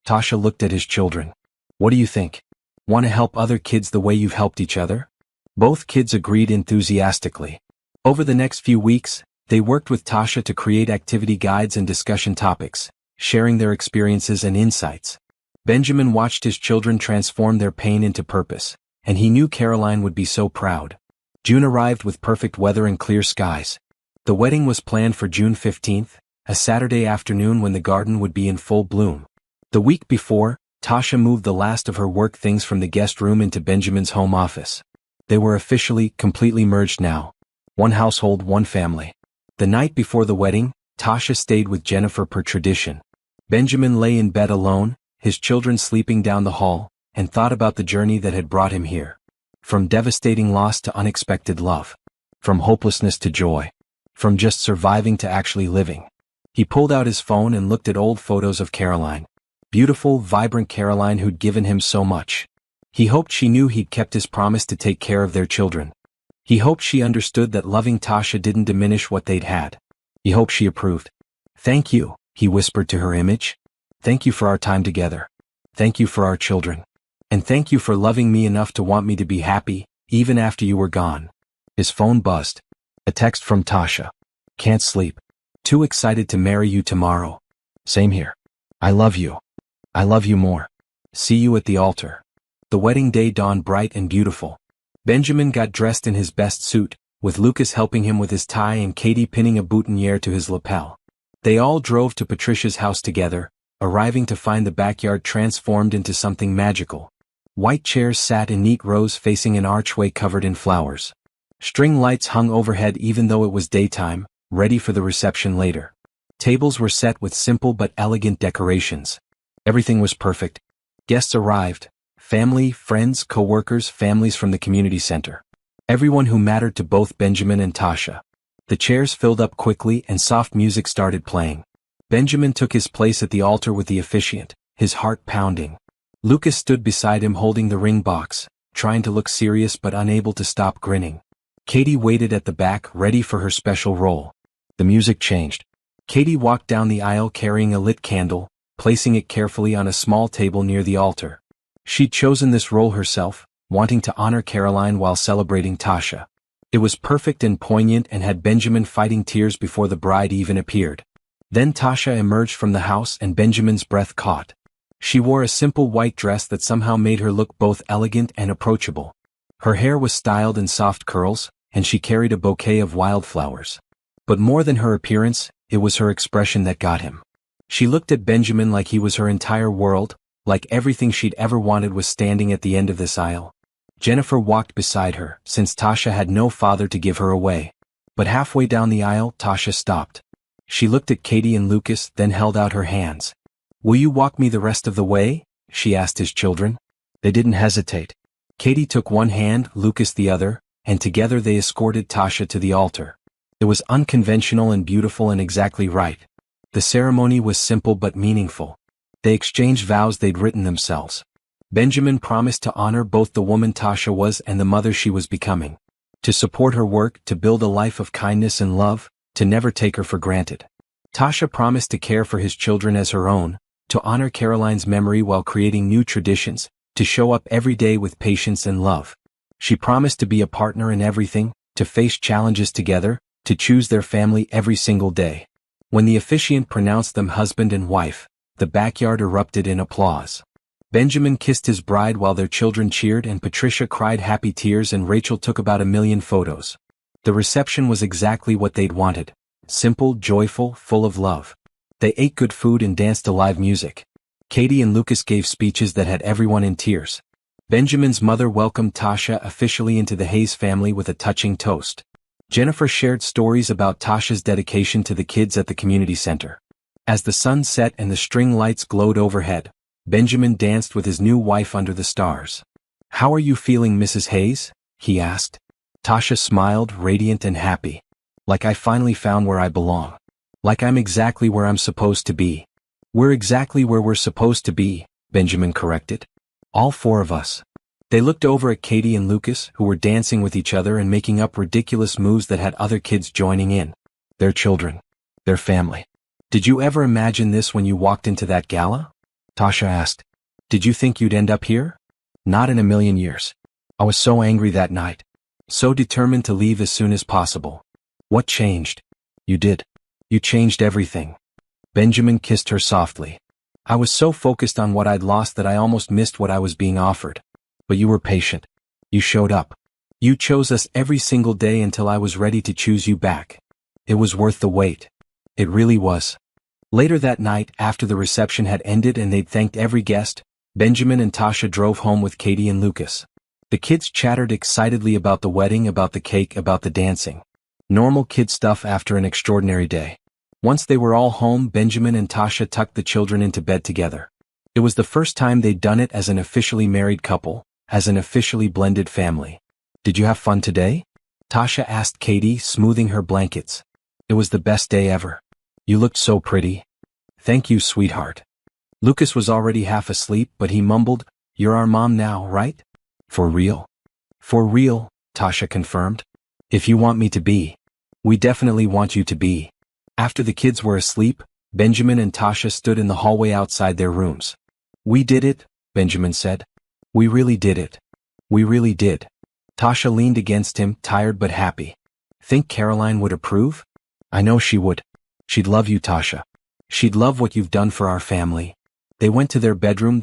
Tasha looked at his children. "What do you think? Want to help other kids the way you've helped each other?" Both kids agreed enthusiastically. Over the next few weeks, they worked with Tasha to create activity guides and discussion topics, sharing their experiences and insights. Benjamin watched his children transform their pain into purpose, and he knew Caroline would be so proud. June arrived with perfect weather and clear skies. The wedding was planned for June 15th, a Saturday afternoon when the garden would be in full bloom. The week before, Tasha moved the last of her work things from the guest room into Benjamin's home office. They were officially, completely merged now. One household, one family. The night before the wedding, Tasha stayed with Jennifer per tradition. Benjamin lay in bed alone, his children sleeping down the hall, and thought about the journey that had brought him here. From devastating loss to unexpected love. From hopelessness to joy. From just surviving to actually living. He pulled out his phone and looked at old photos of Caroline. Beautiful, vibrant Caroline who'd given him so much. He hoped she knew he'd kept his promise to take care of their children. He hoped she understood that loving Tasha didn't diminish what they'd had. He hoped she approved. "Thank you," he whispered to her image. "Thank you for our time together. Thank you for our children. And thank you for loving me enough to want me to be happy, even after you were gone." His phone buzzed. A text from Tasha. "Can't sleep. Too excited to marry you tomorrow. Same here. I love you. I love you more. See you at the altar." The wedding day dawned bright and beautiful. Benjamin got dressed in his best suit, with Lucas helping him with his tie and Katie pinning a boutonniere to his lapel. They all drove to Patricia's house together, arriving to find the backyard transformed into something magical. White chairs sat in neat rows facing an archway covered in flowers. String lights hung overhead even though it was daytime, ready for the reception later. Tables were set with simple but elegant decorations. Everything was perfect. Guests arrived. Family, friends, co-workers, families from the community center. Everyone who mattered to both Benjamin and Tasha. The chairs filled up quickly and soft music started playing. Benjamin took his place at the altar with the officiant, his heart pounding. Lucas stood beside him holding the ring box, trying to look serious but unable to stop grinning. Katie waited at the back, ready for her special role. The music changed. Katie walked down the aisle carrying a lit candle, placing it carefully on a small table near the altar. She'd chosen this role herself, wanting to honor Caroline while celebrating Tasha. It was perfect and poignant and had Benjamin fighting tears before the bride even appeared. Then Tasha emerged from the house and Benjamin's breath caught. She wore a simple white dress that somehow made her look both elegant and approachable. Her hair was styled in soft curls, and she carried a bouquet of wildflowers. But more than her appearance, it was her expression that got him. She looked at Benjamin like he was her entire world, like everything she'd ever wanted was standing at the end of this aisle. Jennifer walked beside her, since Tasha had no father to give her away. But halfway down the aisle, Tasha stopped. She looked at Katie and Lucas, then held out her hands. "Will you walk me the rest of the way?" she asked his children. They didn't hesitate. Katie took one hand, Lucas the other, and together they escorted Tasha to the altar. It was unconventional and beautiful and exactly right. The ceremony was simple but meaningful. They exchanged vows they'd written themselves. Benjamin promised to honor both the woman Tasha was and the mother she was becoming. To support her work, to build a life of kindness and love, to never take her for granted. Tasha promised to care for his children as her own, to honor Caroline's memory while creating new traditions, to show up every day with patience and love. She promised to be a partner in everything, to face challenges together, to choose their family every single day. When the officiant pronounced them husband and wife, the backyard erupted in applause. Benjamin kissed his bride while their children cheered and Patricia cried happy tears and Rachel took about 1,000,000 photos. The reception was exactly what they'd wanted. Simple, joyful, full of love. They ate good food and danced to live music. Katie and Lucas gave speeches that had everyone in tears. Benjamin's mother welcomed Tasha officially into the Hayes family with a touching toast. Jennifer shared stories about Tasha's dedication to the kids at the community center. As the sun set and the string lights glowed overhead, Benjamin danced with his new wife under the stars. "How are you feeling, Mrs. Hayes?" he asked. Tasha smiled, radiant and happy. "Like I finally found where I belong. Like I'm exactly where I'm supposed to be." "We're exactly where we're supposed to be," Benjamin corrected. "All four of us." They looked over at Katie and Lucas, who were dancing with each other and making up ridiculous moves that had other kids joining in. Their children. Their family. "Did you ever imagine this when you walked into that gala?" Tasha asked. "Did you think you'd end up here?" "Not in a million years. I was so angry that night. So determined to leave as soon as possible." "What changed?" "You did. You changed everything." Benjamin kissed her softly. "I was so focused on what I'd lost that I almost missed what I was being offered. But you were patient. You showed up. You chose us every single day until I was ready to choose you back. It was worth the wait. It really was." Later that night, after the reception had ended and they'd thanked every guest, Benjamin and Tasha drove home with Katie and Lucas. The kids chattered excitedly about the wedding, about the cake, about the dancing. Normal kid stuff after an extraordinary day. Once they were all home, Benjamin and Tasha tucked the children into bed together. It was the first time they'd done it as an officially married couple, as an officially blended family. "Did you have fun today?" Tasha asked Katie, smoothing her blankets. "It was the best day ever. You looked so pretty." "Thank you, sweetheart." Lucas was already half asleep, but he mumbled, "You're our mom now, right?" "For real?" "For real," Tasha confirmed. "If you want me to be. We definitely want you to be." After the kids were asleep, Benjamin and Tasha stood in the hallway outside their rooms. "We did it," Benjamin said. "We really did it. We really did." Tasha leaned against him, tired but happy. "Think Caroline would approve?" "I know she would. She'd love you, Tasha. She'd love what you've done for our family." They went to their bedroom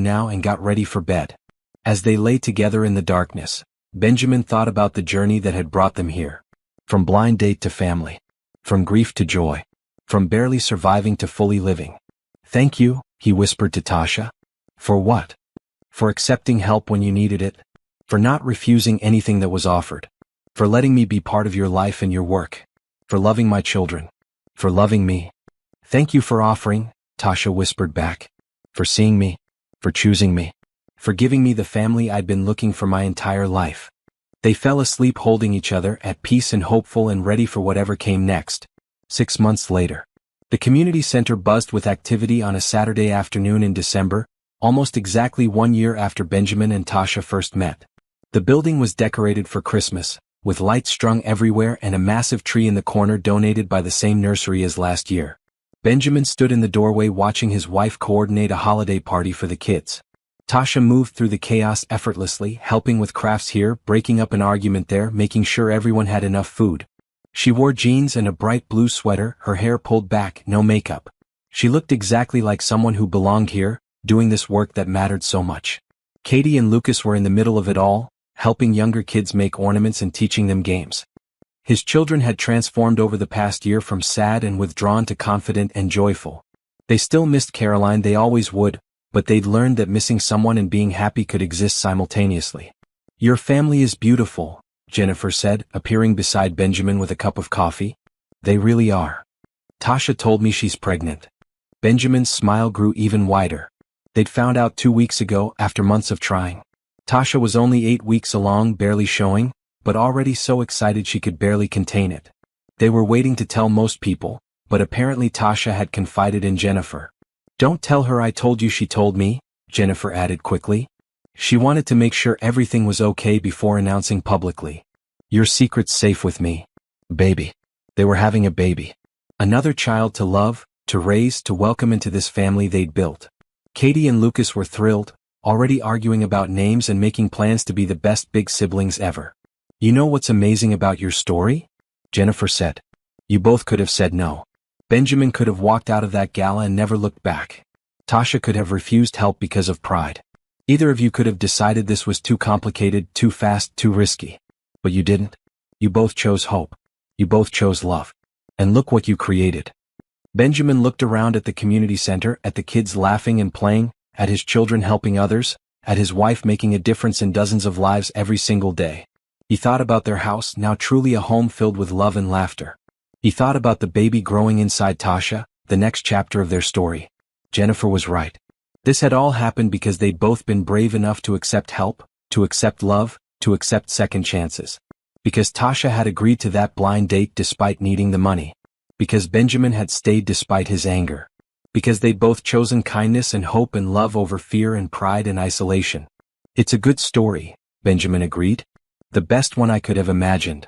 now, and got ready for bed. As they lay together in the darkness, Benjamin thought about the journey that had brought them here. From blind date to family. From grief to joy. From barely surviving to fully living. "Thank you," he whispered to Tasha. "For what?" "For accepting help when you needed it. For not refusing anything that was offered. For letting me be part of your life and your work. For loving my children. For loving me." "Thank you for offering," Tasha whispered back. "For seeing me. For choosing me. For giving me the family I'd been looking for my entire life." They fell asleep holding each other, at peace and hopeful and ready for whatever came next. 6 months later. The community center buzzed with activity on a Saturday afternoon in December, almost exactly 1 year after Benjamin and Tasha first met. The building was decorated for Christmas, with lights strung everywhere and a massive tree in the corner donated by the same nursery as last year. Benjamin stood in the doorway watching his wife coordinate a holiday party for the kids. Tasha moved through the chaos effortlessly, helping with crafts here, breaking up an argument there, making sure everyone had enough food. She wore jeans and a bright blue sweater, her hair pulled back, no makeup. She looked exactly like someone who belonged here, doing this work that mattered so much. Katie and Lucas were in the middle of it all, helping younger kids make ornaments and teaching them games. His children had transformed over the past year from sad and withdrawn to confident and joyful. They still missed Caroline, they always would, but they'd learned that missing someone and being happy could exist simultaneously. "Your family is beautiful," Jennifer said, appearing beside Benjamin with a cup of coffee. "They really are. Tasha told me she's pregnant." Benjamin's smile grew even wider. They'd found out 2 weeks ago, after months of trying. Tasha was only 8 weeks along, barely showing, but already so excited she could barely contain it. They were waiting to tell most people, but apparently Tasha had confided in Jennifer. "Don't tell her I told you, she told me," Jennifer added quickly. She wanted to make sure everything was okay before announcing publicly. "Your secret's safe with me. Baby." They were having a baby. Another child to love, to raise, to welcome into this family they'd built. Katie and Lucas were thrilled, already arguing about names and making plans to be the best big siblings ever. "You know what's amazing about your story?" Jennifer said. "You both could have said no. Benjamin could have walked out of that gala and never looked back. Tasha could have refused help because of pride. Either of you could have decided this was too complicated, too fast, too risky. But you didn't. You both chose hope. You both chose love. And look what you created." Benjamin looked around at the community center, at the kids laughing and playing, at his children helping others, at his wife making a difference in dozens of lives every single day. He thought about their house, now truly a home filled with love and laughter. He thought about the baby growing inside Tasha, the next chapter of their story. Jennifer was right. This had all happened because they'd both been brave enough to accept help, to accept love, to accept second chances. Because Tasha had agreed to that blind date despite needing the money. Because Benjamin had stayed despite his anger. Because they'd both chosen kindness and hope and love over fear and pride and isolation. It's a good story, Benjamin agreed. The best one I could have imagined.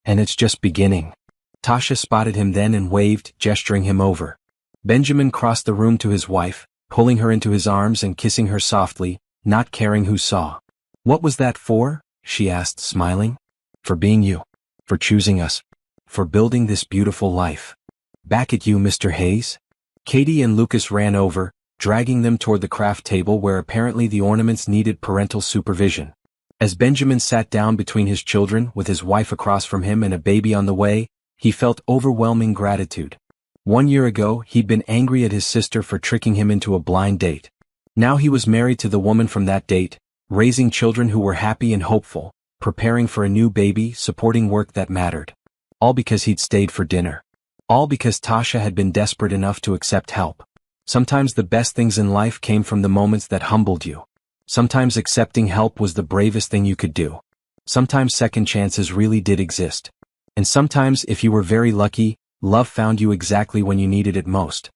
And it's just beginning. Tasha spotted him then and waved, gesturing him over. Benjamin crossed the room to his wife, pulling her into his arms and kissing her softly, not caring who saw. What was that for? She asked, smiling. For being you. For choosing us. For building this beautiful life. Back at you, Mr. Hayes. Katie and Lucas ran over, dragging them toward the craft table where apparently the ornaments needed parental supervision. As Benjamin sat down between his children with his wife across from him and a baby on the way, he felt overwhelming gratitude. 1 year ago, he'd been angry at his sister for tricking him into a blind date. Now he was married to the woman from that date, raising children who were happy and hopeful, preparing for a new baby, supporting work that mattered. All because he'd stayed for dinner. All because Tasha had been desperate enough to accept help. Sometimes the best things in life came from the moments that humbled you. Sometimes accepting help was the bravest thing you could do. Sometimes second chances really did exist. And sometimes, if you were very lucky, love found you exactly when you needed it most.